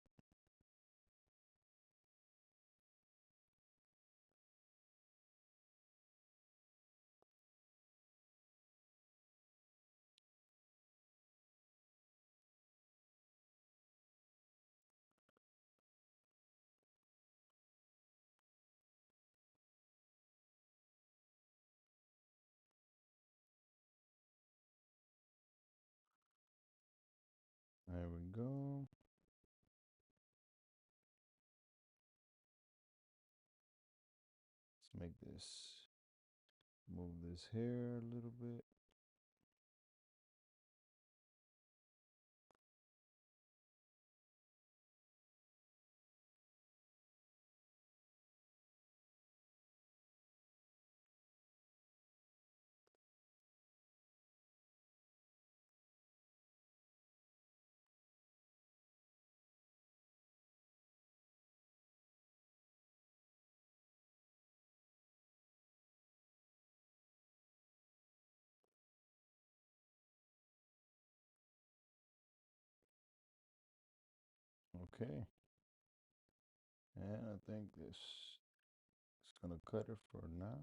There we go. Let's make this, move this hair a little bit. Okay. And I think this is gonna cut it for now.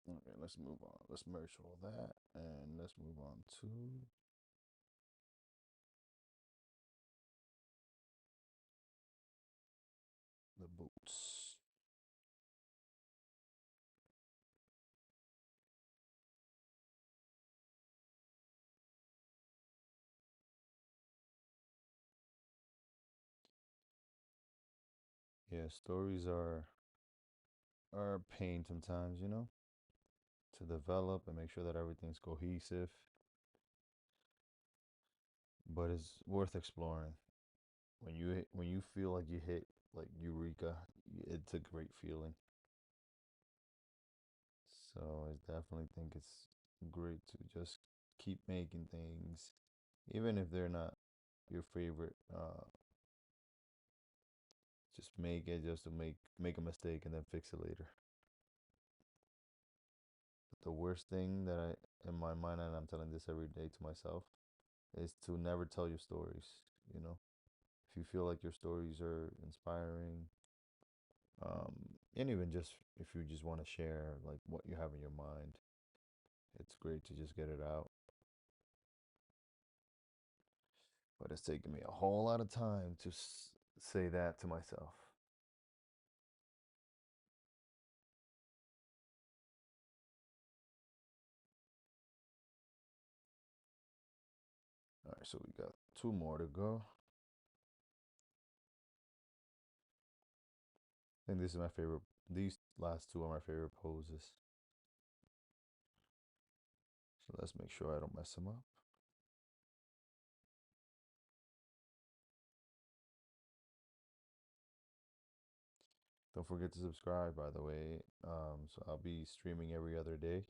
Okay, let's move on. Let's merge all that and let's move on to the boots. Yeah, stories are a pain sometimes, to develop and make sure that everything's cohesive, but it's worth exploring. When you feel like you hit like eureka, it's a great feeling. So I definitely think it's great to just keep making things, even if they're not your favorite. Just make it just to make a mistake and then fix it later. But the worst thing that I in my mind, and I'm telling this every day to myself, is to never tell your stories. You know, if you feel like your stories are inspiring, um, and even just if you just want to share like what you have in your mind, it's great to just get it out. But it's taken me a whole lot of time to say that to myself. All right, so we got two more to go. I think this is my favorite. These last two are my favorite poses. So let's make sure I don't mess them up. Don't forget to subscribe, by the way. So I'll be streaming every other day.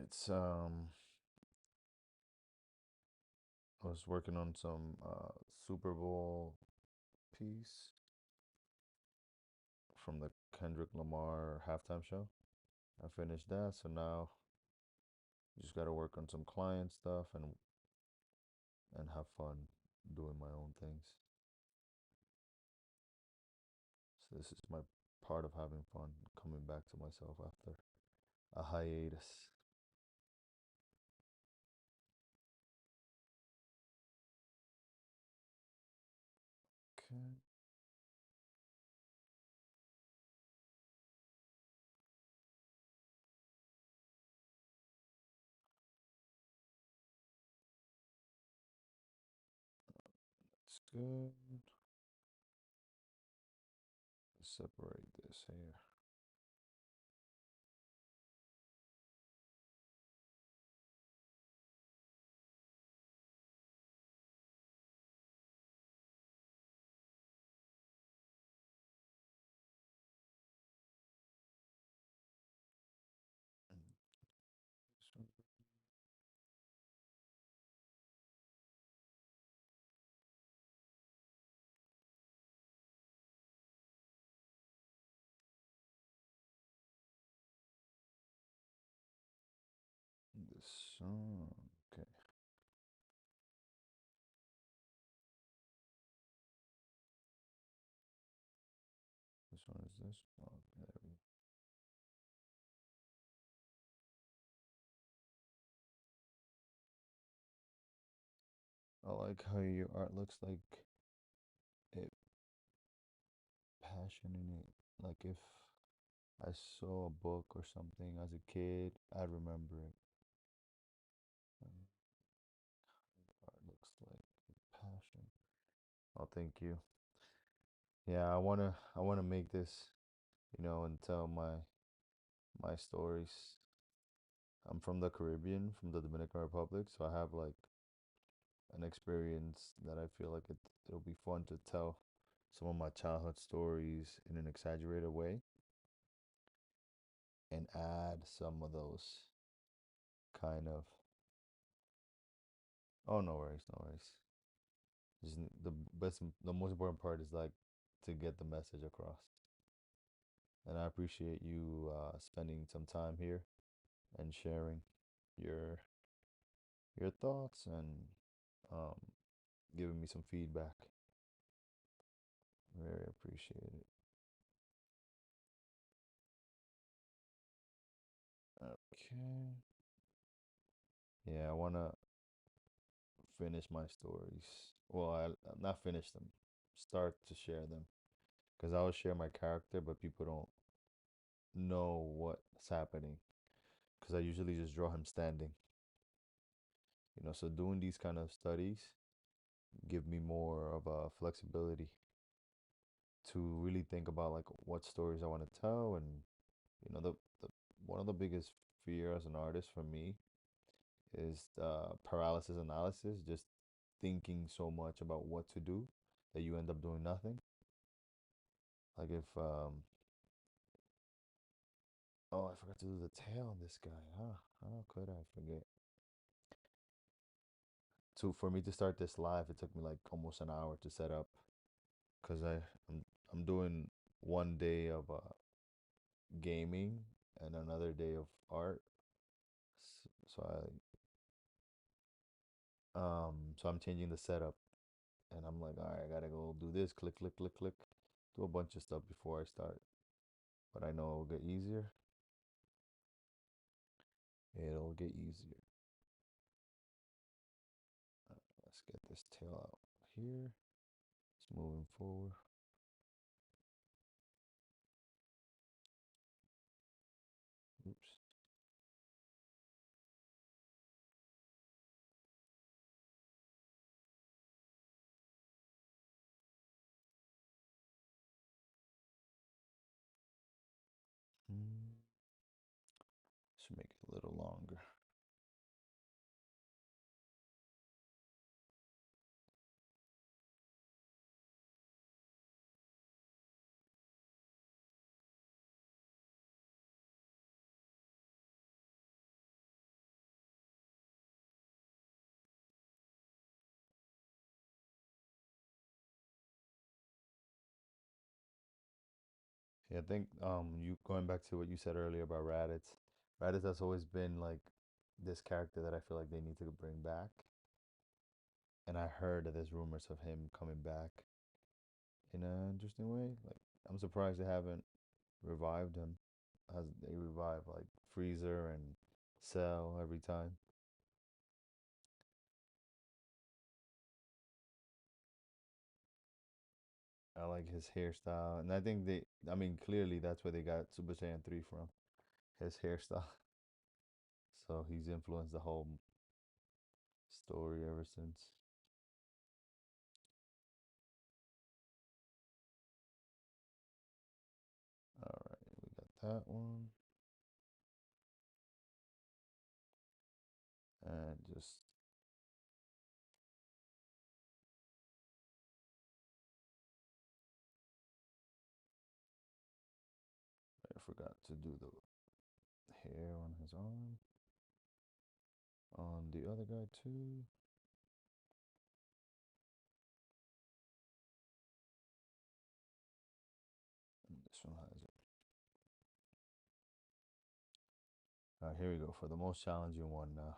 It's I was working on some Super Bowl piece from the Kendrick Lamar halftime show. I finished that, so now just got to work on some client stuff and have fun doing my own things. So this is my part of having fun, coming back to myself after a hiatus. Okay. That's good. Separate this here. This song. Okay. Which one is this? Oh, there we I like how your art looks like it passion in it. Like if I saw a book or something as a kid, I'd remember it. Um, art looks like passion. Oh, thank you. Yeah, I wanna make this, and tell my stories. I'm from the Caribbean, from the Dominican Republic, so I have like an experience that I feel like it'll be fun to tell some of my childhood stories in an exaggerated way and add some of those kind of. Oh, no worries, no worries. Just the most important part is like to get the message across. And I appreciate you spending some time here and sharing your your thoughts and um, giving me some feedback. Very appreciated. Okay. Yeah, I want to finish my stories. Well, I not finish them. Start to share them. Because I will share my character, but people don't know what's happening. Because I usually just draw him standing. So doing these kind of studies give me more of a flexibility to really think about like what stories I want to tell. And the one of the biggest fear as an artist for me is paralysis analysis, just thinking so much about what to do that you end up doing nothing. Like if oh, I forgot to do the tail on this guy. Huh? How could I forget? So for me to start this live, it took me like almost an hour to set up because I'm doing one day of gaming and another day of art. So so I'm changing the setup and I'm like, all right, I gotta go do this, click, click, click, click, do a bunch of stuff before I start. But I know it'll get easier. It'll get easier. Let's get this tail out here. It's moving forward. Oops. Mm, should make it a little longer. Yeah, I think you going back to what you said earlier about Raditz. Raditz has always been like this character that I feel like they need to bring back. And I heard that there's rumors of him coming back in an interesting way. Like I'm surprised they haven't revived him as they revive like Freezer and Cell every time. I like his hairstyle, and I think I mean, clearly that's where they got Super Saiyan 3 from, his hairstyle. So he's influenced the whole story ever since. All right, we got that one. And just, I forgot to do the hair on his arm. On the other guy, too. And this one has it. All right, here we go for the most challenging one now.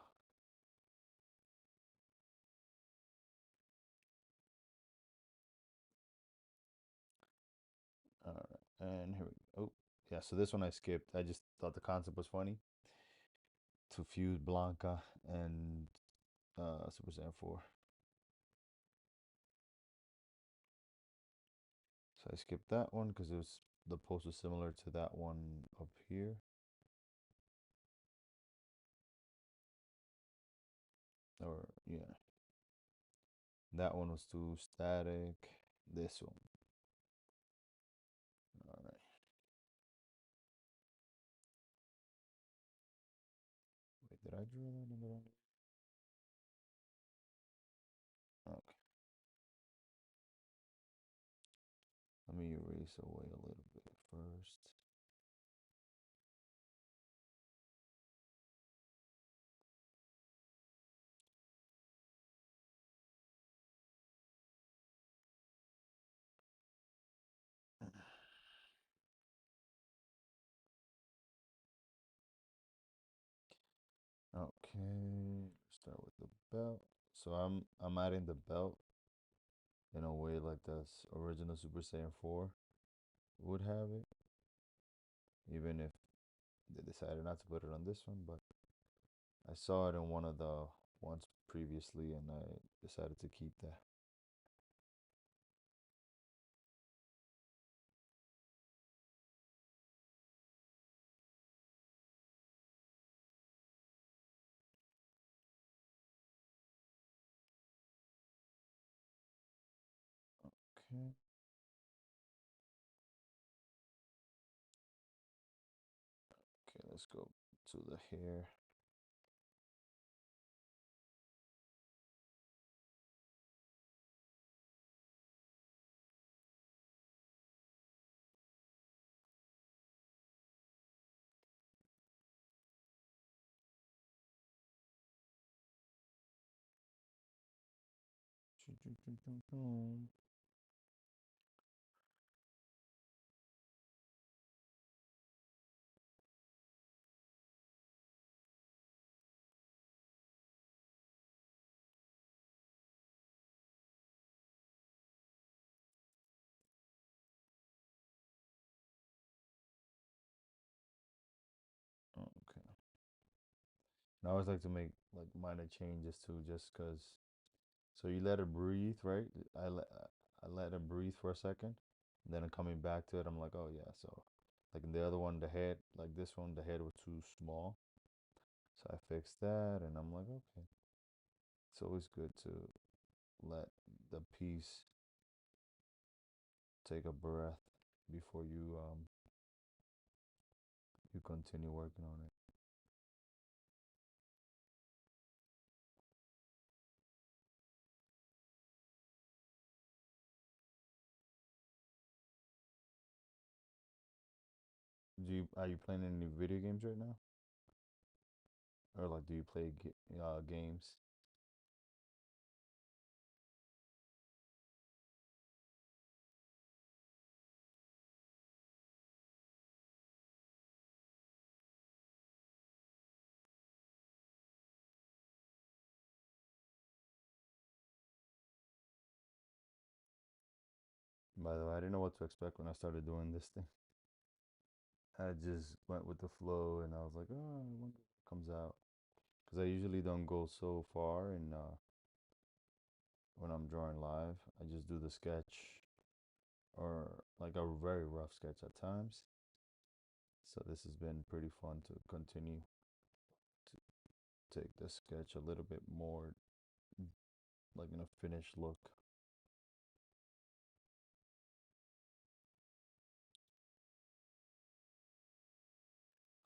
All right, and here we go. Oh, yeah, so this one I skipped. I just thought the concept was funny to fuse Blanca and Super Saiyan 4. So I skipped that one because it was the post was similar to that one up here. Or yeah. That one was too static. This one. Alright. Wait, did I draw that in the wrong? Okay. Let me erase away a little bit first. Okay, start with the belt. So I'm adding the belt in a way like the original Super Saiyan 4 would have it, even if they decided not to put it on this one, but I saw it in one of the ones previously and I decided to keep that. Okay. Okay, let's go to the hair. Okay. And I always like to make like minor changes too, just cause. So you let it breathe, right? I let it breathe for a second, and then coming back to it, I'm like, oh yeah. So, like in the other one, the head, like this one, the head was too small. So I fixed that, and I'm like, okay. It's always good to let the piece take a breath before you continue working on it. Are you playing any video games right now, or like do you play games? By the way, I didn't know what to expect when I started doing this thing. I just went with the flow, and I was like, oh, I wonder what comes out. Because I usually don't go so far, and when I'm drawing live, I just do the sketch or like a very rough sketch at times. So this has been pretty fun to continue to take the sketch a little bit more like in a finished look.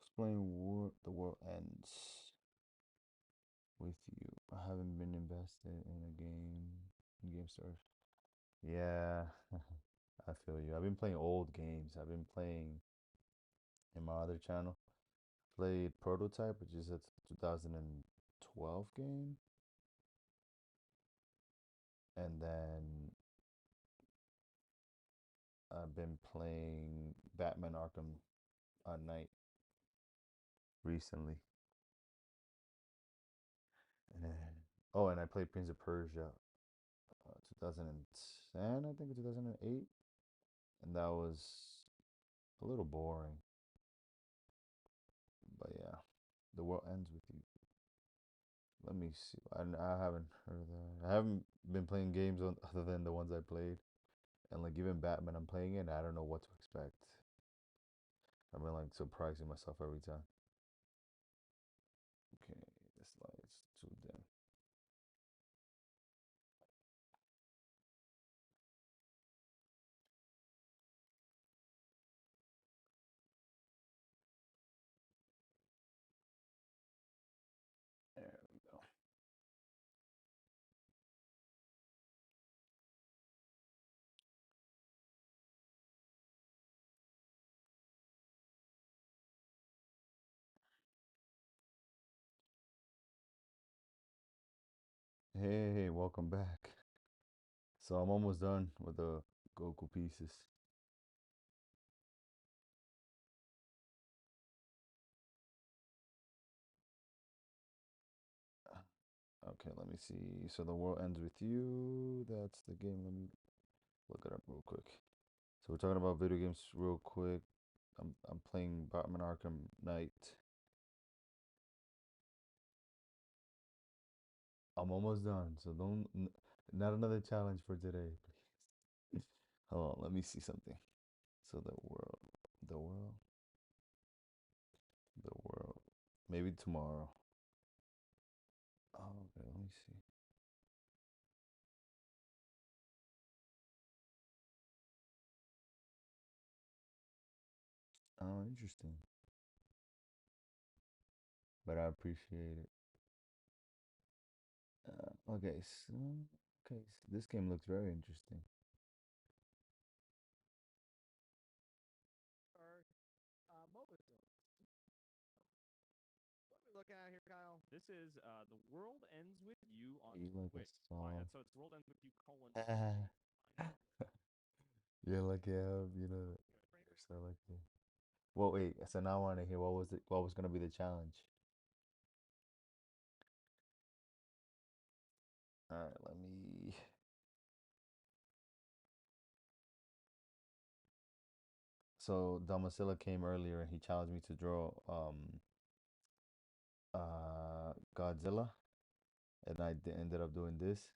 Explain what the world ends with you. I haven't been invested in a game stores. Yeah, I feel you. I've been playing old games. I've been playing in my other channel. Played Prototype, which is a 2012 game, and then I've been playing Batman Arkham Knight recently. And then, oh, and I played Prince of Persia 2010, I think, or 2008, and that was a little boring. But yeah, the world ends with you. Let me see. I haven't heard of that. I haven't been playing games other than the ones I played. And like even Batman, I'm playing it, and I don't know what to expect. I've been like surprising myself every time. Okay, this light's too dim. There we go. Hey, welcome back. So I'm almost done with the Goku pieces. Okay, let me see. So the world ends with you. That's the game. Let me look it up real quick. So we're talking about video games real quick. I'm playing Batman Arkham Knight. I'm almost done, so not another challenge for today, please. Hold on, let me see something. So the world, the world. Maybe tomorrow. Oh, okay, let me see. Oh, interesting. But I appreciate it. Okay, so this game looks very interesting.
Or mobile zones. What are we looking at here, Kyle? This is The World Ends With You on
You like a
Switch.
song?
So it's World Ends With You colon.
You're lucky I have, so lucky. Well, wait. So now I want to hear what was it? What was gonna be the challenge? All right, let me. So Damasilla came earlier and he challenged me to draw Godzilla, and ended up doing this.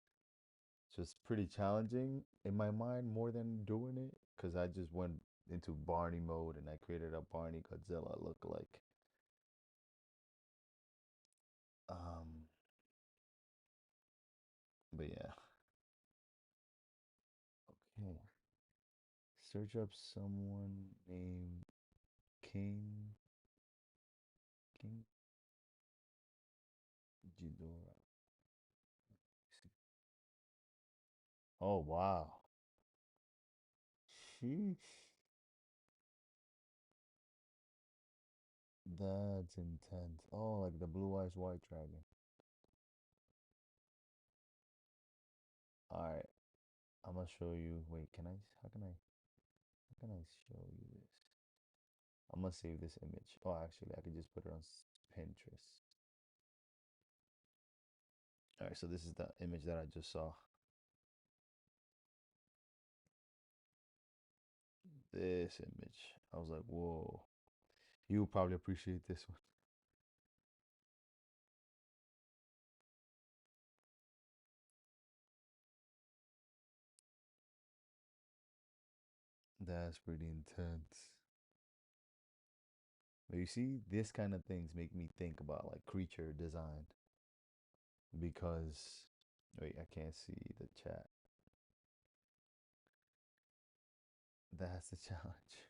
So it's pretty challenging in my mind more than doing it because I just went into Barney mode and I created a Barney Godzilla look like. Um, but yeah. Okay. Search up someone named King King Ghidorah. Oh wow. Sheesh. That's intense. Oh, like the blue eyes white dragon. All right, I'm gonna show you. Wait, can I? How can I show you this? I'm gonna save this image. Oh, actually, I could just put it on Pinterest. All right, so this is the image that I just saw. This image. I was like, whoa. You probably appreciate this one. That's pretty intense. But you see, this kind of things make me think about like creature design because wait, I can't see the chat. That's the challenge.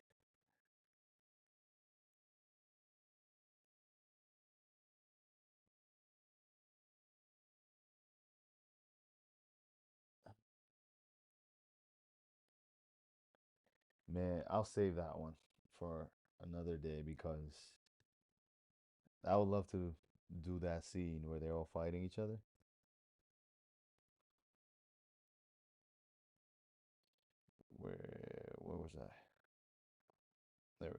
Man, I'll save that one for another day because I would love to do that scene where they're all fighting each other. Where was I? There we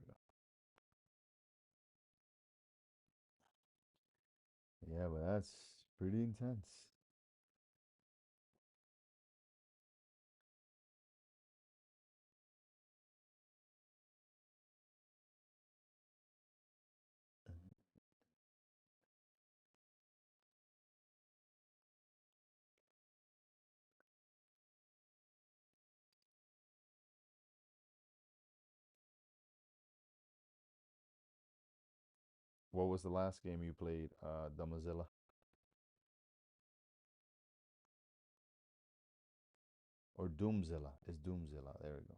go. Yeah, but that's pretty intense. What was the last game you played, Dumazilla? Or Doomzilla? It's Doomzilla. There we go.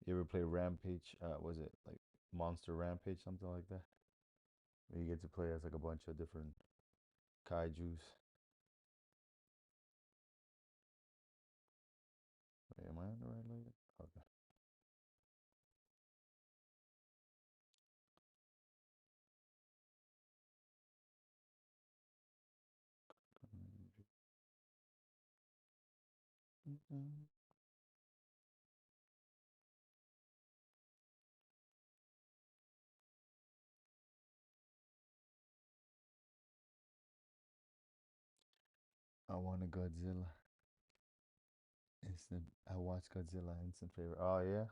You ever play Rampage? Was it like Monster Rampage, something like that? Where you get to play as like a bunch of different kaijus. Wait, am I on the right layer? Okay. I want a Godzilla. Instant. I watched Godzilla. Instant favorite. Oh yeah.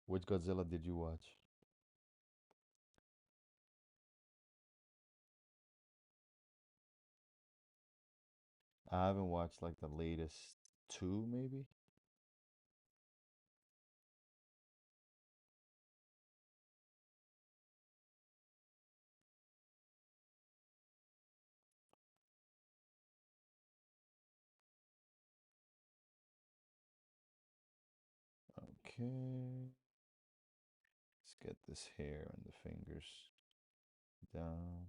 Which Godzilla did you watch? I haven't watched like the latest two, maybe. Okay. Let's get this hair and the fingers down.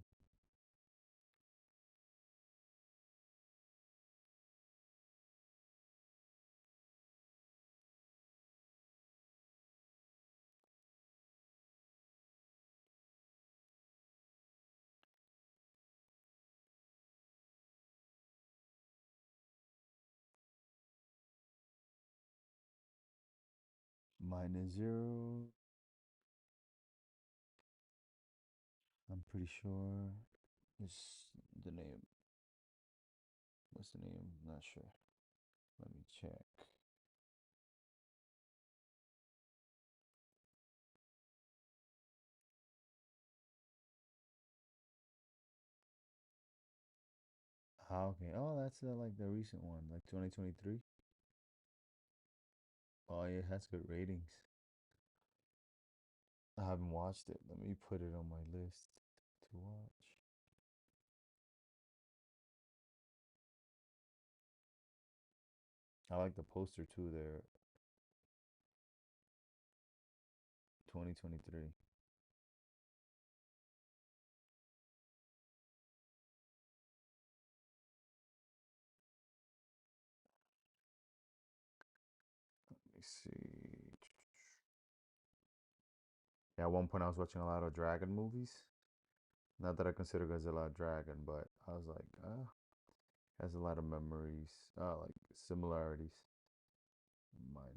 -0. I'm pretty sure is the name. What's the name? Not sure. Let me check. Okay. Oh, that's like the recent one, like 2023. Oh, yeah, it has good ratings. I haven't watched it. Let me put it on my list to watch. I like the poster too there. 2023. Let me see. Yeah, at one point I was watching a lot of dragon movies. Not that I consider Godzilla a dragon, but I was like, has a lot of memories, like similarities. Minus.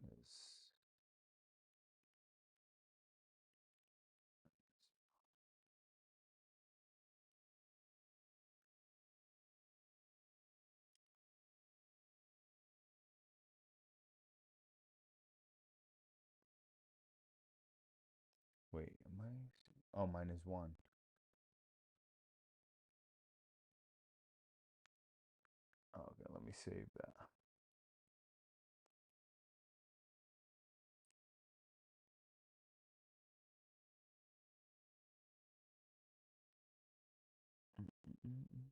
Wait, am I? Oh, -1. Okay, let me save that. Mm-mm-mm.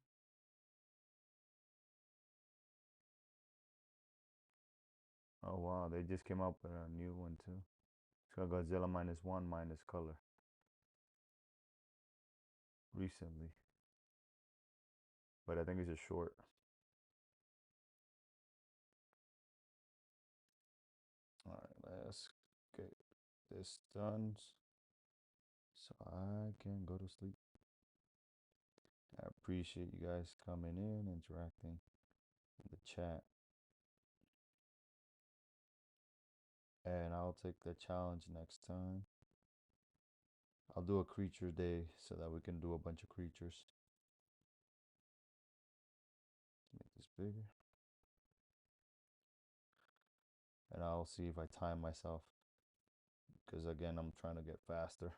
Oh wow, they just came up with a new one too. It's got Godzilla -1 minus color recently, but I think it's a short. All right, let's get this done so I can go to sleep. I appreciate you guys coming in, interacting in the chat, and I'll take the challenge next time. I'll do a creature day so that we can do a bunch of creatures. Make this bigger. And I'll see if I time myself. Because again, I'm trying to get faster.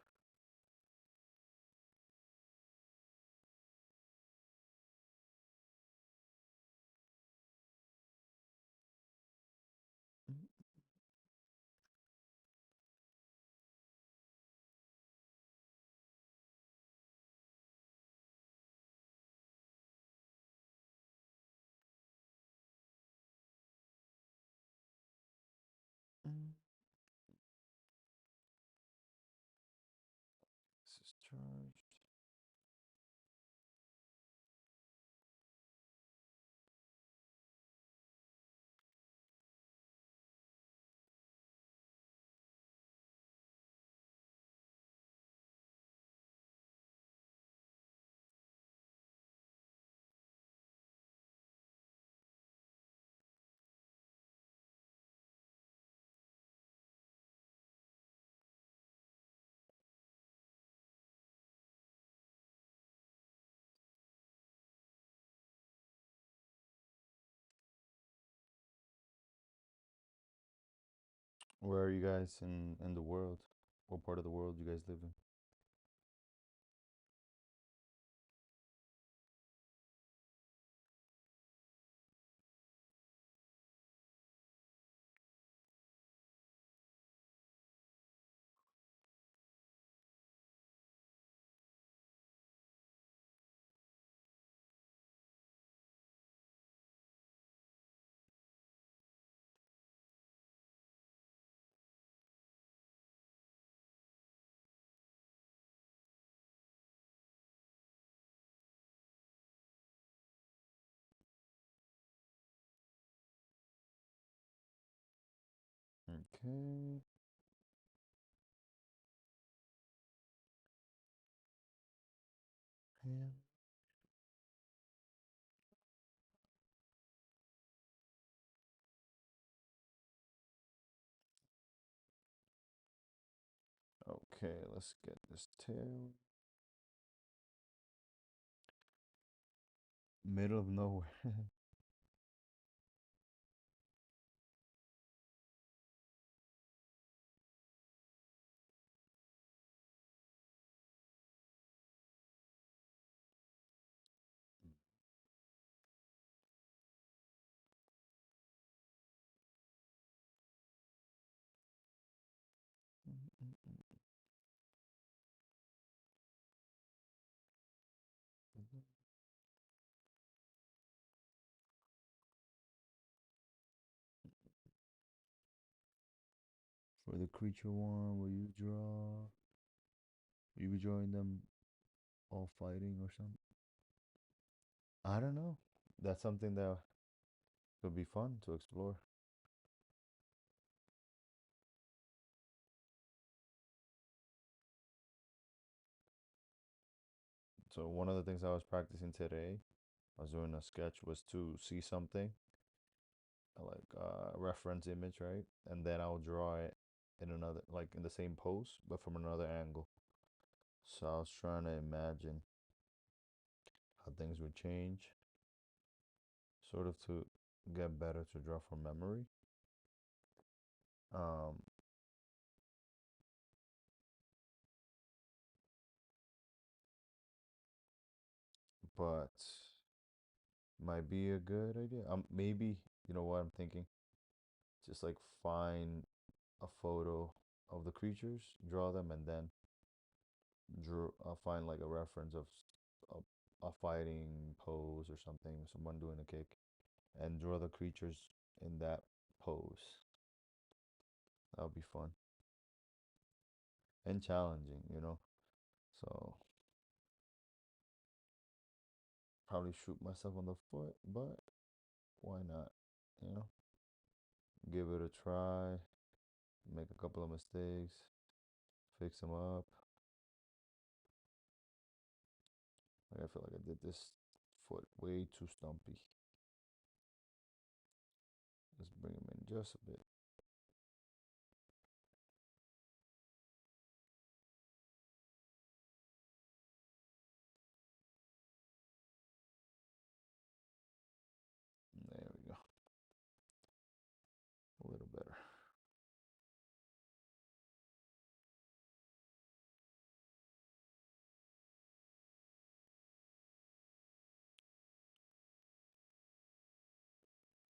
This is charged. Where are you guys in the world? What part of the world you guys live in? Okay. Yeah. Okay, let's get this tail. Middle of nowhere. For the creature one, will you be drawing them all fighting or something? I don't know. That's something that could be fun to explore. So one of the things I was practicing today, I was doing a sketch, was to see something like a reference image, right? And then I'll draw it in another, like in the same pose, but from another angle. So I was trying to imagine how things would change, sort of to get better to draw from memory. Um, but might be a good idea. Maybe, you know what I'm thinking? Just like find a photo of the creatures, draw them, and then find like a reference of a fighting pose or something, someone doing a kick, and draw the creatures in that pose. That would be fun and challenging, you know. So probably shoot myself on the foot, but why not? You know, give it a try, make a couple of mistakes, fix them up. Like I feel like I did this foot way too stumpy. Let's bring him in just a bit. There we go. A little better.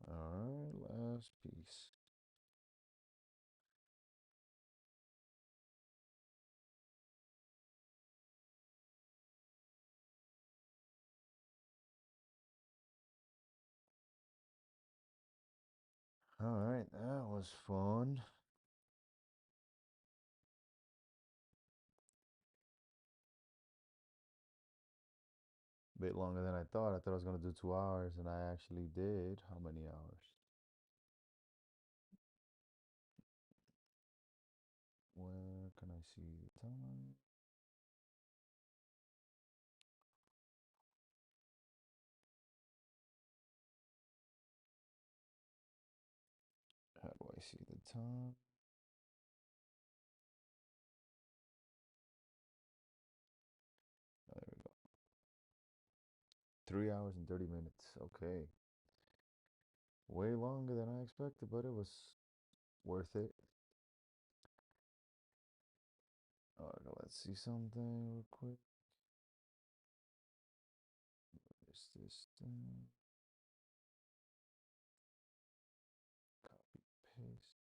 All right, last piece. All right, that was fun. A bit longer than I thought. I thought I was gonna do 2 hours, and I actually did. How many hours? Where can I see the time? How do I see the time? Oh, there we go. 3 hours and 30 minutes. Okay. Way longer than I expected, but it was worth it. Let's see something real quick. Is this thing? Copy, paste.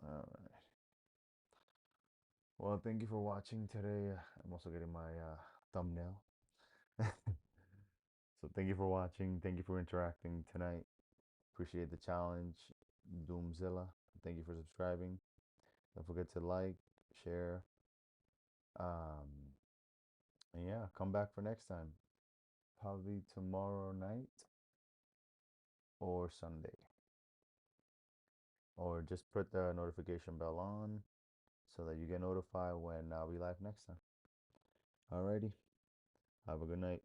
All right. Well, thank you for watching today. I'm also getting my thumbnail. So thank you for watching. Thank you for interacting tonight. Appreciate the challenge, Doomzilla. Thank you for subscribing. Don't forget to like, share. And yeah, come back for next time. Probably tomorrow night or Sunday. Or just put the notification bell on so that you get notified when I'll be live next time. Alrighty. Have a good night.